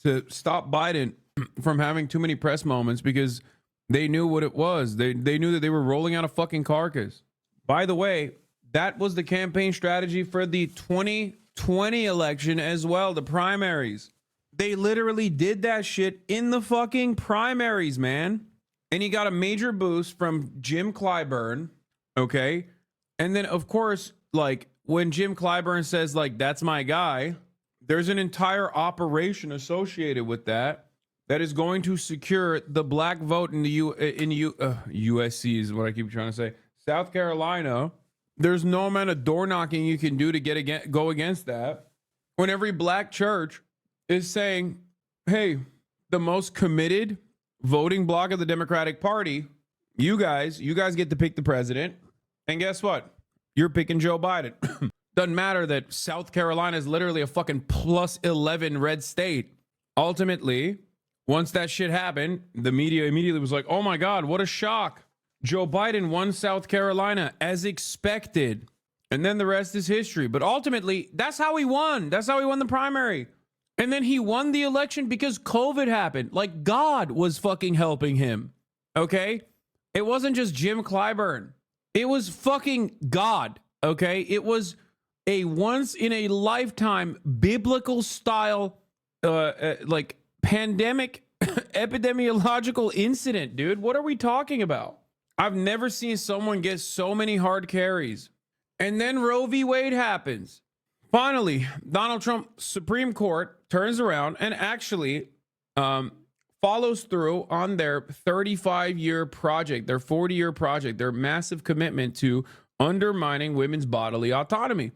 to stop Biden from having too many press moments because they knew what it was. They knew that they were rolling out a fucking carcass. By the way, that was the campaign strategy for the 2020 election as well, the primaries. They literally did that shit in the fucking primaries, man. And he got a major boost from Jim Clyburn, okay? And then, of course, like, when Jim Clyburn says, like, that's my guy, there's an entire operation associated with that is going to secure the black vote in the USC is what I keep trying to say. South Carolina. There's no amount of door knocking you can do to go against that. When every black church is saying, hey, the most committed voting bloc of the Democratic Party, you guys get to pick the president. And guess what? You're picking Joe Biden. Doesn't matter that South Carolina is literally a fucking plus 11 red state. Ultimately, once that shit happened, the media immediately was like, oh my God, what a shock. Joe Biden won South Carolina as expected. And then the rest is history. But ultimately, that's how he won. That's how he won the primary. And then he won the election because COVID happened. Like, God was fucking helping him. Okay? It wasn't just Jim Clyburn. It was fucking God. Okay? It was a once in a lifetime biblical style, like pandemic epidemiological incident, dude. What are we talking about? I've never seen someone get so many hard carries. And then Roe v. Wade happens. Finally, Donald Trump Supreme Court turns around and actually follows through on their 35-year project, their 40-year project, their massive commitment to undermining women's bodily autonomy.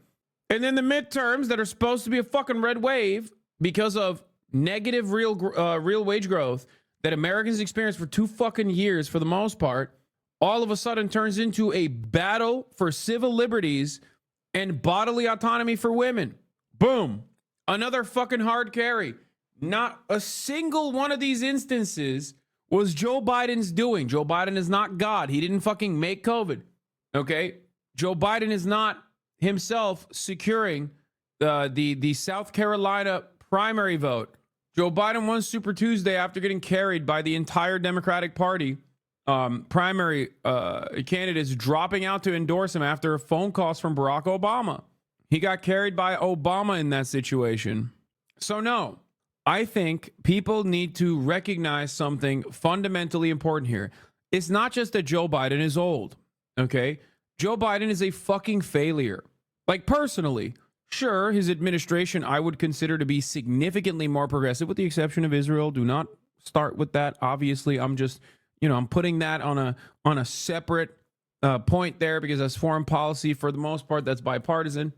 And then the midterms that are supposed to be a fucking red wave because of negative real wage growth that Americans experienced for 2 fucking years for the most part, all of a sudden turns into a battle for civil liberties and bodily autonomy for women. Boom. Another fucking hard carry. Not a single one of these instances was Joe Biden's doing. Joe Biden is not God. He didn't fucking make COVID. Okay? Joe Biden is not himself securing the South Carolina primary vote. Joe Biden won Super Tuesday after getting carried by the entire Democratic Party. Primary candidates dropping out to endorse him after phone calls from Barack Obama. He got carried by Obama in that situation. So no, I think people need to recognize something fundamentally important here. It's not just that Joe Biden is old, okay? Joe Biden is a fucking failure. Like, personally, sure, his administration I would consider to be significantly more progressive, with the exception of Israel. Do not start with that. Obviously, I'm just, I'm putting that on a separate point there because that's foreign policy for the most part. That's bipartisan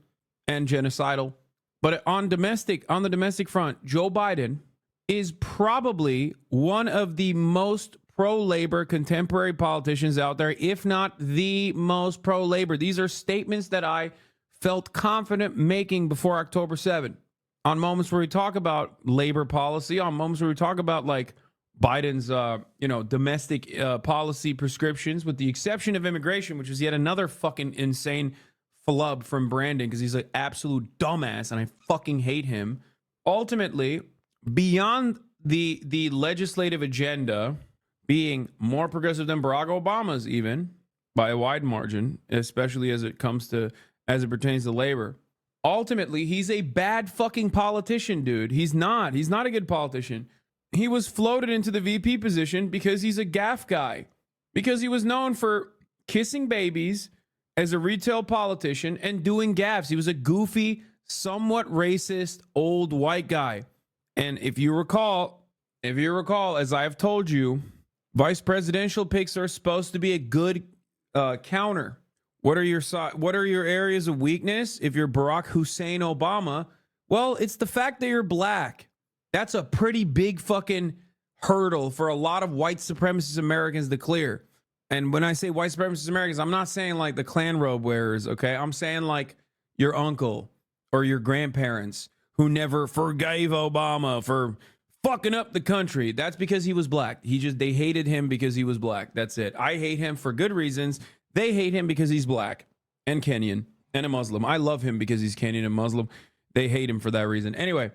and genocidal. But on the domestic front, Joe Biden is probably one of the most pro-labor contemporary politicians out there, if not the most pro-labor. These are statements that I felt confident making before October 7th. On moments where we talk about labor policy, on moments where we talk about like Biden's, domestic policy prescriptions, with the exception of immigration, which is yet another fucking insane flub from Brandon because he's an absolute dumbass and I fucking hate him. Ultimately, beyond the legislative agenda being more progressive than Barack Obama's, even by a wide margin, especially as it pertains to labor. Ultimately, he's a bad fucking politician, dude. He's not a good politician. He was floated into the VP position because he's a gaffe guy, because he was known for kissing babies as a retail politician and doing gaffes. He was a goofy, somewhat racist old white guy. And if you recall, as I've told you, vice presidential picks are supposed to be a good counter. What are your areas of weakness? If you're Barack Hussein Obama, well, it's the fact that you're black. That's a pretty big fucking hurdle for a lot of white supremacist Americans to clear. And when I say white supremacist Americans, I'm not saying like the Klan robe wearers, okay? I'm saying like your uncle or your grandparents who never forgave Obama for fucking up the country. That's because he was black. They hated him because he was black. That's it. I hate him for good reasons. They hate him because he's black and Kenyan and a Muslim. I love him because he's Kenyan and Muslim. They hate him for that reason. Anyway,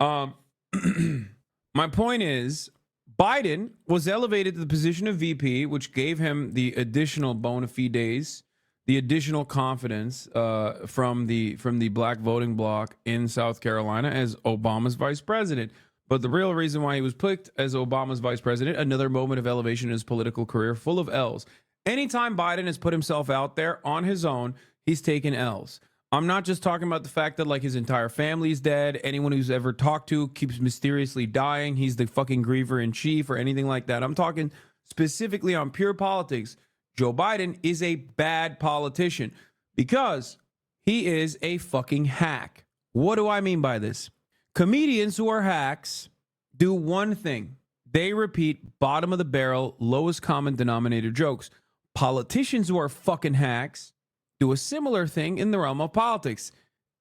my point is, Biden was elevated to the position of VP, which gave him the additional bona fides, the additional confidence from the black voting bloc in South Carolina as Obama's vice president. But the real reason why he was picked as Obama's vice president, another moment of elevation in his political career, full of L's. Anytime Biden has put himself out there on his own, he's taken L's. I'm not just talking about the fact that like his entire family's dead. Anyone who's ever talked to keeps mysteriously dying. He's the fucking griever in chief or anything like that. I'm talking specifically on pure politics. Joe Biden is a bad politician because he is a fucking hack. What do I mean by this? Comedians who are hacks do one thing. They repeat bottom of the barrel, lowest common denominator jokes. Politicians who are fucking hacks do a similar thing in the realm of politics.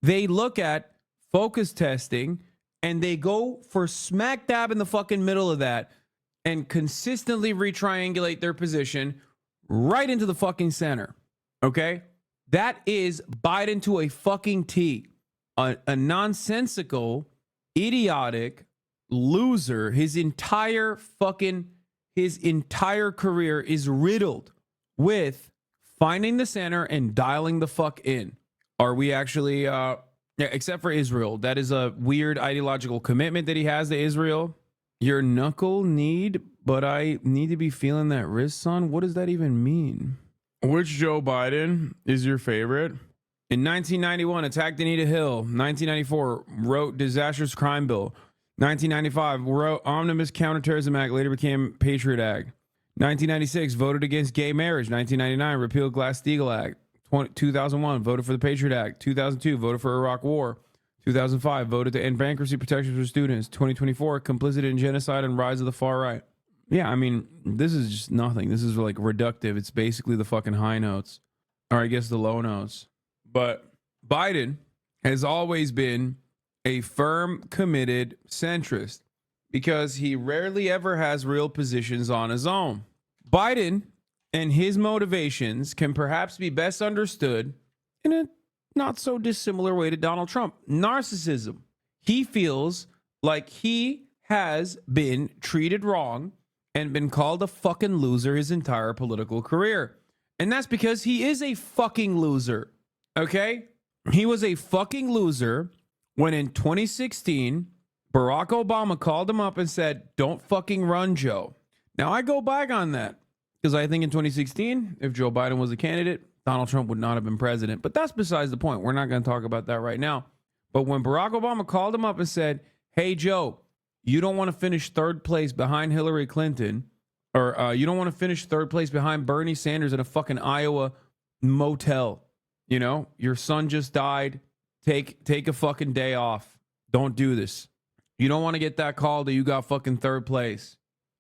They look at focus testing and they go for smack dab in the fucking middle of that and consistently retriangulate their position right into the fucking center. Okay? That is Biden to a fucking T. A nonsensical, idiotic loser. His entire career is riddled with finding the center and dialing the fuck in. Are we actually, except for Israel, that is a weird ideological commitment that he has to Israel. Your knuckle need, but I need to be feeling that wrist, son. What does that even mean? Which Joe Biden is your favorite? In 1991, attacked Anita Hill. 1994, wrote disastrous crime bill. 1995, wrote Omnibus Counterterrorism Act, later became Patriot Act. 1996, voted against gay marriage. 1999, repealed Glass-Steagall Act. 2001, voted for the Patriot Act. 2002, voted for Iraq War. 2005, voted to end bankruptcy protections for students. 2024, complicit in genocide and rise of the far right. Yeah, I mean, this is just nothing. This is like reductive. It's basically the fucking high notes, or I guess the low notes. But Biden has always been a firm, committed centrist because he rarely ever has real positions on his own. Biden and his motivations can perhaps be best understood in a not so dissimilar way to Donald Trump. Narcissism. He feels like he has been treated wrong and been called a fucking loser his entire political career. And that's because he is a fucking loser. Okay? He was a fucking loser when in 2016, Barack Obama called him up and said, "Don't fucking run, Joe." Now, I go back on that because I think in 2016, if Joe Biden was a candidate, Donald Trump would not have been president. But that's besides the point. We're not going to talk about that right now. But when Barack Obama called him up and said, "Hey, Joe, you don't want to finish third place behind Hillary Clinton, or you don't want to finish third place behind Bernie Sanders in a fucking Iowa motel. You know, your son just died. Take a fucking day off. Don't do this. You don't want to get that call that you got fucking third place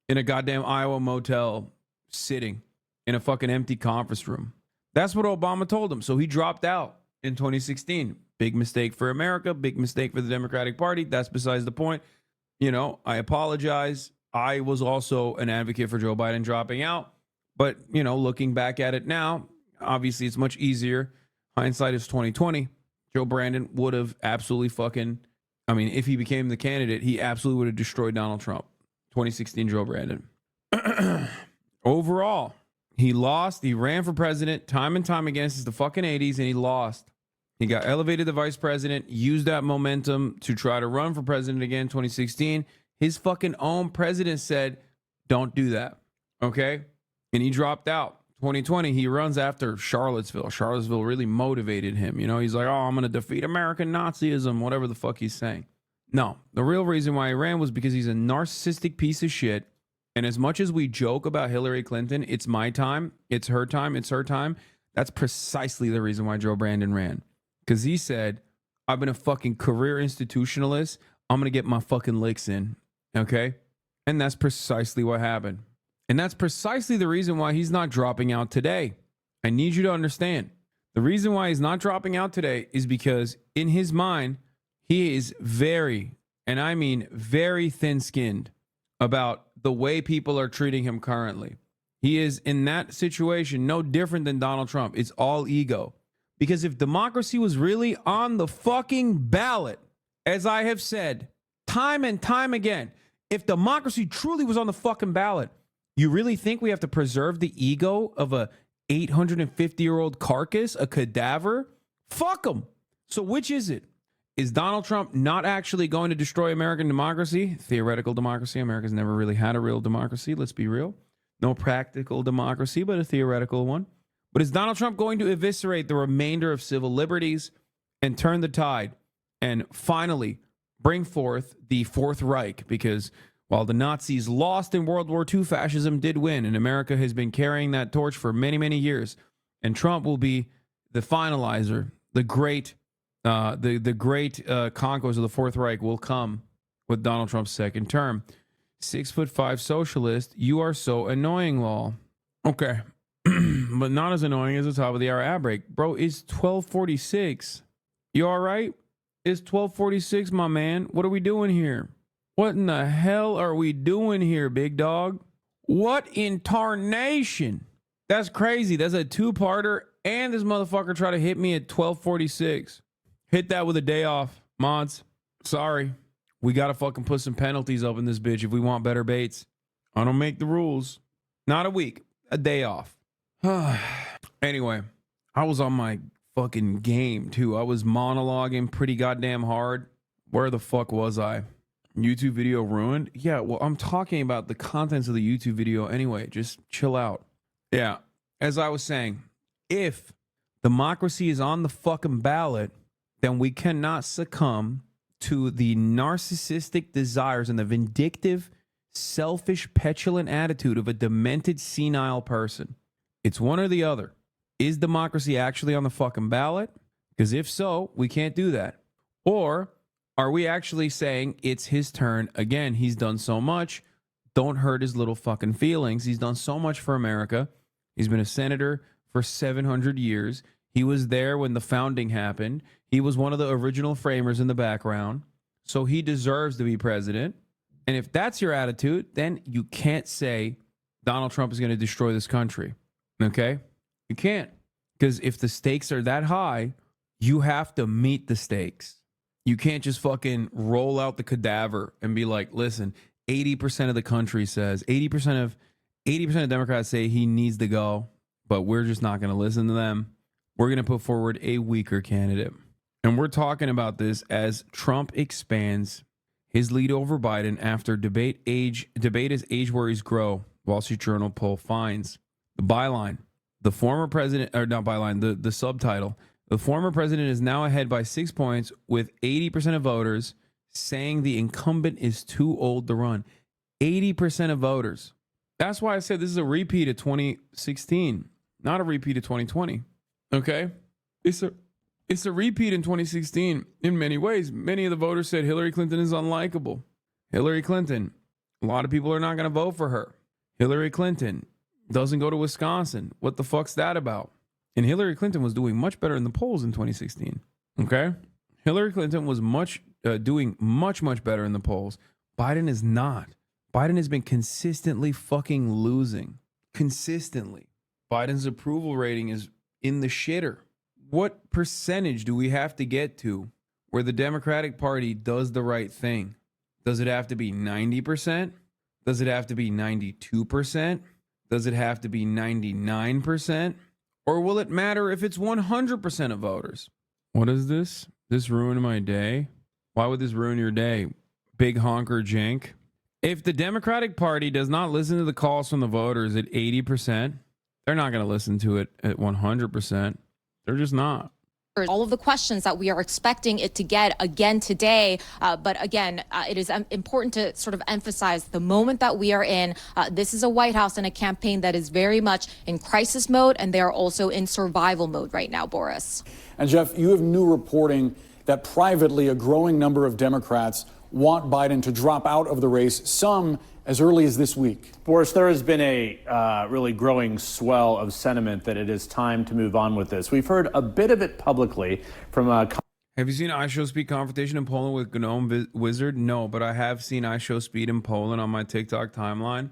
in a goddamn Iowa motel sitting in a fucking empty conference room." That's what Obama told him. So he dropped out in 2016. Big mistake for America. Big mistake for the Democratic Party. That's besides the point. You know, I apologize. I was also an advocate for Joe Biden dropping out. But, you know, looking back at it now, obviously it's much easier hindsight is 2020. Joe Brandon would have absolutely fucking, I mean, if he became the candidate, he absolutely would have destroyed Donald Trump. 2016 Joe Brandon. Overall, he lost. He ran for president time and time again since the fucking 80s, and he lost. He got elevated to vice president, used that momentum to try to run for president again 2016. His fucking own president said, don't do that. Okay? And he dropped out. 2020, he runs after Charlottesville. Charlottesville really motivated him. You know, he's like, oh, I'm going to defeat American Nazism, whatever the fuck he's saying. No, the real reason why he ran was because he's a narcissistic piece of shit. And as much as we joke about Hillary Clinton, it's my time, it's her time, it's her time. That's precisely the reason why Joe Brandon ran. Because he said, I've been a fucking career institutionalist. I'm going to get my fucking licks in. Okay? And that's precisely what happened. And that's precisely the reason why he's not dropping out today. I need you to understand. The reason why he's not dropping out today is because in his mind, he is very, and I mean very thin-skinned about the way people are treating him currently. He is in that situation no different than Donald Trump. It's all ego. Because if democracy was really on the fucking ballot, as I have said time and time again, if democracy truly was on the fucking ballot, you really think we have to preserve the ego of a 850-year-old carcass, a cadaver? Fuck them. So which is it? Is Donald Trump not actually going to destroy American democracy? Theoretical democracy. America's never really had a real democracy. Let's be real. No practical democracy, but a theoretical one. But is Donald Trump going to eviscerate the remainder of civil liberties and turn the tide and finally bring forth the Fourth Reich? Because while the Nazis lost in World War II, fascism did win, and America has been carrying that torch for many, many years. And Trump will be the finalizer. The great conquest of the Fourth Reich will come with Donald Trump's second term. 6'5" socialist, you are so annoying, lol. Okay. But not as annoying as the top of the hour ad break. Bro, it's 12:46. You all right? It's 12:46, my man. What are we doing here? What in the hell are we doing here, big dog? What in tarnation? That's crazy. That's a two-parter, and this motherfucker tried to hit me at 12:46. Hit that with a day off, mods. Sorry. We got to fucking put some penalties up in this bitch if we want better baits. I don't make the rules. Not a week. A day off. Anyway, I was on my fucking game, too. I was monologuing pretty goddamn hard. Where the fuck was I? YouTube video ruined? Yeah, well, I'm talking about the contents of the YouTube video anyway. Just chill out. Yeah, as I was saying, if democracy is on the fucking ballot, then we cannot succumb to the narcissistic desires and the vindictive, selfish, petulant attitude of a demented, senile person. It's one or the other. Is democracy actually on the fucking ballot? Because if so, we can't do that. Or are we actually saying it's his turn? Again, he's done so much. Don't hurt his little fucking feelings. He's done so much for America. He's been a senator for 700 years. He was there when the founding happened. He was one of the original framers in the background. So he deserves to be president. And if that's your attitude, then you can't say Donald Trump is going to destroy this country. Okay? You can't. Because if the stakes are that high, you have to meet the stakes. You can't just fucking roll out the cadaver and be like, listen, 80% of the country says, 80% of Democrats say he needs to go, but we're just not going to listen to them. We're going to put forward a weaker candidate. And we're talking about this as Trump expands his lead over Biden after debate as age worries grow. Wall Street Journal poll finds. The byline, the former president, or not byline, the subtitle, the former president is now ahead by 6 points with 80% of voters saying the incumbent is too old to run. 80% of voters. That's why I said this is a repeat of 2016, not a repeat of 2020. Okay? It's a repeat in 2016 in many ways. Many of the voters said Hillary Clinton is unlikable. Hillary Clinton, a lot of people are not going to vote for her. Hillary Clinton doesn't go to Wisconsin. What the fuck's that about? And Hillary Clinton was doing much better in the polls in 2016. Okay? Hillary Clinton was doing much better in the polls. Biden is not. Biden has been consistently fucking losing. Consistently. Biden's approval rating is in the shitter. what percentage do we have to get to where the Democratic Party does the right thing? Does it have to be 90%? Does it have to be 92%? Does it have to be 99%? Or will it matter if it's 100% of voters? What is this? This ruined my day? Why would this ruin your day? Big honker jank. If the Democratic Party does not listen to the calls from the voters at 80%, they're not going to listen to it at 100%. They're just not. All of the questions that we are expecting it to get again today. But again, it is important to sort of emphasize the moment that we are in. This is a White House and a campaign that is very much in crisis mode, and they are also in survival mode right now, Boris. And Jeff, you have new reporting that privately a growing number of Democrats want Biden to drop out of the race, some as early as this week. Boris, there has been a really growing swell of sentiment that it is time to move on with this. We've heard a bit of it publicly from Have you seen I Show Speed confrontation in Poland with Gnome Wizard? No, but I have seen I Show Speed in Poland on my TikTok timeline,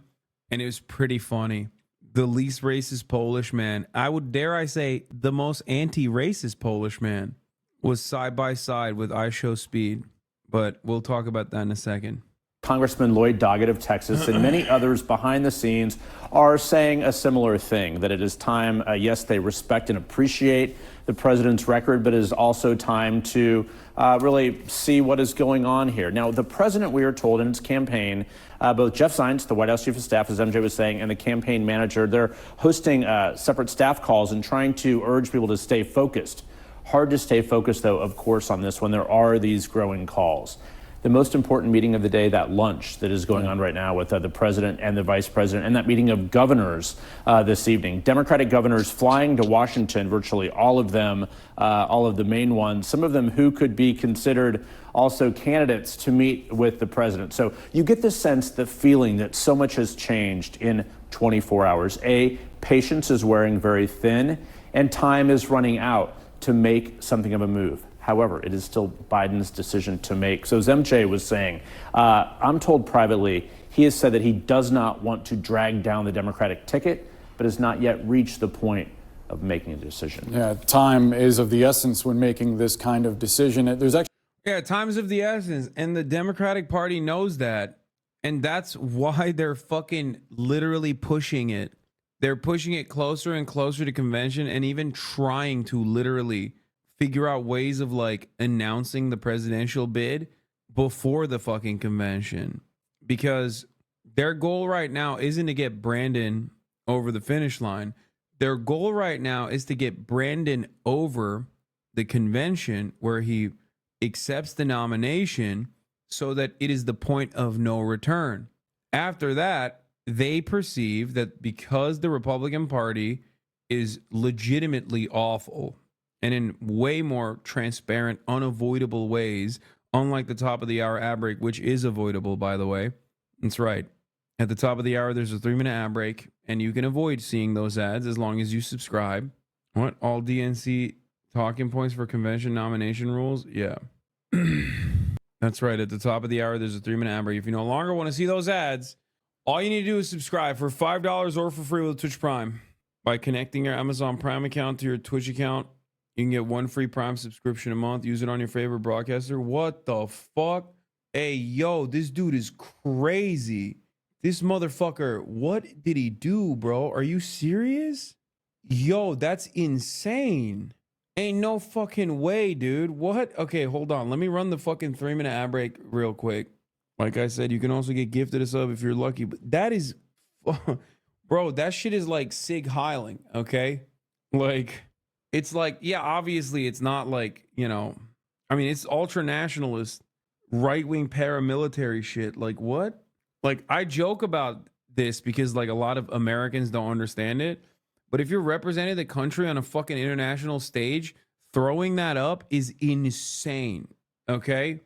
and it was pretty funny. The least racist Polish man, I would dare I say the most anti-racist Polish man, was side by side with I Show Speed, but we'll talk about that in a second. Congressman Lloyd Doggett of Texas and many others behind the scenes are saying a similar thing, that it is time, yes, they respect and appreciate the president's record, but it is also time to really see what is going on here. Now, the president, we are told in his campaign, both Jeff Zients, the White House chief of staff, as MJ was saying, and the campaign manager, they're hosting separate staff calls and trying to urge people to stay focused. Hard to stay focused, though, of course, on this when there are these growing calls. The most important meeting of the day, that lunch that is going on right now with the president and the vice president, and that meeting of governors this evening. Democratic governors flying to Washington, virtually all of them, all of the main ones, some of them who could be considered also candidates to meet with the president. So you get the sense, the feeling that so much has changed in 24 hours. Patience is wearing very thin, and time is running out to make something of a move. However, it is still Biden's decision to make. So as MJ was saying, I'm told privately, he has said that he does not want to drag down the Democratic ticket, but has not yet reached the point of making a decision. Yeah, time is of the essence when making this kind of decision. There's actually... Yeah, time is of the essence, and the Democratic Party knows that, and that's why they're fucking literally pushing it. They're pushing it closer and closer to convention, and even trying to literally figure out ways of like announcing the presidential bid before the fucking convention, because their goal right now isn't to get Brandon over the finish line. Their goal right now is to get Brandon over the convention where he accepts the nomination so that it is the point of no return. After that, they perceive that because the Republican Party is legitimately awful, and in way more transparent, unavoidable ways, unlike the top of the hour ad break, which is avoidable, by the way. That's right. At the top of the hour, there's a 3-minute ad break, and you can avoid seeing those ads as long as you subscribe. What? All DNC talking points for convention nomination rules? Yeah. That's right. At the top of the hour, there's a 3-minute ad break. If you no longer want to see those ads, all you need to do is subscribe for $5 or for free with Twitch Prime. By connecting your Amazon Prime account to your Twitch account, you can get 1 free Prime subscription a month. Use it on your favorite broadcaster. What the fuck? Hey, yo, this dude is crazy. This motherfucker, what did he do, bro? Are you serious? Yo, that's insane. Ain't no fucking way, dude. What? Okay, hold on. Let me run the fucking 3-minute ad break real quick. Like I said, you can also get gifted a sub if you're lucky. But that is... Bro, that shit is like Sig Heiling, okay? Like... It's like, yeah, obviously it's not like, you know, I mean, it's ultra-nationalist, right-wing paramilitary shit. Like, what? Like, I joke about this because, like, a lot of Americans don't understand it. But if you're representing the country on a fucking international stage, throwing that up is insane, okay?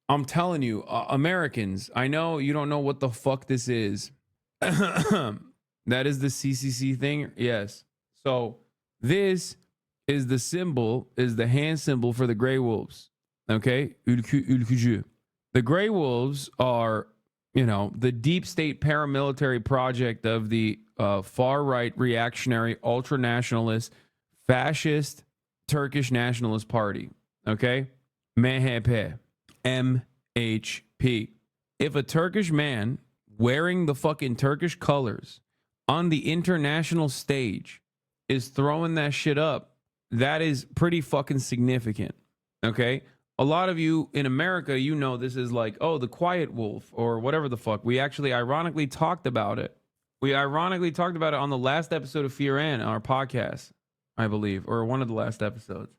I'm telling you, Americans, I know you don't know what the fuck this is. That is the CCC thing? Yes. So, this... is the symbol, is the hand symbol for the Grey Wolves, okay? The Grey Wolves are, you know, the deep state paramilitary project of the far-right reactionary, ultra-nationalist, fascist Turkish Nationalist Party, okay? MHP, MHP. If a Turkish man wearing the fucking Turkish colors on the international stage is throwing that shit up, that is pretty fucking significant, okay? A lot of you in America, you know this is like, oh, the quiet wolf or whatever the fuck. We actually ironically talked about it. We ironically talked about it on the last episode of Fear and our podcast, I believe, or one of the last episodes.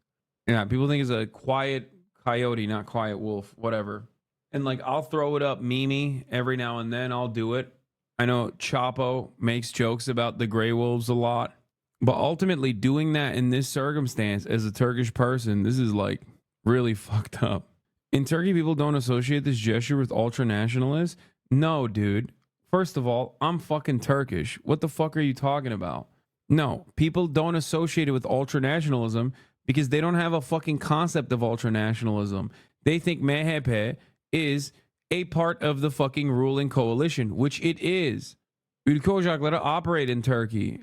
Yeah, people think it's a quiet coyote, not quiet wolf, whatever. And like, I'll throw it up Mimi every now and then. I'll do it. I know Chapo makes jokes about the gray wolves a lot, but ultimately doing that in this circumstance as a Turkish person, this is like really fucked up. In Turkey, people don't associate this gesture with ultra-nationalists. No, dude. First of all, I'm fucking Turkish. What the fuck are you talking about? No, people don't associate it with ultra-nationalism because they don't have a fucking concept of ultra-nationalism. They think MHP is a part of the fucking ruling coalition, which it is. Ülke ocakları operate in Turkey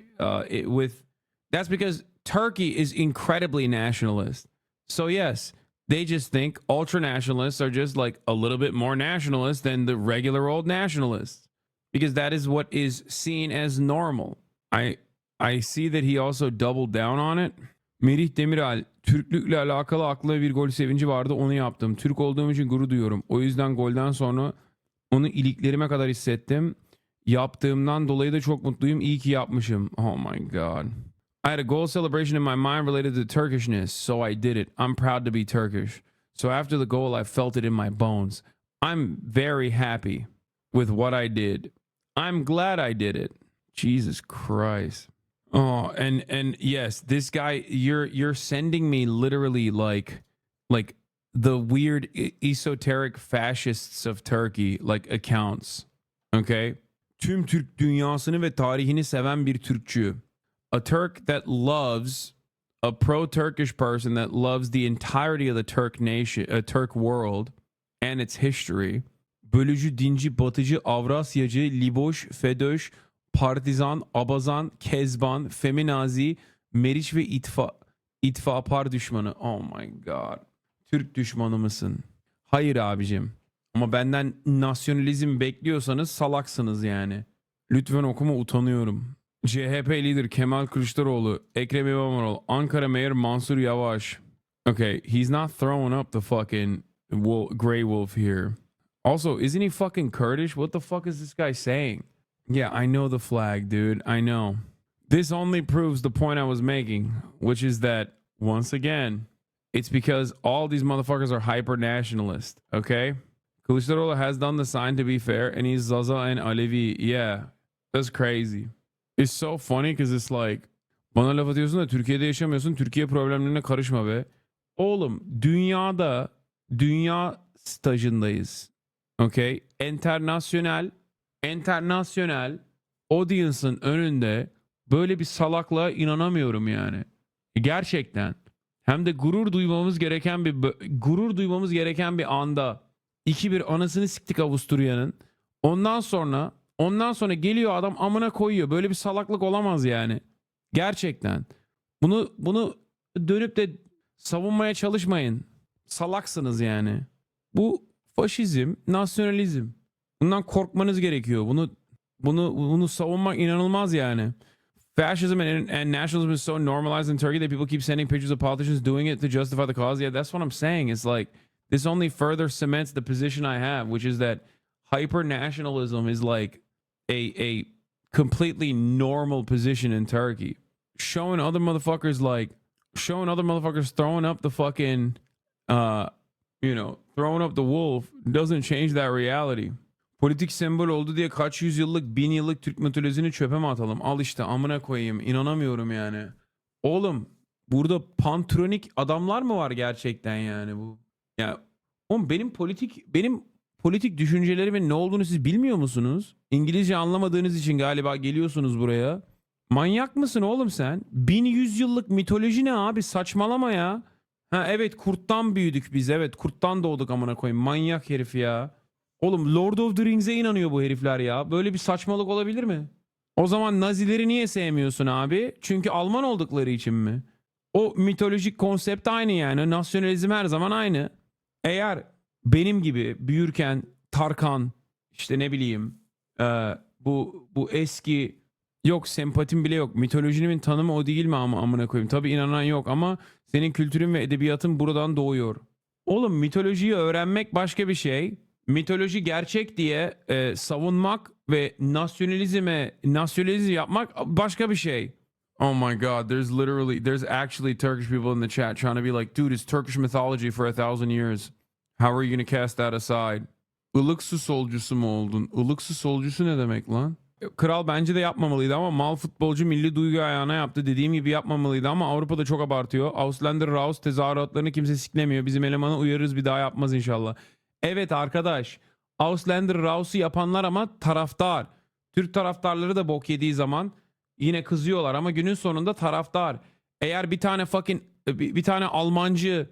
that's because Turkey is incredibly nationalist. So yes, they just think ultra-nationalists are just like a little bit more nationalist than the regular old nationalists, because that is what is seen as normal. I see that he also doubled down on it. Merih Demiral, Türklükle alakalı aklına bir gol sevinci vardı, onu yaptım. Türk olduğum için gurur duyuyorum. O yüzden golden sonra onu iliklerime kadar hissettim. Yaptığımdan dolayı da çok mutluyum. İyi ki yapmışım. Oh my god. I had a goal celebration in my mind related to Turkishness, so I did it. I'm proud to be Turkish. So after the goal, I felt it in my bones. I'm very happy with what I did. I'm glad I did it. Jesus Christ. Oh, and yes, this guy, you're sending me literally like the weird esoteric fascists of Turkey like accounts. Okay? Tüm Türk dünyasını ve tarihini seven bir Türkçü. A Turk that loves, a pro-Turkish person that loves the entirety of the Turk nation, Turk world and its history. Bölücü, dinci, batıcı, Avrasyacı, liboş, fedoş, partizan, abazan, kezban, feminazi, meriç ve itfapar düşmanı. Oh my god. Türk düşmanı mısın? Hayır abicim. Ama benden nasyonalizm bekliyorsanız salaksınız yani. Lütfen okuma, utanıyorum. CHP lider Kemal Kılıçdaroğlu, Ekrem İmamoğlu, Ankara Mayor Mansur Yavaş. Okay, he's not throwing up the fucking gray wolf here. Also, isn't he fucking Kurdish? What the fuck is this guy saying? Yeah, I know the flag, dude. I know. This only proves the point I was making, which is that, once again, it's because all these motherfuckers are hyper-nationalist, okay? Kılıçdaroğlu has done the sign, to be fair, and he's Zaza and Alevi. Yeah, that's crazy. It's so funny because it's like, bana laf atıyorsun da Türkiye'de yaşamıyorsun, Türkiye problemlerine karışma be. Oğlum, dünya stajındayız. Okay? Internasyonel audience'ın önünde böyle bir salaklığa inanamıyorum yani. Gerçekten. Hem de gurur duymamız gereken bir anda 2-1 anasını siktik Avusturya'nın. Ondan sonra geliyor adam amına koyuyor. Böyle bir salaklık olamaz yani. Gerçekten. Bunu dönüp de savunmaya çalışmayın. Salaksınız yani. Bu faşizm, nasyonalizm. Bundan korkmanız gerekiyor. Bunu savunmak inanılmaz yani. Fascism and nationalism is so normalized in Turkey that people keep sending pictures of politicians doing it to justify the cause. Yeah, that's what I'm saying. It's like, this only further cements the position I have, which is that hyper-nationalism is like a completely normal position in Turkey. Showing other motherfuckers throwing up the fucking, throwing up the wolf doesn't change that reality. Politik sembol oldu diye kaç yüzyıllık, 1000 yıllık Türk mitolojisini çöpe mi atalım? Al işte amına koyayım. İnanamıyorum yani. Oğlum burada pantronik adamlar mı var gerçekten yani bu? Ya oğlum benim politik düşüncelerimin ne olduğunu siz bilmiyor musunuz? İngilizce anlamadığınız için galiba geliyorsunuz buraya. Manyak mısın oğlum sen? 1100 yıllık mitoloji ne abi? Saçmalama ya. Ha evet, kurttan büyüdük biz. Evet, kurttan doğduk amına koyayım. Manyak herif ya. Oğlum Lord of the Rings'e inanıyor bu herifler ya. Böyle bir saçmalık olabilir mi? O zaman Nazileri niye sevmiyorsun abi? Çünkü Alman oldukları için mi? O mitolojik konsept aynı yani. Nasyonalizm her zaman aynı. Eğer benim gibi büyürken Tarkan, işte ne bileyim, bu eski, yok sempatim bile yok. Mitolojinin tanımı o değil mi ama amına koyayım. Tabii inanan yok ama senin kültürün ve edebiyatın buradan doğuyor. Oğlum mitolojiyi öğrenmek başka bir şey. Mitoloji gerçek diye savunmak ve nasyonalizm yapmak başka bir şey. Oh my God, there's actually Turkish people in the chat trying to be like, dude, it's Turkish mythology for 1,000 years. How are you going to cast that aside? Ilık su solcusu mu oldun? Ilık su solcusu ne demek lan? Kral bence de yapmamalıydı ama mal futbolcu milli duygu ayağına yaptı. Dediğim gibi yapmamalıydı ama Avrupa'da çok abartıyor. Ausländer Raus tezahüratlarını kimse siklemiyor. Bizim elemanı uyarırız, bir daha yapmaz inşallah. Evet arkadaş, Ausländer Raus'u yapanlar ama taraftar. Türk taraftarları da bok yediği zaman yine kızıyorlar ama günün sonunda taraftar. Eğer bir tane Almancı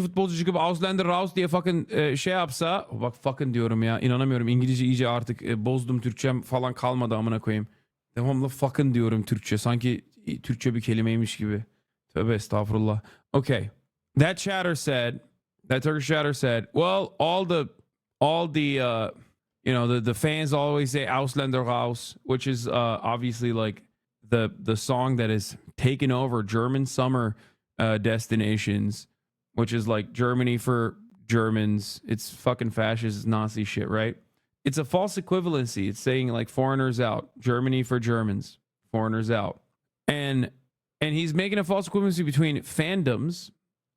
futbolcu çıkıp Ausländer Raus diye şey yapsa, bak fucking diyorum ya, inanamıyorum, İngilizce iyice artık bozdum, Türkçem falan kalmadı amına koyayım. Devamlı fucking diyorum Türkçe, sanki Türkçe bir kelimeymiş gibi. Tövbe estağfurullah. Okay. That Turkish chatter said, well, all the the fans always say Ausländer Raus, which is obviously like the song that has taken over German summer destinations, which is like Germany for Germans. It's fucking fascist Nazi shit, right? It's a false equivalency. It's saying like foreigners out, Germany for Germans, foreigners out. And he's making a false equivalency between fandoms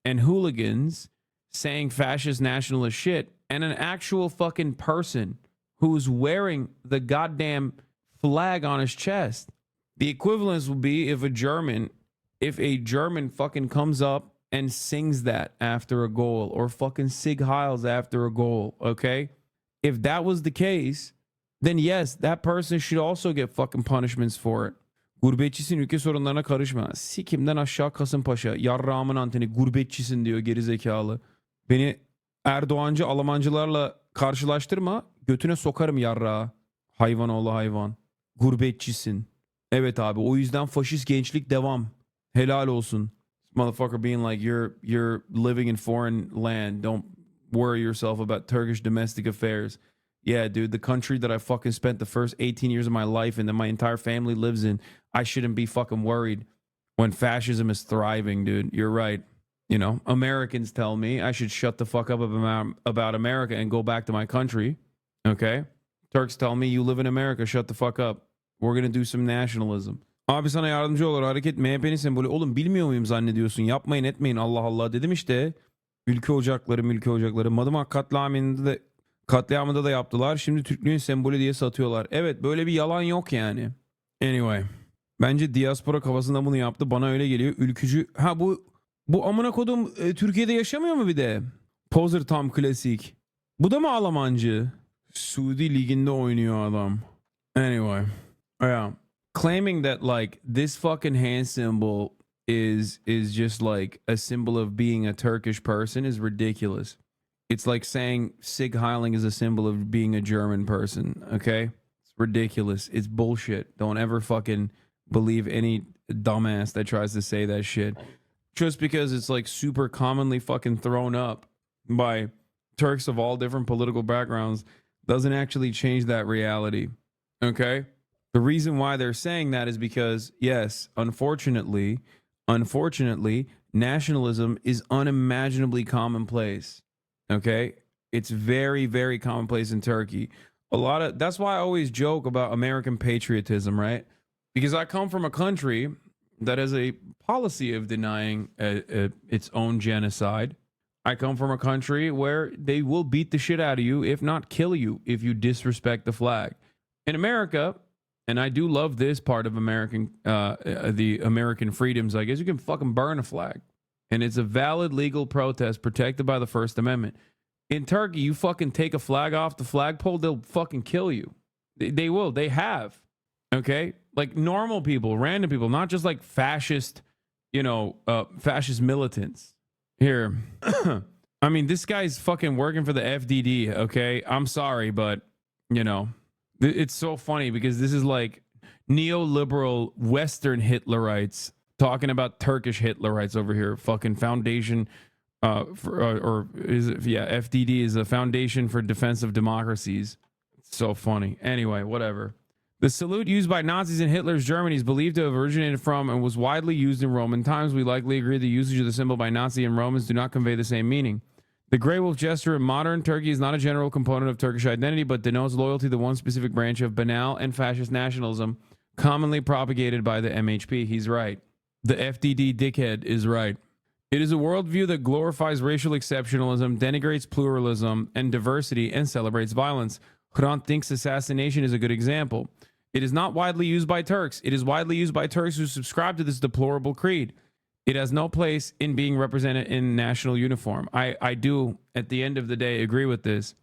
and hooligans saying fascist nationalist shit and an actual fucking person who's wearing the goddamn flag on his chest. The equivalence would be if a German fucking comes up and sings that after a goal, or fucking Sig Heils after a goal, okay? If that was the case, then yes, that person should also get fucking punishments for it. Gurbetçisin, ülke sorunlarına karışma. Sikimden aşağı Kasımpaşa. Yarrağımın anteni. Gurbetçisin diyor gerizekalı. Beni Erdoğancı Almancılarla karşılaştırma. Götüne sokarım yarrağı. Hayvan oğlu hayvan. Gurbetçisin. Evet abi, o yüzden faşist gençlik devam. Helal olsun. Motherfucker being like, you're living in foreign land. Don't worry yourself about Turkish domestic affairs. Yeah, dude, the country that I fucking spent the first 18 years of my life and that my entire family lives in, I shouldn't be fucking worried when fascism is thriving, dude. You're right. You know, Americans tell me I should shut the fuck up about America and go back to my country. Okay? Turks tell me you live in America, shut the fuck up. We're gonna do some nationalism. Abi sana yardımcı olur hareket MHP'nin sembolü. Oğlum bilmiyor muyum zannediyorsun? Yapmayın etmeyin, Allah Allah dedim işte. Ülke ocakları. Madımak katliamında da yaptılar. Şimdi Türklüğün sembolü diye satıyorlar. Evet, böyle bir yalan yok yani. Anyway. Bence diaspora kafasında bunu yaptı. Bana öyle geliyor. Ülkücü. Ha bu amına kodum Türkiye'de yaşamıyor mu bir de? Poser tam klasik. Bu da mı Almancı? Suudi liginde oynuyor adam. Anyway. Yeah. Claiming that like this fucking hand symbol is just like a symbol of being a Turkish person is ridiculous. It's like saying Sig Heiling is a symbol of being a German person, okay? It's ridiculous. It's bullshit. Don't ever fucking believe any dumbass that tries to say that shit. Just because it's like super commonly fucking thrown up by Turks of all different political backgrounds doesn't actually change that reality, okay? The reason why they're saying that is because, yes, unfortunately, nationalism is unimaginably commonplace. Okay? It's very, very commonplace in Turkey. That's why I always joke about American patriotism, right? Because I come from a country that has a policy of denying its own genocide. I come from a country where they will beat the shit out of you, if not kill you, if you disrespect the flag. In America, and I do love this part of the American freedoms, I guess you can fucking burn a flag. And it's a valid legal protest protected by the First Amendment. In Turkey, you fucking take a flag off the flagpole, they'll fucking kill you. They will. They have. Okay? Like normal people, random people, not just like fascist, fascist militants. Here. I mean, this guy's fucking working for the FDD, okay? I'm sorry, but, it's so funny because this is like neoliberal Western Hitlerites talking about Turkish Hitlerites over here. Fucking foundation, or is it? Yeah, FDD is a foundation for defense of democracies. It's so funny. Anyway, whatever. The salute used by Nazis in Hitler's Germany is believed to have originated from and was widely used in Roman times. We likely agree the usage of the symbol by Nazi and Romans do not convey the same meaning. The Grey Wolf gesture in modern Turkey is not a general component of Turkish identity, but denotes loyalty to one specific branch of banal and fascist nationalism commonly propagated by the MHP. He's right. The FDD dickhead is right. It is a worldview that glorifies racial exceptionalism, denigrates pluralism and diversity, and celebrates violence. Hrant Dink's assassination is a good example. It is not widely used by Turks. It is widely used by Turks who subscribe to this deplorable creed. It has no place in being represented in national uniform. I do, at the end of the day, agree with this,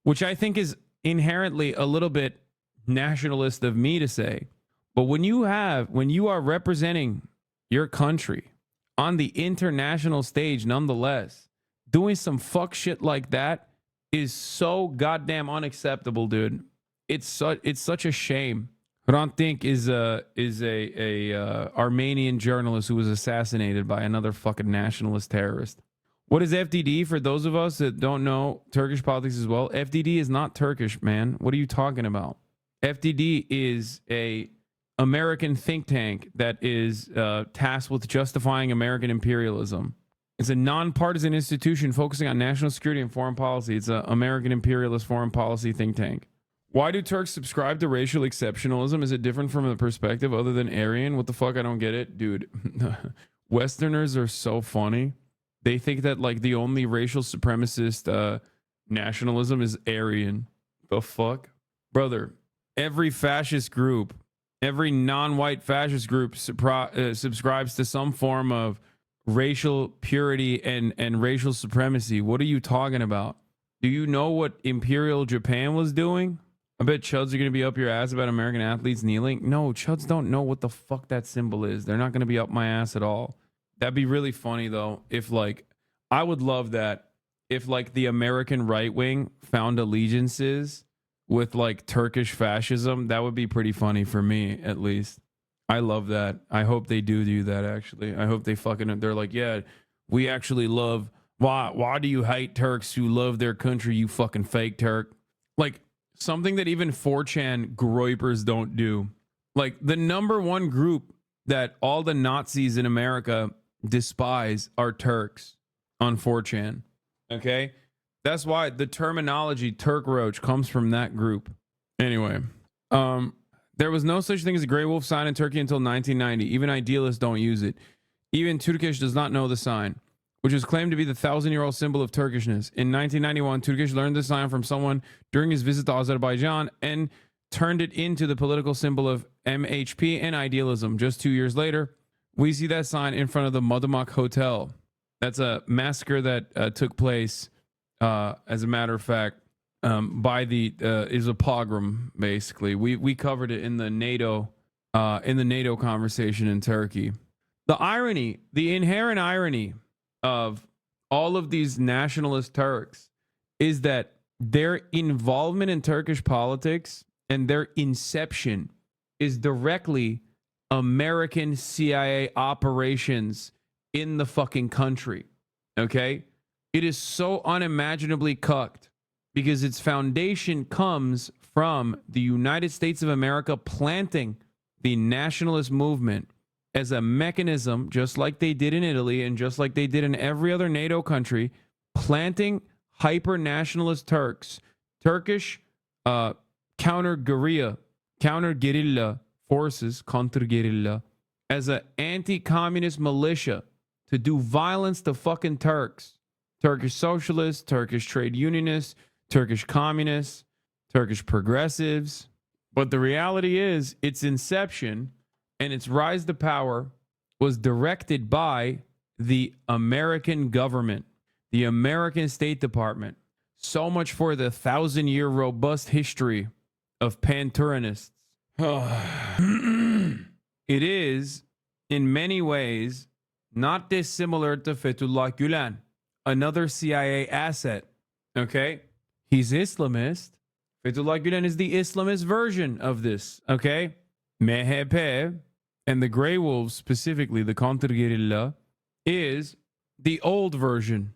which I think is inherently a little bit nationalist of me to say. But when you are representing your country on the international stage, nonetheless, doing some fuck shit like that is so goddamn unacceptable, dude. It's such a shame. Hrant Dink is a Armenian journalist who was assassinated by another fucking nationalist terrorist. What is FDD? For those of us that don't know Turkish politics as well, FDD is not Turkish, man. What are you talking about? FDD is a American think tank that is tasked with justifying American imperialism. It's a nonpartisan institution focusing on national security and foreign policy. It's an American imperialist foreign policy think tank. Why do Turks subscribe to racial exceptionalism? Is it different from a perspective other than Aryan? What the fuck? I don't get it. Dude, Westerners are so funny. They think that like the only racial supremacist nationalism is Aryan. The fuck? Brother, every fascist group, every non-white fascist group subscribes to some form of racial purity and racial supremacy. What are you talking about? Do you know what Imperial Japan was doing? I bet Chuds are going to be up your ass about American athletes kneeling. No, Chuds don't know what the fuck that symbol is. They're not going to be up my ass at all. That'd be really funny, though, if, like, I would love that if, like, the American right wing found allegiances with, like, Turkish fascism. That would be pretty funny for me, at least. I love that. I hope they do that, actually. I hope they they're like, yeah, we actually love, why do you hate Turks who love their country, you fucking fake Turk? Like, something that even 4chan groypers don't do. Like, the number one group that all the Nazis in America despise are Turks on 4chan. Okay? That's why the terminology Turk Roach comes from that group. Anyway, there was no such thing as a gray wolf sign in Turkey until 1990. Even idealists don't use it. Even Turkish does not know the sign, which is claimed to be the 1,000-year-old symbol of Turkishness. In 1991, Turkish learned the sign from someone during his visit to Azerbaijan and turned it into the political symbol of MHP and idealism. Just 2 years later, we see that sign in front of the Madımak Hotel. That's a massacre that took place, as a matter of fact, by is a pogrom, basically. We covered it in the NATO conversation in Turkey. The irony, the inherent irony of all of these nationalist Turks is that their involvement in Turkish politics and their inception is directly American CIA operations in the fucking country. Okay? It is so unimaginably cucked because its foundation comes from the United States of America planting the nationalist movement as a mechanism, just like they did in Italy and just like they did in every other NATO country, planting hyper-nationalist Turks, Turkish counter-guerrilla forces, counter-guerrilla, as an anti-communist militia to do violence to fucking Turks. Turkish socialists, Turkish trade unionists, Turkish communists, Turkish progressives. But the reality is, its inception and its rise to power was directed by the American government, the American State Department. So much for the 1,000-year robust history of Pantoranists. It is, in many ways, not dissimilar to Fethullah Gülen, another CIA asset. Okay? He's Islamist. Fethullah Gülen is the Islamist version of this. Okay? MHP And the Grey Wolves, specifically the counter-guerrilla, is the old version.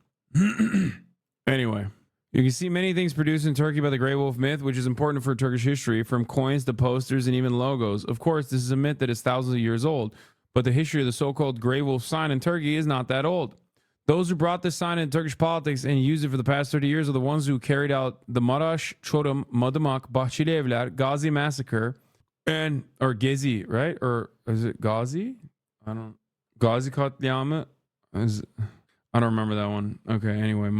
Anyway, you can see many things produced in Turkey by the Grey Wolf myth, which is important for Turkish history, from coins to posters and even logos. Of course, this is a myth that is thousands of years old, but the history of the so-called Grey Wolf sign in Turkey is not that old. Those who brought this sign into Turkish politics and used it for the past 30 years are the ones who carried out the Maraş, Çorum, Madımak, Bahçeli Evler, Gazi massacre, or Gezi, right? Or is it Gazi? Gazi katliamı? I don't remember that one. Okay, anyway,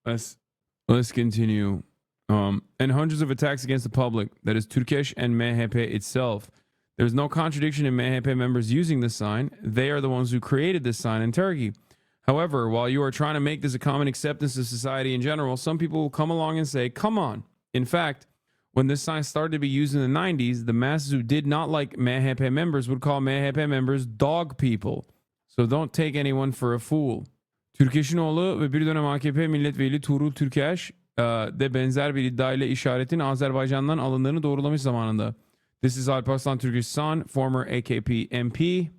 let's continue. And hundreds of attacks against the public, that is Turkish and MHP itself. There's no contradiction in MHP members using this sign. They are the ones who created this sign in Turkey. However, while you are trying to make this a common acceptance of society in general, some people will come along and say, come on. In fact, when this sign started to be used in the 90s, the masses who did not like MHP members would call MHP members dog people. So don't take anyone for a fool. Türkeş'in oğlu ve bir dönem AKP milletvekili Tuğrul Türkeş de benzer bir iddiayla işaretin Azerbaycan'dan alındığını doğrulamış zamanında. This is Alparslan Türkeş's son, former AKP MP.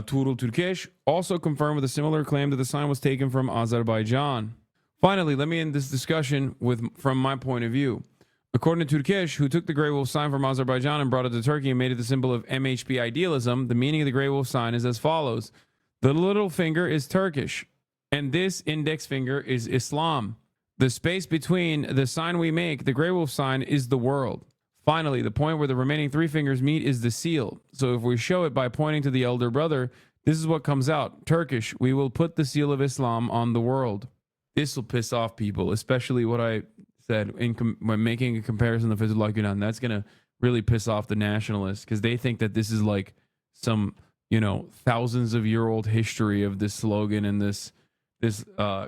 Tuğrul Türkeş also confirmed with a similar claim that the sign was taken from Azerbaijan. Finally, let me end this discussion from my point of view. According to Türkeş, who took the Grey Wolf sign from Azerbaijan and brought it to Turkey and made it the symbol of MHP idealism, the meaning of the Grey Wolf sign is as follows. The little finger is Turkish, and this index finger is Islam. The space between the sign we make, the Grey Wolf sign, is the world. Finally, the point where the remaining three fingers meet is the seal. So if we show it by pointing to the elder brother, this is what comes out. Turkish, we will put the seal of Islam on the world. This will piss off people, especially what I said when making a comparison of Fethullah Gülen. That's going to really piss off the nationalists because they think that this is like some, thousands of year old history of this slogan and this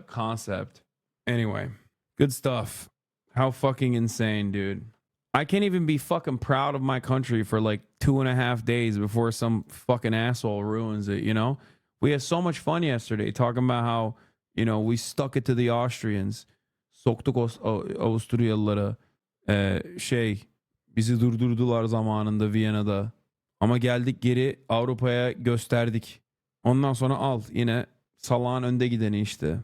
concept. Anyway, good stuff. How fucking insane, dude. I can't even be fucking proud of my country for like 2.5 days before some fucking asshole ruins it, We had so much fun yesterday talking about how, we stuck it to the Austrians. Soktuk Avusturyalılara. Bizi durdurdular zamanında Viyana'da. Ama geldik geri Avrupa'ya gösterdik. Ondan sonra al yine salağın önde gideni işte.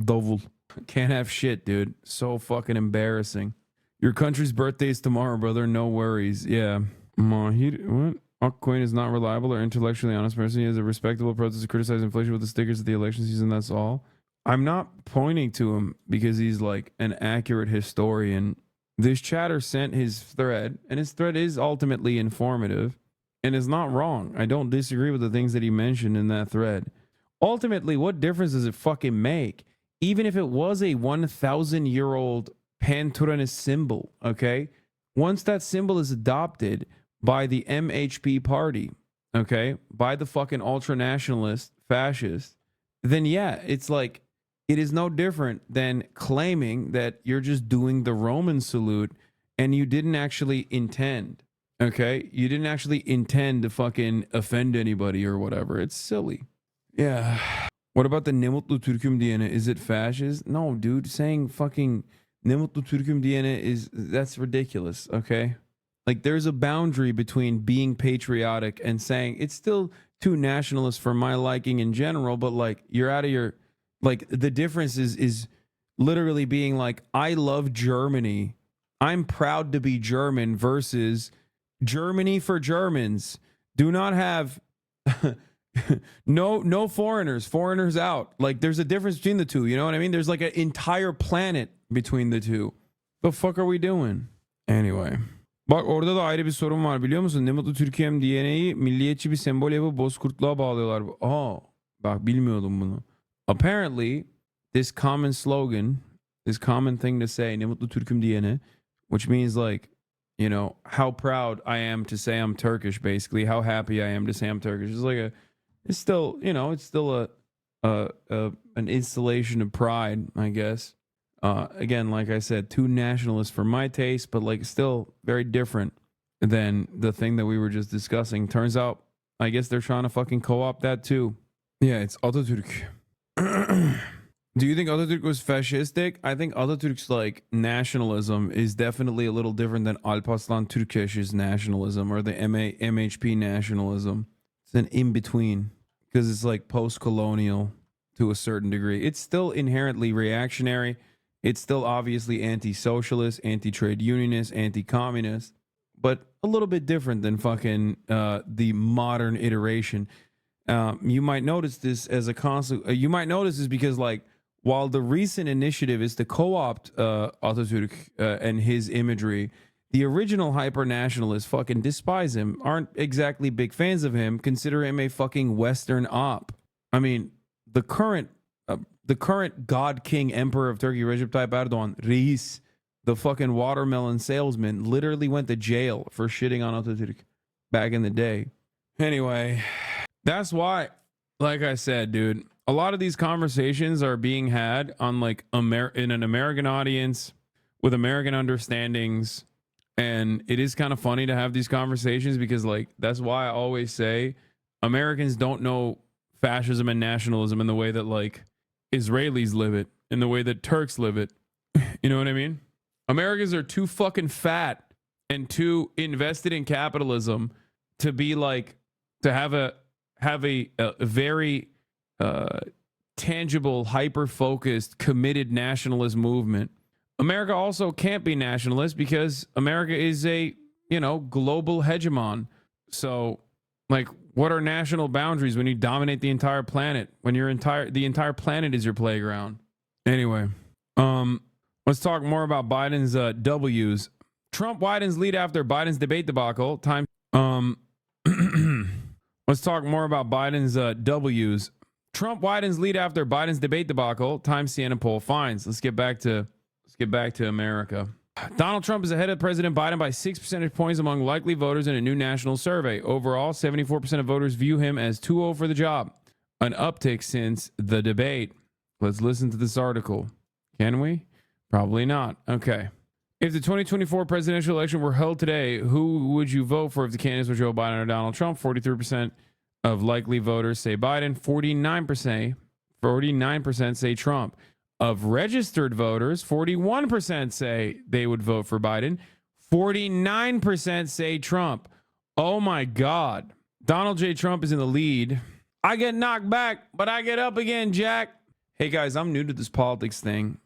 Davul. Can't have shit, dude. So fucking embarrassing. Your country's birthday is tomorrow, brother. No worries. Yeah. Mahir, what? OckCoin is not reliable or intellectually honest person. He has a respectable protest to criticize inflation with the stickers at the election season. That's all. I'm not pointing to him because he's like an accurate historian. This chatter sent his thread, and his thread is ultimately informative and is not wrong. I don't disagree with the things that he mentioned in that thread. Ultimately, what difference does it fucking make? Even if it was a 1,000-year-old Pantoranist symbol, okay? Once that symbol is adopted by the MHP party, okay, by the fucking ultra-nationalist fascists, then yeah, it's like, it is no different than claiming that you're just doing the Roman salute and you didn't actually intend, okay? You didn't actually intend to fucking offend anybody or whatever. It's silly. Yeah. What about the Ne Mutlu Türk'üm diyene? Is it fascist? No, dude. Saying fucking Ne Mutlu Türk'üm diyene that's ridiculous, okay? Like, there's a boundary between being patriotic and saying it's still too nationalist for my liking in general, but like, you're out of your, like, the difference is literally being like, I love Germany. I'm proud to be German versus Germany for Germans. Do not have no foreigners out. Like, there's a difference between the two. You know what I mean? There's like an entire planet between the two. The fuck are we doing? Anyway. Bak, orada da ayrı bir sorun var, biliyor musun? Ne mutlu Türkiye'm diyeneyi milliyetçi bir sembol yapıp bozkurtluğa bağlıyorlar. Bak, bilmiyordum bunu. Apparently, this common slogan, this common thing to say, ne mutlu Türk'üm diyene, which means like, how proud I am to say I'm Turkish, basically, how happy I am to say I'm Turkish. It's still an installation of pride, I guess. Again, like I said, too nationalist for my taste, but like still very different than the thing that we were just discussing. Turns out, I guess they're trying to fucking co-opt that too. Yeah, it's Atatürk. Do you think Atatürk was fascistic? I think Atatürk's like nationalism is definitely a little different than Alparslan Türkeş's nationalism or the MHP nationalism. It's an in-between because it's like post-colonial to a certain degree. It's still inherently reactionary. It's still obviously anti-socialist, anti-trade unionist, anti-communist, but a little bit different than fucking the modern iteration. You might notice this as a constant. You might notice this because like, while the recent initiative is to co-opt Atatürk and his imagery, the original hyper-nationalists fucking despise him, aren't exactly big fans of him, consider him a fucking Western op. I mean, the current God King Emperor of Turkey, Recep Tayyip Erdogan, Reis, the fucking watermelon salesman, literally went to jail for shitting on Atatürk back in the day. Anyway, that's why, like I said, dude, a lot of these conversations are being had on like in an American audience with American understandings. And it is kind of funny to have these conversations because like, that's why I always say Americans don't know fascism and nationalism in the way that like Israelis live it, in the way that Turks live it. You know what I mean? Americans are too fucking fat and too invested in capitalism to be like, to have a very tangible, hyper-focused, committed nationalist movement. America also can't be nationalist because America is a, global hegemon. So, like, what are national boundaries when you dominate the entire planet? When the entire planet is your playground. Anyway, let's talk more about Biden's W's. Trump widens lead after Biden's debate debacle. Let's talk more about Biden's W's. Trump widens lead after Biden's debate debacle. Time Siena poll finds. Let's get back to America. Donald Trump is ahead of President Biden by 6 percentage points among likely voters in a new national survey. Overall, 74% of voters view him as too old for the job, an uptick since the debate. Let's listen to this article. Can we? Probably not. Okay. If the 2024 presidential election were held today, who would you vote for if the candidates were Joe Biden or Donald Trump? 43% of likely voters say Biden. 49% say Trump. Of registered voters, 41% say they would vote for Biden. 49% say Trump. Oh my God. Donald J. Trump is in the lead. I get knocked back, but I get up again, Jack. Hey guys, I'm new to this politics thing.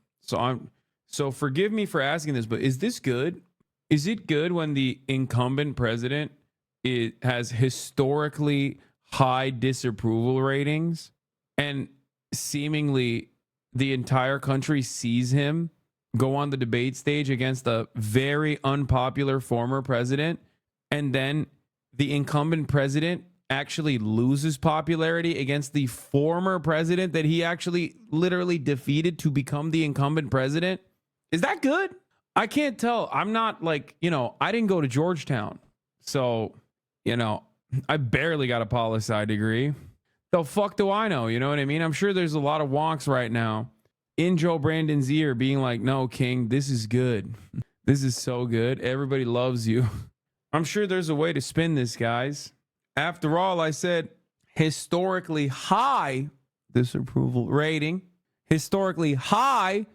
So forgive me for asking this, but is this good? Is it good when the incumbent president has historically high disapproval ratings and seemingly the entire country sees him go on the debate stage against a very unpopular former president, and then the incumbent president actually loses popularity against the former president that he actually literally defeated to become the incumbent president? Is that good? I can't tell. I'm not like, I didn't go to Georgetown. So, I barely got a poli-sci degree. The fuck do I know? You know what I mean? I'm sure there's a lot of wonks right now in Joe Brandon's ear being like, no, King, this is good. This is so good. Everybody loves you. I'm sure there's a way to spin this, guys. After all, I said historically high disapproval rating. Historically high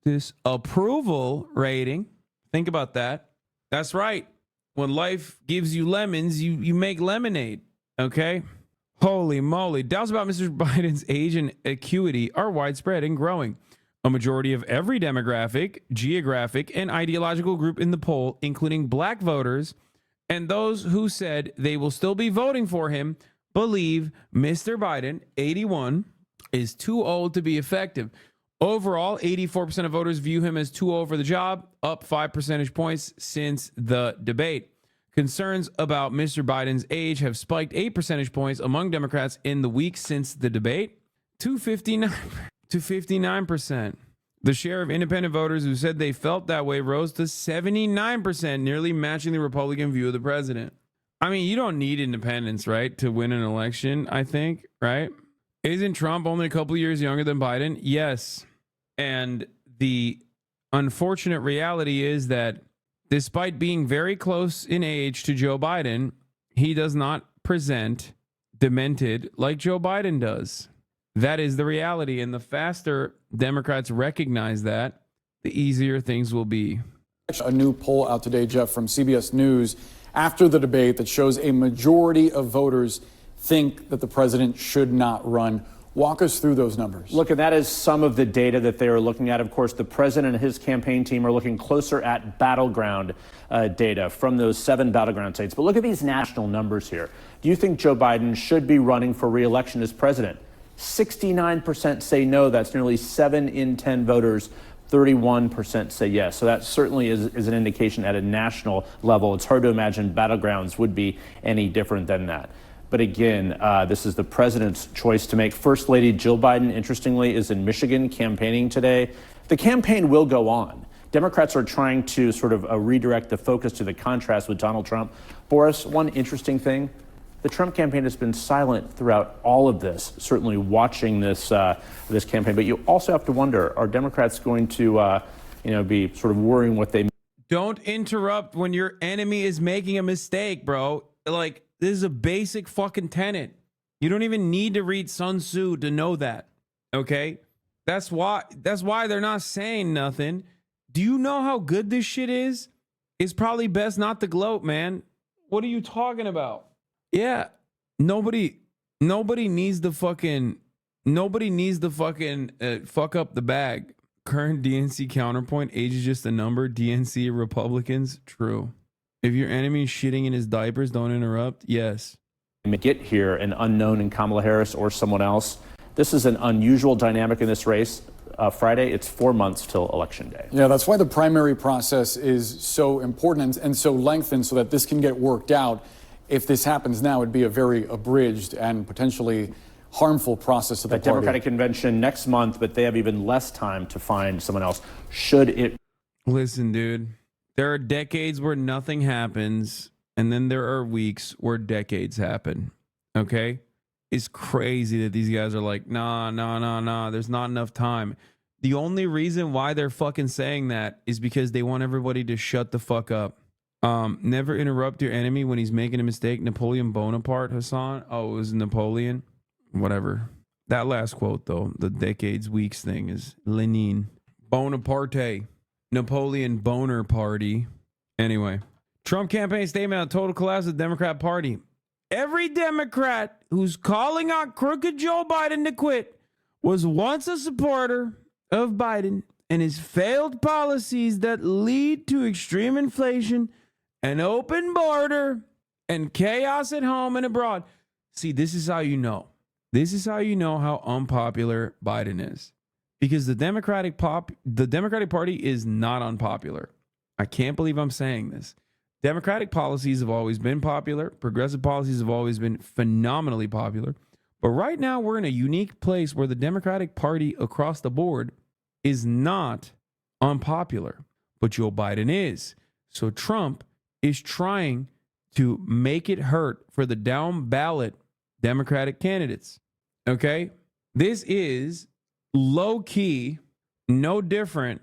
disapproval rating. Think about that. That's right. When life gives you lemons, you make lemonade. Okay? Holy moly. Doubts about Mr. Biden's age and acuity are widespread and growing. A majority of every demographic, geographic, and ideological group in the poll, including black voters and those who said they will still be voting for him, believe Mr. Biden, 81, is too old to be effective. Overall, 84% of voters view him as too old for the job, up 5 percentage points since the debate. Concerns about Mr. Biden's age have spiked 8 percentage points among Democrats in the week since the debate to 59%. The share of independent voters who said they felt that way rose to 79%, nearly matching the Republican view of the president. I mean, you don't need independents, right, to win an election, I think, right? Isn't Trump only a couple of years younger than Biden? Yes. And the unfortunate reality is that despite being very close in age to Joe Biden, he does not present demented like Joe Biden does. That is the reality. And the faster Democrats recognize that, the easier things will be. A new poll out today, Jeff, from CBS News after the debate that shows a majority of voters think that the president should not run. Walk us through those numbers. Look, and that is some of the data that they are looking at. Of course, the president and his campaign team are looking closer at battleground data from those 7 battleground states. But look at these national numbers here. Do you think Joe Biden should be running for re-election as president? 69% say no. That's nearly 7 in 10 voters. 31% say yes. So that certainly is an indication at a national level. It's hard to imagine battlegrounds would be any different than that. But again, this is the president's choice to make. First Lady Jill Biden, interestingly, is in Michigan campaigning today. The campaign will go on. Democrats are trying to sort of redirect the focus to the contrast with Donald Trump. Boris, one interesting thing, the Trump campaign has been silent throughout all of this, certainly watching this this campaign. But you also have to wonder, are Democrats going to be sort of worrying what they... Don't interrupt when your enemy is making a mistake, bro. Like, this is a basic fucking tenet. You don't even need to read Sun Tzu to know that. Okay? That's why they're not saying nothing. Do you know how good this shit is? It's probably best not to gloat, man. What are you talking about? Yeah. Nobody needs the fucking fuck up the bag. Current DNC counterpoint, age is just a number. DNC Republicans, true. If your enemy is shitting in his diapers, don't interrupt. Yes. Get here an unknown in Kamala Harris or someone else. This is an unusual dynamic in this race. Friday, it's 4 months till Election Day. Yeah, that's why the primary process is so important and so lengthened so that this can get worked out. If this happens now, it'd be a very abridged and potentially harmful process of the party. Democratic convention next month, but they have even less time to find someone else. Should it... Listen, dude. There are decades where nothing happens, and then there are weeks where decades happen. Okay? It's crazy that these guys are like, nah, there's not enough time. The only reason why they're fucking saying that is because they want everybody to shut the fuck up. Never interrupt your enemy when he's making a mistake. Napoleon Bonaparte, Hasan. Oh, it was Napoleon. Whatever. That last quote, though, the decades, weeks thing is Lenin. Bonaparte. Napoleon Boner Party. Anyway, Trump campaign statement on total collapse of the Democrat Party. Every Democrat who's calling on crooked Joe Biden to quit was once a supporter of Biden and his failed policies that lead to extreme inflation, an open border, and chaos at home and abroad. See, this is how you know. This is how you know how unpopular Biden is. Because the Democratic Party is not unpopular. I can't believe I'm saying this. Democratic policies have always been popular. Progressive policies have always been phenomenally popular. But right now we're in a unique place where the Democratic Party across the board is not unpopular. But Joe Biden is. So Trump is trying to make it hurt for the down ballot Democratic candidates. Okay? This is low key, no different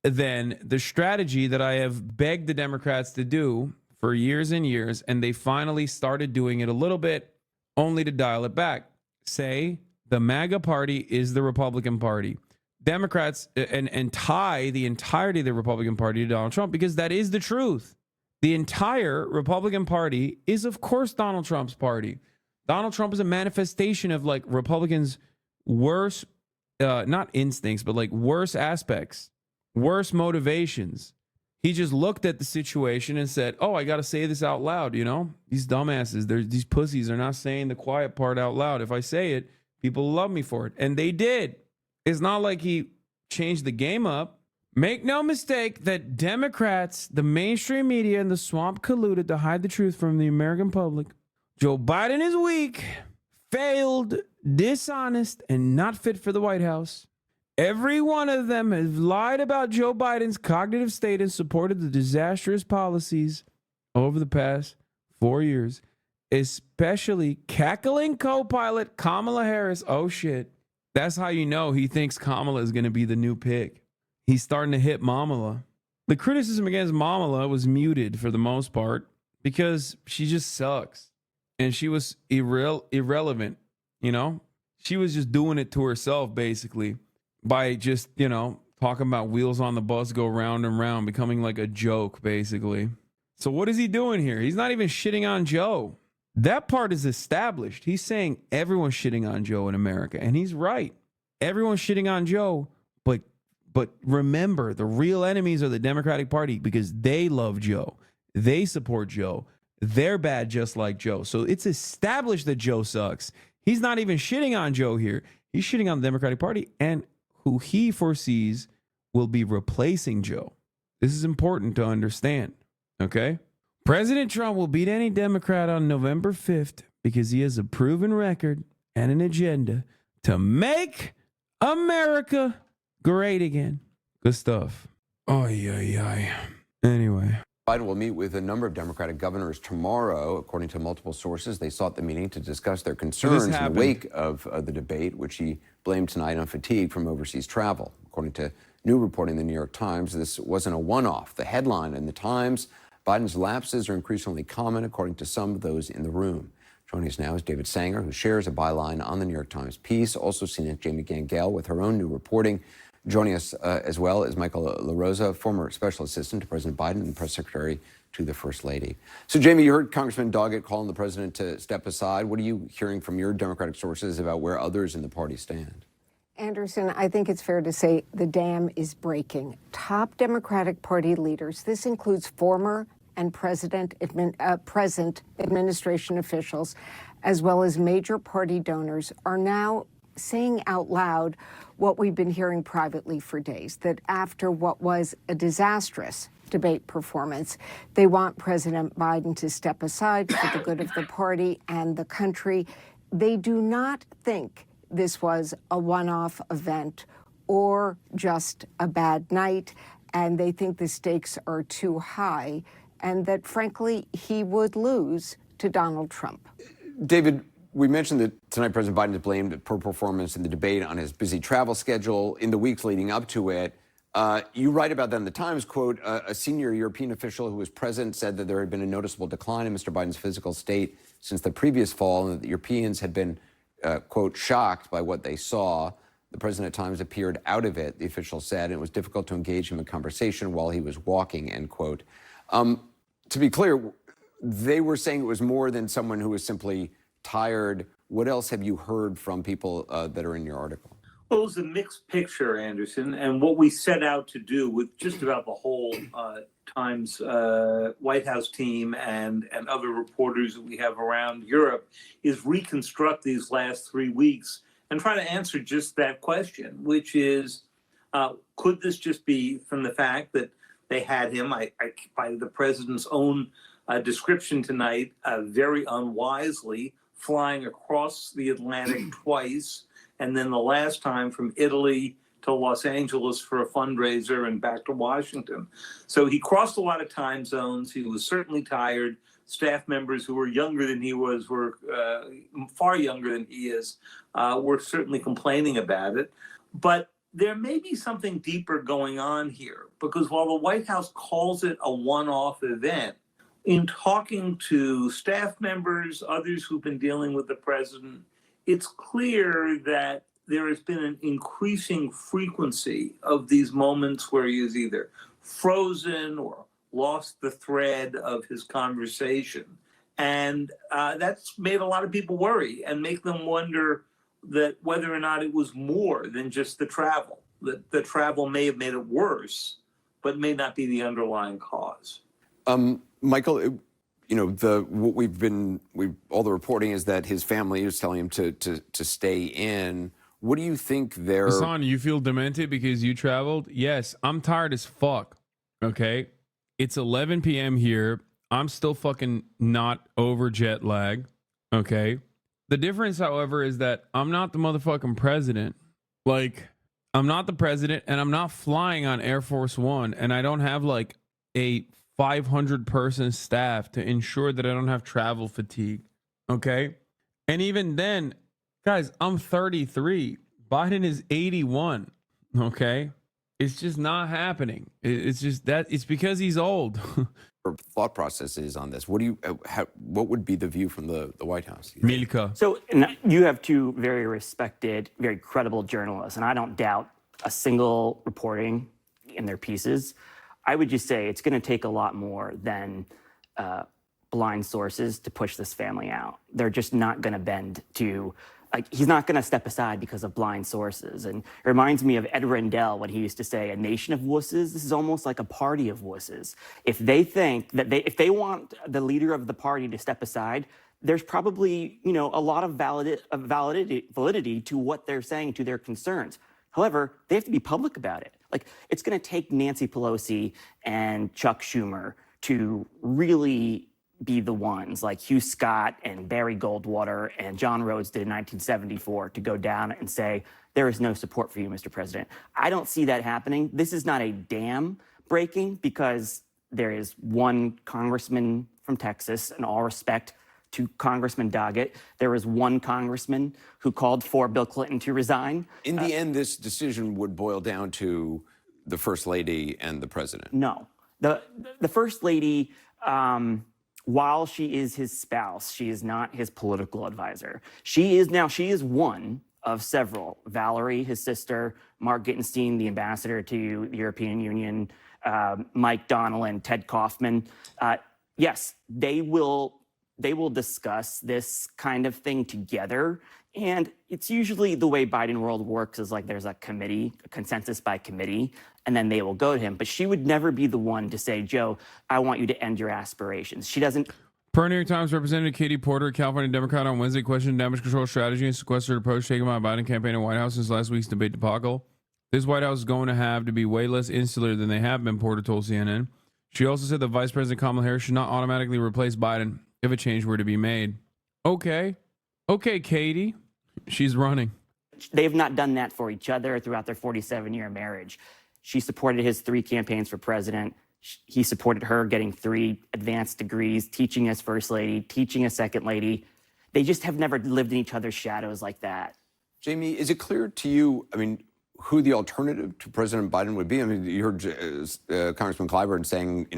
than the strategy that I have begged the Democrats to do for years and years, and they finally started doing it a little bit, only to dial it back. Say the MAGA party is the Republican Party. Democrats and tie the entirety of the Republican Party to Donald Trump, because that is the truth. The entire Republican Party is, of course, Donald Trump's party. Donald Trump is a manifestation of like Republicans' worst not instincts, but like worse aspects, worse motivations. He just looked at the situation and said, oh, I got to say this out loud. You know, these dumbasses, these pussies are not saying the quiet part out loud. If I say it, people love me for it. And they did. It's not like he changed the game up. Make no mistake that Democrats, the mainstream media, and the swamp colluded to hide the truth from the American public. Joe Biden is weak, failed, dishonest, and not fit for the White House. Every one of them has lied about Joe Biden's cognitive state and supported the disastrous policies over the past 4 years, especially cackling co-pilot Kamala Harris. Oh, shit. That's how you know he thinks Kamala is going to be the new pick. He's starting to hit Mamala. The criticism against Mamala was muted for the most part because she just sucks. And she was irrelevant, you know? She was just doing it to herself, basically, by just, talking about wheels on the bus go round and round, becoming like a joke, basically. So what is he doing here? He's not even shitting on Joe. That part is established. He's saying everyone's shitting on Joe in America, and he's right. Everyone's shitting on Joe, but remember, the real enemies are the Democratic Party because they love Joe. They support Joe. They're bad just like Joe. So it's established that Joe sucks. He's not even shitting on Joe here. He's shitting on the Democratic Party and who he foresees will be replacing Joe. This is important to understand, okay? President Trump will beat any Democrat on November 5th because he has a proven record and an agenda to make America great again. Good stuff. Oh, yeah. Anyway. Biden will meet with a number of Democratic governors tomorrow. According to multiple sources, they sought the meeting to discuss their concerns in the wake of the debate, which he blamed tonight on fatigue from overseas travel. According to new reporting in the New York Times, this wasn't a one-off. The headline in the Times, Biden's lapses are increasingly common, according to some of those in the room. Joining us now is David Sanger, who shares a byline on the New York Times piece. Also CNN Jamie Gangel with her own new reporting. Joining us as well is Michael LaRosa, former special assistant to President Biden and press secretary to the First Lady. So, Jamie, you heard Congressman Doggett calling the president to step aside. What are you hearing from your Democratic sources about where others in the party stand? Anderson, I think it's fair to say the dam is breaking. Top Democratic Party leaders, this includes former and present administration officials, as well as major party donors, are now saying out loud what we've been hearing privately for days, that after what was a disastrous debate performance, they want President Biden to step aside for the good of the party and the country. They do not think this was a one-off event or just a bad night, and they think the stakes are too high, and that, frankly, he would lose to Donald Trump. David, we mentioned that tonight President Biden has blamed poor performance in the debate on his busy travel schedule in the weeks leading up to it. You write about that in the Times, quote, a senior European official who was present said that there had been a noticeable decline in Mr. Biden's physical state since the previous fall, and that the Europeans had been, quote, shocked by what they saw. The president at times appeared out of it, the official said, and it was difficult to engage him in conversation while he was walking, end quote. To be clear, they were saying it was more than someone who was simply tired. What else have you heard from people that are in your article? Well, it was a mixed picture, Anderson, and what we set out to do with just about the whole Times White House team and other reporters that we have around Europe is reconstruct these last 3 weeks and try to answer just that question, which is, could this just be from the fact that they had him, by the president's own description tonight, very unwisely, flying across the Atlantic twice, and then the last time from Italy to Los Angeles for a fundraiser and back to Washington. So he crossed a lot of time zones. He was certainly tired. Staff members who were younger than he was, were far younger than he is, were certainly complaining about it. But there may be something deeper going on here, because while the White House calls it a one-off event, in talking to staff members, others who've been dealing with the president, it's clear that there has been an increasing frequency of these moments where he is either frozen or lost the thread of his conversation. And that's made a lot of people worry and make them wonder that whether or not it was more than just the travel, that the travel may have made it worse, but may not be the underlying cause. Michael, all the reporting is that his family is telling him to stay in. What do you think they're... Hasan, you feel demented because you traveled? Yes, I'm tired as fuck, okay? It's 11 p.m. here. I'm still fucking not over jet lag, okay? The difference, however, is that I'm not the motherfucking president. Like, I'm not the president, and I'm not flying on Air Force One, and I don't have, like, a 500-person staff to ensure that I don't have travel fatigue, okay? And even then, guys, I'm 33. Biden is 81, okay? It's just not happening. It's just that it's because he's old. or thought process is on this. What do you? What would be the view from the White House? Milka. So you have two very respected, very credible journalists, and I don't doubt a single reporting in their pieces. I would just say it's going to take a lot more than blind sources to push this family out. They're just not going to bend to. He's not going to step aside because of blind sources. And it reminds me of Ed Rendell, when he used to say, a nation of wusses. This is almost like a party of wusses. If they think that if they want the leader of the party to step aside, there's probably, a lot of validity to what they're saying, to their concerns. However, they have to be public about it. It's going to take Nancy Pelosi and Chuck Schumer to really be the ones like Hugh Scott and Barry Goldwater and John Rhodes did in 1974 to go down and say, there is no support for you, Mr. President. I don't see that happening. This is not a dam breaking because there is one congressman from Texas, in all respect to Congressman Doggett. There was one congressman who called for Bill Clinton to resign. In the end, this decision would boil down to the First Lady and the President. No. The First Lady, while she is his spouse, she is not his political advisor. She is one of several. Valerie, his sister, Mark Gittenstein, the ambassador to the European Union, Mike Donnellan, Ted Kaufman. Yes, they will discuss this kind of thing together. And it's usually the way Biden world works is there's a committee, a consensus by committee, and then they will go to him. But she would never be the one to say, Joe, I want you to end your aspirations. She doesn't. Per New York Times, Representative Katie Porter, a California Democrat, on Wednesday questioned damage control strategy and sequestered approach taken by Biden campaign and White House since last week's debate debacle. This White House is going to have to be way less insular than they have been, Porter told CNN. She also said that Vice President Kamala Harris should not automatically replace Biden if a change were to be made. Okay, Katie. She's running. They have not done that for each other throughout their 47-year marriage. She supported his 3 campaigns for president. He supported her getting 3 advanced degrees, teaching as First Lady, teaching as Second Lady. They just have never lived in each other's shadows like that. Jamie, is it clear to you, who the alternative to President Biden would be? You heard Congressman Clyburn saying,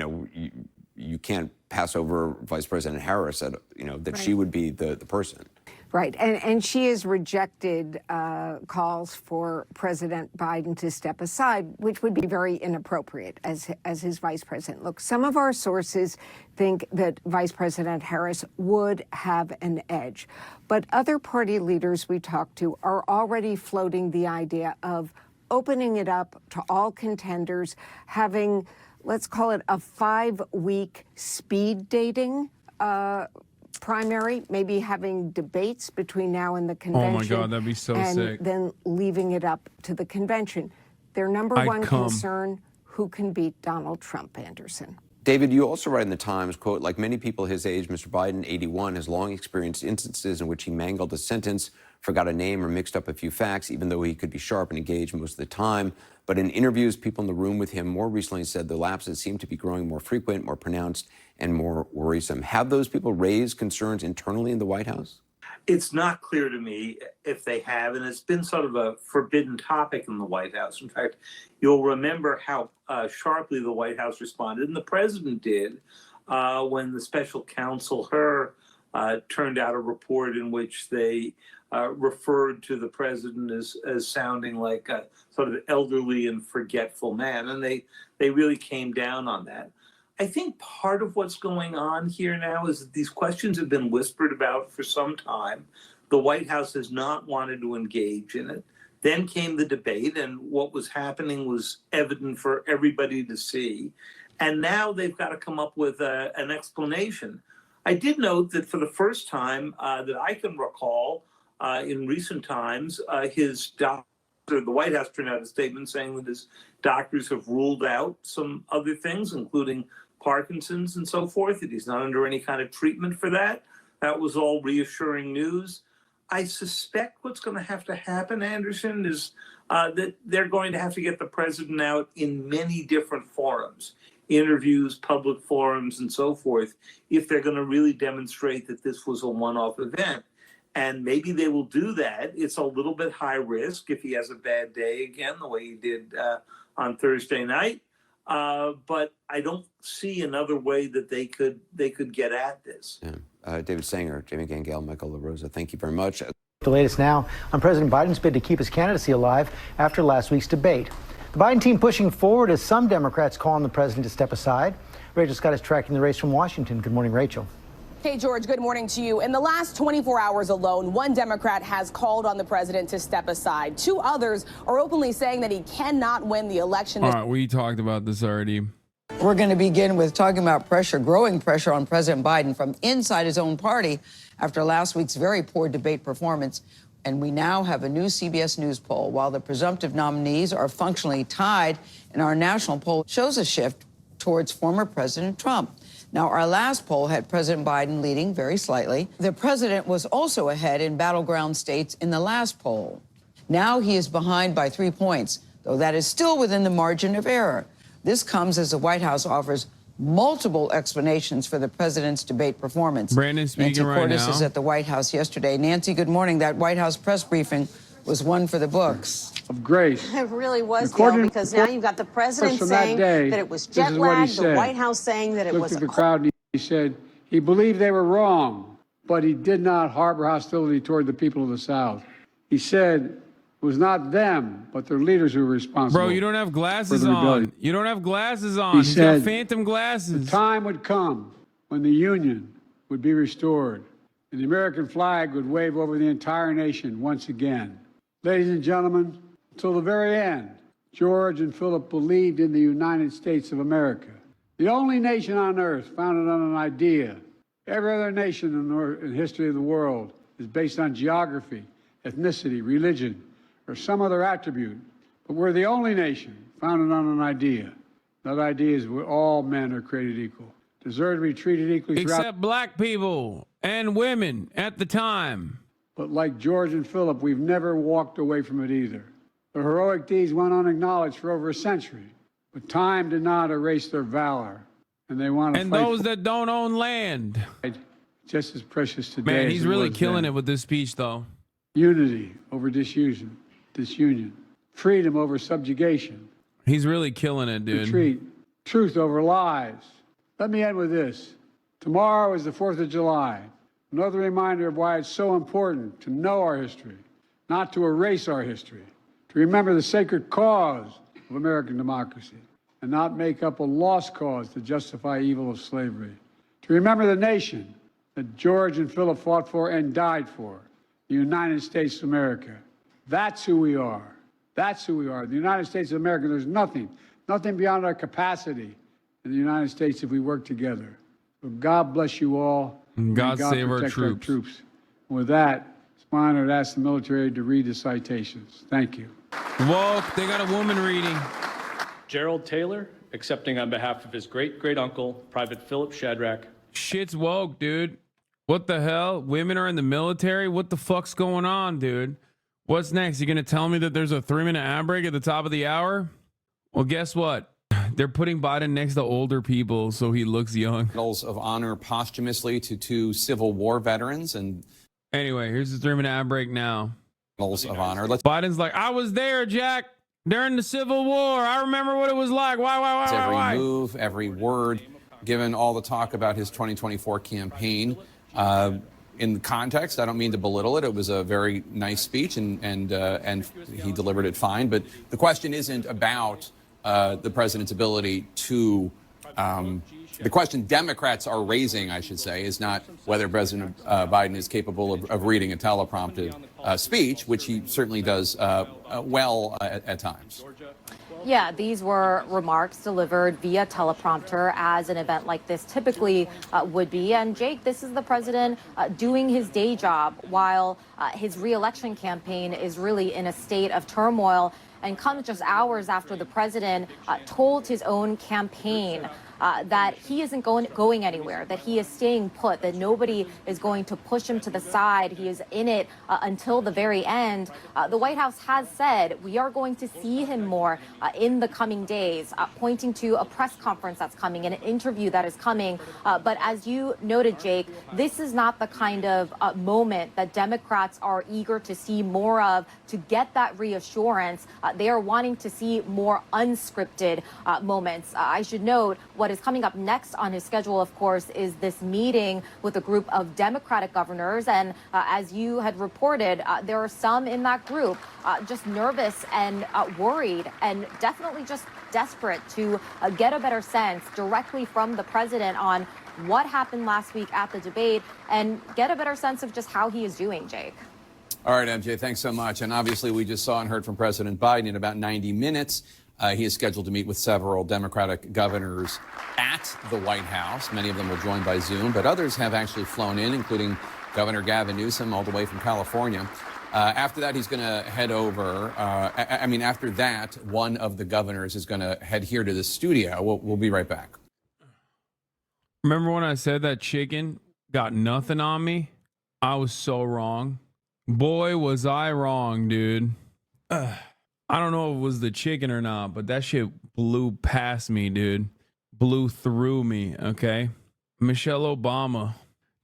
you can't pass over Vice President Harris, that right. She would be the person. Right, and she has rejected calls for President Biden to step aside, which would be very inappropriate as his vice president. Look, some of our sources think that Vice President Harris would have an edge, but other party leaders we talked to are already floating the idea of opening it up to all contenders, having, let's call it a 5-week speed dating primary, maybe having debates between now and the convention. Oh my God, that'd be so sick. And then leaving it up to the convention. Their number one concern, who can beat Donald Trump, Anderson? David, you also write in the Times, quote, like many people his age, Mr. Biden, 81, has long experienced instances in which he mangled a sentence, forgot a name, or mixed up a few facts, even though he could be sharp and engaged most of the time. But in interviews, people in the room with him more recently said the lapses seem to be growing more frequent, more pronounced, and more worrisome. Have those people raised concerns internally in the White House? It's not clear to me if they have, and it's been sort of a forbidden topic in the White House. In fact, you'll remember how sharply the White House responded, and the president did, when the special counsel, turned out a report in which they referred to the president as sounding like a sort of elderly and forgetful man, and they really came down on that. I think part of what's going on here now is that these questions have been whispered about for some time. The White House has not wanted to engage in it. Then came the debate, and what was happening was evident for everybody to see. And now they've got to come up with an explanation. I did note that for the first time that I can recall in recent times, his doctor, the White House turned out a statement saying that his doctors have ruled out some other things, including Parkinson's and so forth, that he's not under any kind of treatment for that. That was all reassuring news. I suspect what's going to have to happen, Anderson, is that they're going to have to get the president out in many different forums, interviews, public forums, and so forth, if they're going to really demonstrate that this was a one-off event. And maybe they will do that. It's a little bit high risk if he has a bad day again, the way he did on Thursday night. But I don't see another way that they could get at this. Yeah. David Sanger, Jamie Gangale, Michael LaRosa, thank you very much. The latest now on President Biden's bid to keep his candidacy alive after last week's debate. The Biden team pushing forward as some Democrats call on the president to step aside. Rachel Scott is tracking the race from Washington. Good morning, Rachel. Hey, George, good morning to you. In the last 24 hours alone, one Democrat has called on the president to step aside. Two others are openly saying that he cannot win the election. All right, we talked about this already. We're going to begin with talking about pressure, growing pressure on President Biden from inside his own party after last week's very poor debate performance. And we now have a new CBS News poll. While the presumptive nominees are functionally tied, and our national poll shows a shift towards former President Trump. Now, our last poll had President Biden leading very slightly. The president was also ahead in battleground states in the last poll. Now he is behind by 3 points, though that is still within the margin of error. This comes as the White House offers multiple explanations for the president's debate performance. Brandon speaking right now. Nancy Cordes is at the White House yesterday. Nancy, good morning. That White House press briefing was one for the books. Of grace. It really was, Gail, because now you've got the president saying that it was jet lag, the White House saying that it was... Looked at the crowd and he said he believed they were wrong, but he did not harbor hostility toward the people of the South. He said it was not them, but their leaders who were responsible. Bro, you don't have glasses on. You don't have glasses on. He said, got phantom glasses. The time would come when the Union would be restored and the American flag would wave over the entire nation once again. Ladies and gentlemen, until the very end, George and Philip believed in the United States of America, the only nation on earth founded on an idea. Every other nation in the history of the world is based on geography, ethnicity, religion, or some other attribute. But we're the only nation founded on an idea. That idea is where all men are created equal, deserve to be treated equally throughout. Except black people and women at the time. But like George and Philip, we've never walked away from it either. Their heroic deeds went unacknowledged for over a century, but time did not erase their valor, and they want to and fight those that don't own land. Just as precious today. Man, he's as it really was killing then. it with this speech, though. Unity over disunion, freedom over subjugation. He's really killing it, dude. Retreat, truth over lies. Let me end with this. Tomorrow is the 4th of July. Another reminder of why it's so important to know our history, not to erase our history, to remember the sacred cause of American democracy, and not make up a lost cause to justify evil of slavery. To remember the nation that George and Philip fought for and died for, the United States of America. That's who we are. That's who we are. The United States of America, there's nothing beyond our capacity in the United States if we work together. So God bless you all. And God save our protect troops. With that, it's my honor to ask the military to read the citations. Thank you. Woke, they got a woman reading. Gerald Taylor, accepting on behalf of his great-great-uncle, Private Philip Shadrach. Shit's woke, dude. What the hell? Women are in the military? What the fuck's going on, dude? What's next? You gonna tell me that there's a 3-minute ad break at the top of the hour? Well, guess what? They're putting Biden next to older people so he looks young. Medals of honor posthumously to 2 Civil War veterans. And anyway, here's the 3-minute ad break now. Medals of honor. Biden's like, I was there, Jack, during the Civil War. I remember what it was like. Why? Every move, every word, given all the talk about his 2024 campaign. In context, I don't mean to belittle it. It was a very nice speech, and he delivered it fine. But the question isn't about the president's ability to. The question Democrats are raising, I should say, is not whether President Biden is capable of reading a teleprompted speech, which he certainly does well at times. Yeah, these were remarks delivered via teleprompter, as an event like this typically would be. And Jake, this is the president doing his day job while his re-election campaign is really in a state of turmoil, and comes just hours after the president told his own campaign that he isn't going anywhere, that he is staying put, that nobody is going to push him to the side. He is in it until the very end. The White House has said we are going to see him more in the coming days, pointing to a press conference that's coming and an interview that is coming. But as you noted, Jake, this is not the kind of moment that Democrats are eager to see more of to get that reassurance. They are wanting to see more unscripted moments. I should note what is coming up next on his schedule, of course, is this meeting with a group of Democratic governors. And as you had reported, there are some in that group just nervous and worried and definitely just desperate to get a better sense directly from the president on what happened last week at the debate and get a better sense of just how he is doing, Jake. All right, MJ, thanks so much. And obviously, we just saw and heard from President Biden in about 90 minutes. He is scheduled to meet with several Democratic governors at the White House. Many of them will join by Zoom, but others have actually flown in, including Governor Gavin Newsom, all the way from California. After that, he's going to head over. After that, one of the governors is going to head here to the studio. We'll be right back. Remember when I said that chicken got nothing on me? I was so wrong. Boy, was I wrong, dude. I don't know if it was the chicken or not, but that shit blew past me, dude. Blew through me, okay? Michelle Obama.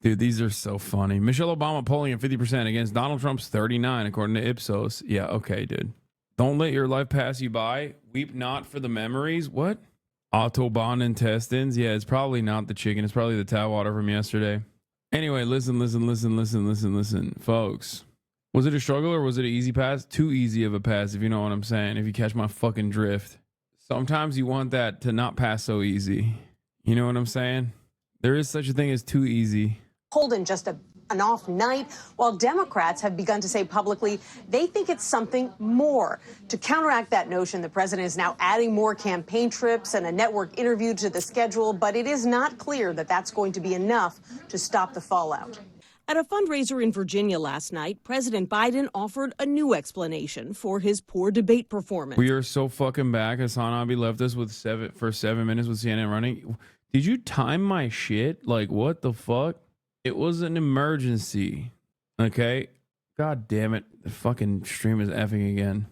Dude, these are so funny. Michelle Obama polling at 50% against Donald Trump's 39%, according to Ipsos. Yeah, okay, dude. Don't let your life pass you by. Weep not for the memories. What? Autobahn intestines. Yeah, it's probably not the chicken. It's probably the tap water from yesterday. Anyway, listen, folks. Was it a struggle or was it an easy pass? Too easy of a pass, if you know what I'm saying, if you catch my fucking drift. Sometimes you want that to not pass so easy. You know what I'm saying? There is such a thing as too easy. Holden just an off night, while Democrats have begun to say publicly they think it's something more. To counteract that notion, the president is now adding more campaign trips and a network interview to the schedule, but it is not clear that that's going to be enough to stop the fallout. At a fundraiser in Virginia last night, President Biden offered a new explanation for his poor debate performance. We are so fucking back. HasanAbi left us with 7 minutes with CNN running. Did you time my shit? Like, what the fuck? It was an emergency. Okay? God damn it. The fucking stream is effing again.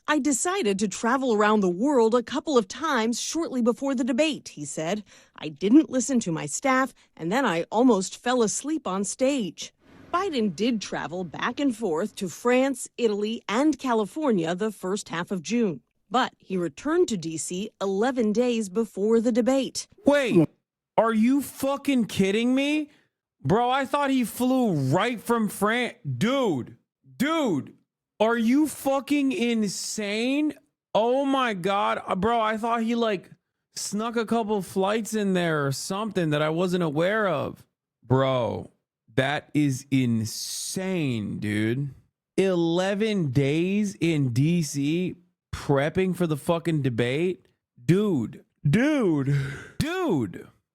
I decided to travel around the world a couple of times shortly before the debate, he said. I didn't listen to my staff, and then I almost fell asleep on stage. Biden did travel back and forth to France, Italy, and California the first half of June. But he returned to D.C. 11 days before the debate. Wait, are you fucking kidding me? Bro, I thought he flew right from France. Dude. Are you fucking insane? Oh my God. Bro, I thought he snuck a couple flights in there or something that I wasn't aware of. Bro, that is insane, dude. 11 days in DC prepping for the fucking debate? Dude.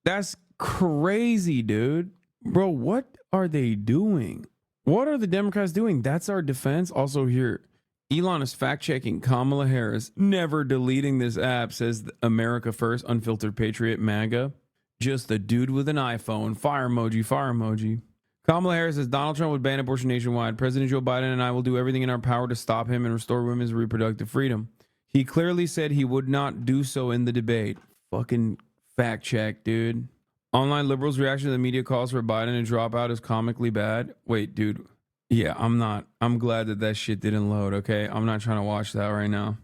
That's crazy, dude. Bro, what are they doing? What are the Democrats doing? That's our defense. Also here, Elon is fact-checking Kamala Harris, never deleting this app, says America First, Unfiltered Patriot, MAGA. Just a dude with an iPhone. Fire emoji. Kamala Harris says Donald Trump would ban abortion nationwide. President Joe Biden and I will do everything in our power to stop him and restore women's reproductive freedom. He clearly said he would not do so in the debate. Fucking fact check, dude. Online liberals' reaction to the media calls for Biden to drop out is comically bad. Wait, dude. Yeah, I'm glad that shit didn't load, okay? I'm not trying to watch that right now.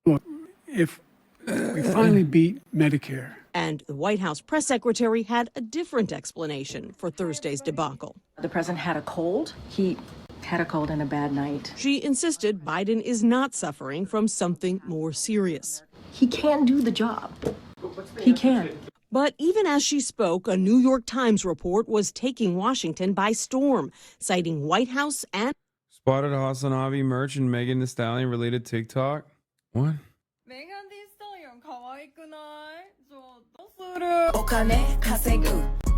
Well, if we finally beat Medicare. And the White House press secretary had a different explanation for Thursday's debacle. The president had a cold. He had a cold and a bad night. She insisted Biden is not suffering from something more serious. He can do the job. He can. But even as she spoke, a New York Times report was taking Washington by storm, citing White House and... Spotted HasanAbi merch and Megan Thee Stallion related TikTok? What? Megan Thee Stallion 可愛くない？どうする？お金稼ぐ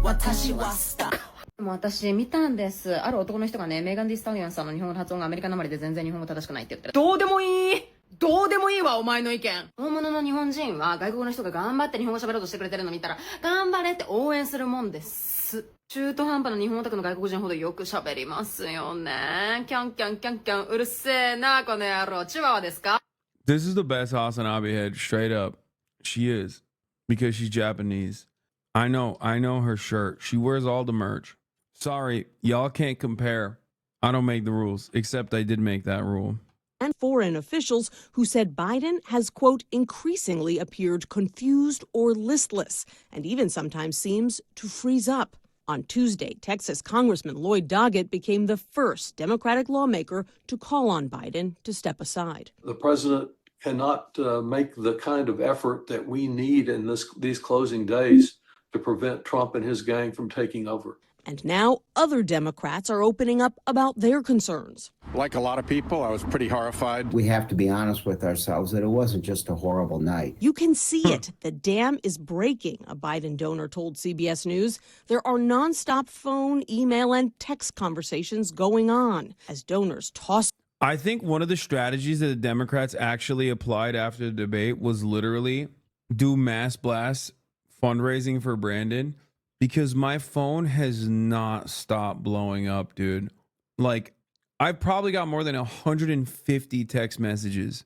私はスター。もう私見たんです。ある男の人がね、メガン・ディ・スタリオンさんの日本語の発音がアメリカなまりで全然日本語正しくないって言ってる。どうでもいい。どうでもいいわ、お前の意見。大物の日本人は外国の人が頑張って日本語喋ろうとしてくれてるの見たら、頑張れって応援するもんです。中途半端な日本オタクの外国人ほどよく喋りますよね。キャンキャンキャンキャン、うるせえな、この野郎。チワワですか? This is the best HasanAbi head, straight up. She is. Because she's Japanese. I know her shirt. She wears all the merch. Sorry, y'all can't compare. I don't make the rules, except I did make that rule. And foreign officials who said Biden has, quote, increasingly appeared confused or listless, and even sometimes seems to freeze up. On Tuesday, Texas Congressman Lloyd Doggett became the first Democratic lawmaker to call on Biden to step aside. The president cannot make the kind of effort that we need in these closing days to prevent Trump and his gang from taking over. And now other Democrats are opening up about their concerns. Like a lot of people, I was pretty horrified. We have to be honest with ourselves that it wasn't just a horrible night. You can see it. The dam is breaking, a Biden donor told CBS News. There are nonstop phone, email, and text conversations going on as donors toss. I think one of the strategies that the Democrats actually applied after the debate was literally do mass blasts fundraising for Brandon, because my phone has not stopped blowing up, dude. Like, I've probably got more than 150 text messages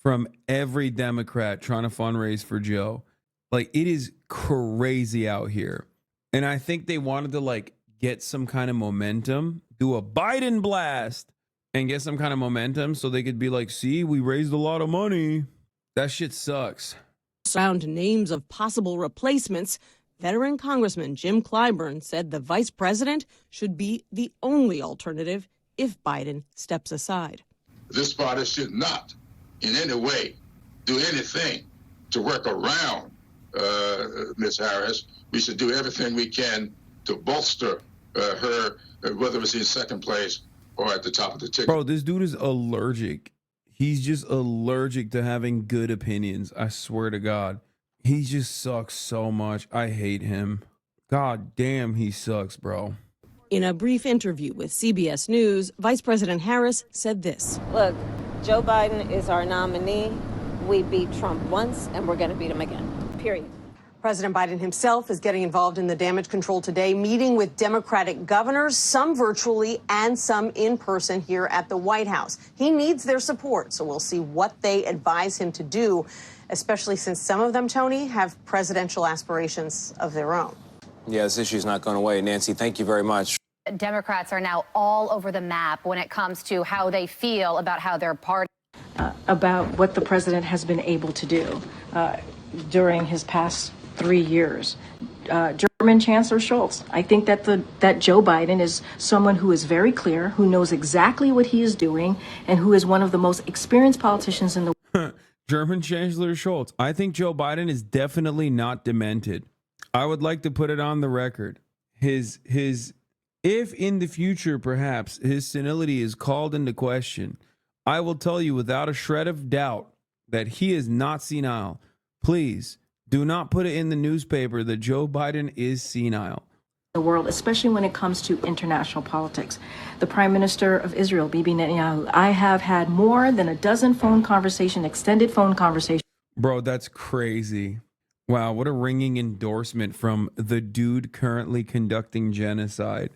from every Democrat trying to fundraise for Joe. Like, it is crazy out here. And I think they wanted to, like, get some kind of momentum, do a Biden blast, and get some kind of momentum so they could be like, see, we raised a lot of money. That shit sucks. Around names of possible replacements, veteran Congressman Jim Clyburn said the vice president should be the only alternative if Biden steps aside. This party should not in any way do anything to work around Ms. Harris. We should do everything we can to bolster her, whether it's in second place or at the top of the ticket. Bro, this dude is allergic. He's just allergic to having good opinions. I swear to God. He just sucks so much. I hate him. God damn, he sucks, bro. In a brief interview with CBS News, Vice President Harris said this. Look, Joe Biden is our nominee. We beat Trump once, and we're going to beat him again, period. President Biden himself is getting involved in the damage control today, meeting with Democratic governors, some virtually and some in person here at the White House. He needs their support, so we'll see what they advise him to do, especially since some of them, Tony, have presidential aspirations of their own. Yeah, this issue's not going away. Nancy, thank you very much. Democrats are now all over the map when it comes to how they feel about how their party... About what the president has been able to do during his past 3 years. German Chancellor Scholz, I think that Joe Biden is someone who is very clear, who knows exactly what he is doing, and who is one of the most experienced politicians in the German Chancellor Scholz. I think Joe Biden is definitely not demented. I would like to put it on the record. His if in the future perhaps his senility is called into question, I will tell you without a shred of doubt that he is not senile. Please do not put it in the newspaper that Joe Biden is senile. The world, especially when it comes to international politics. The Prime Minister of Israel, Bibi Netanyahu, I have had more than a dozen extended phone conversations. Bro, that's crazy. Wow, what a ringing endorsement from the dude currently conducting genocide.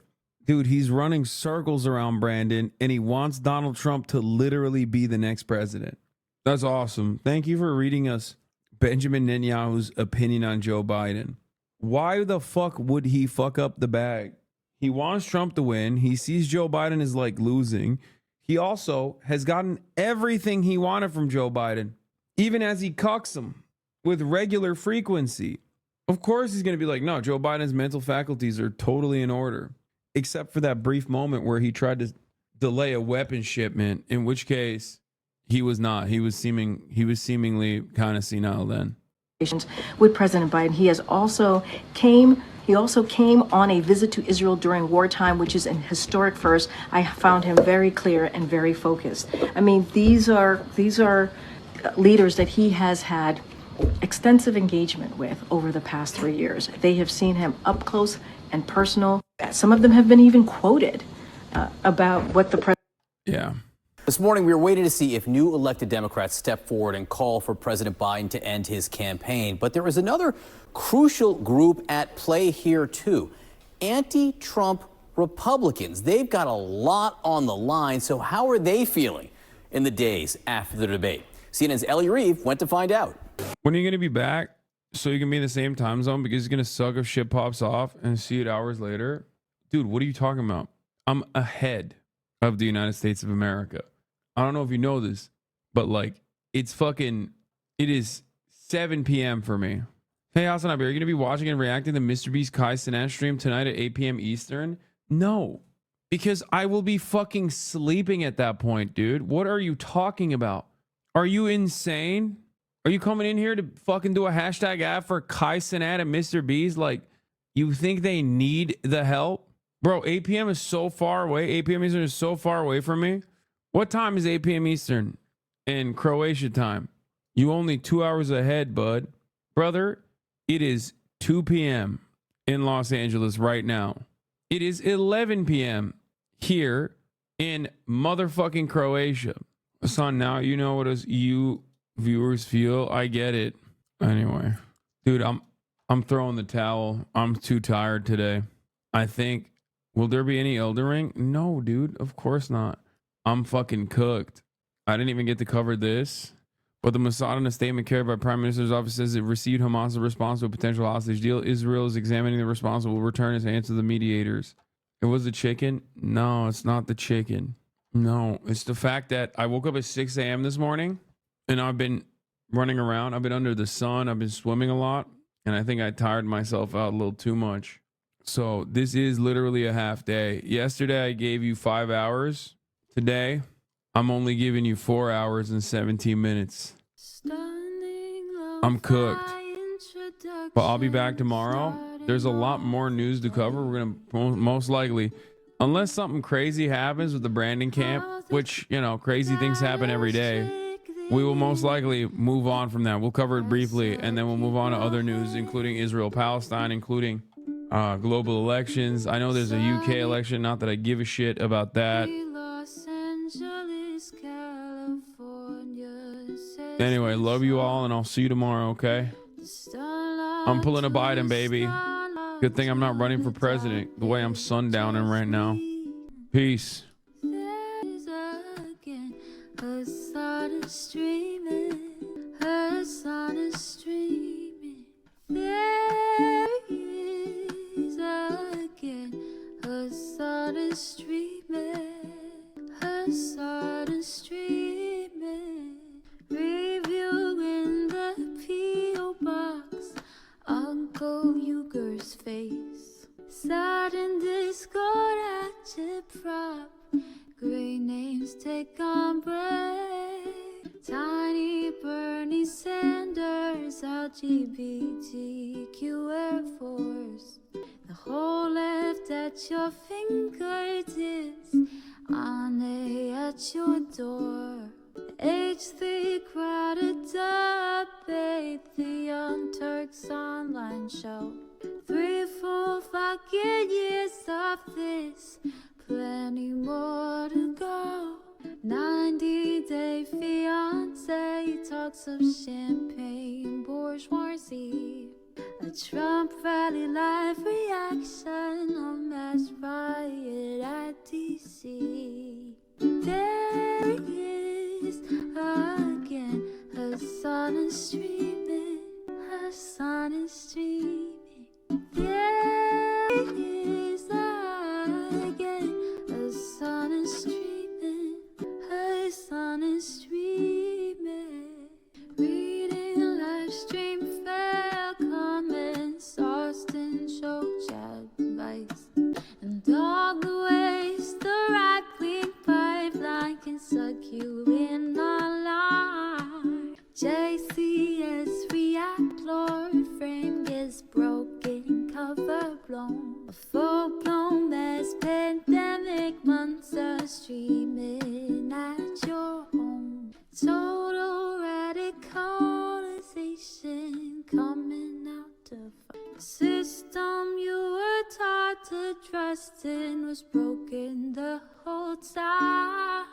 Dude, he's running circles around Brandon, and he wants Donald Trump to literally be the next president. That's awesome. Thank you for reading us Benjamin Netanyahu's opinion on Joe Biden. Why the fuck would he fuck up the bag? He wants Trump to win. He sees Joe Biden as like losing. He also has gotten everything he wanted from Joe Biden, even as he cucks him with regular frequency. Of course, he's going to be like, no, Joe Biden's mental faculties are totally in order, except for that brief moment where he tried to delay a weapon shipment, in which case he was not. He was seemingly kind of senile then. With President Biden, he also came on a visit to Israel during wartime, which is an historic first. I found him very clear and very focused. I mean, these are leaders that he has had extensive engagement with over the past 3 years. They have seen him up close and personal. Some of them have been even quoted about what the president. Yeah. This morning, we were waiting to see if new elected Democrats step forward and call for President Biden to end his campaign. But there is another crucial group at play here, too. Anti-Trump Republicans. They've got a lot on the line. So how are they feeling in the days after the debate? CNN's Ellie Reeve went to find out. When are you going to be back so you can be in the same time zone? Because it's going to suck if shit pops off and see it hours later. Dude, what are you talking about? I'm ahead of the United States of America. I don't know if you know this, but like, it is 7 p.m. for me. Hey, HasanAbi, are you going to be watching and reacting to Mr. Beast's Kai Cenat stream tonight at 8 p.m. Eastern? No, because I will be fucking sleeping at that point, dude. What are you talking about? Are you insane? Are you coming in here to fucking do a hashtag ad for Kai Cenat and Mr. Beast? Like, you think they need the help? Bro, 8 p.m. is so far away. 8 p.m. Eastern is so far away from me. What time is 8 p.m. Eastern in Croatia time? You only 2 hours ahead, bud. Brother, it is 2 p.m. in Los Angeles right now. It is 11 p.m. here in motherfucking Croatia. Son, now you know what you viewers feel. I get it. Anyway, dude, I'm throwing the towel. I'm too tired today. I think, will there be any Elden Ring? No, dude, of course not. I'm fucking cooked. I didn't even get to cover this. But the Mossad, in a statement carried by Prime Minister's office, says it received Hamas' response to a potential hostage deal. Israel is examining the response and will return its hands to the mediators. It was the chicken? No, it's not the chicken. No, it's the fact that I woke up at 6 a.m. this morning and I've been running around. I've been under the sun. I've been swimming a lot. And I think I tired myself out a little too much. So this is literally a half day. Yesterday, I gave you 5 hours. Today, I'm only giving you 4 hours and 17 minutes. I'm cooked. But I'll be back tomorrow. There's a lot more news to cover. We're going to most likely, unless something crazy happens with the Brandon camp, which, you know, crazy things happen every day, we will most likely move on from that. We'll cover it briefly, and then we'll move on to other news, including Israel-Palestine, including global elections. I know there's a UK election, not that I give a shit about that. Anyway, love you all, and I'll see you tomorrow, okay? I'm pulling a Biden, baby. Good thing I'm not running for president the way I'm sundowning right now. Peace. Reviewing the P.O. box, Uncle Uger's face. Sudden discord at your prop, great names take on break. Tiny Bernie Sanders, LGBTQ Air Force. The whole left at your fingertips, Ane at your door. H3 crowded debate, the Young Turks online show. 3 full fucking years of this, plenty more to go. 90-day fiance, talks of champagne bourgeoisie. A Trump rally live reaction, a mass riot at DC. There he is again, Hasan is streaming, Hasan is streaming. There he is again, Hasan is streaming, Hasan is streaming. Reading a live stream, fair comments, Austin show chat advice, and all the ways the right-wing pipeline can suck you in online. JCS react, Lord, frame gets broken, cover blown. A full-blown mass pandemic, monster streaming at your home. Total radicalization coming out of the system you were taught to trust in was broken the whole time.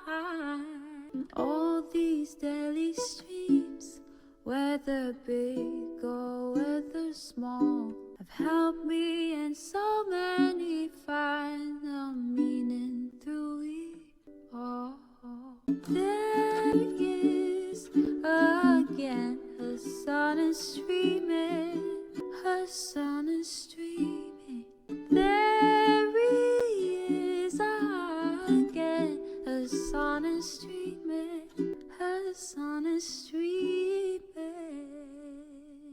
these daily streams, whether big or whether small, have helped me and so many find the meaning through it all. There is again, her sun is streaming, her sun is streaming.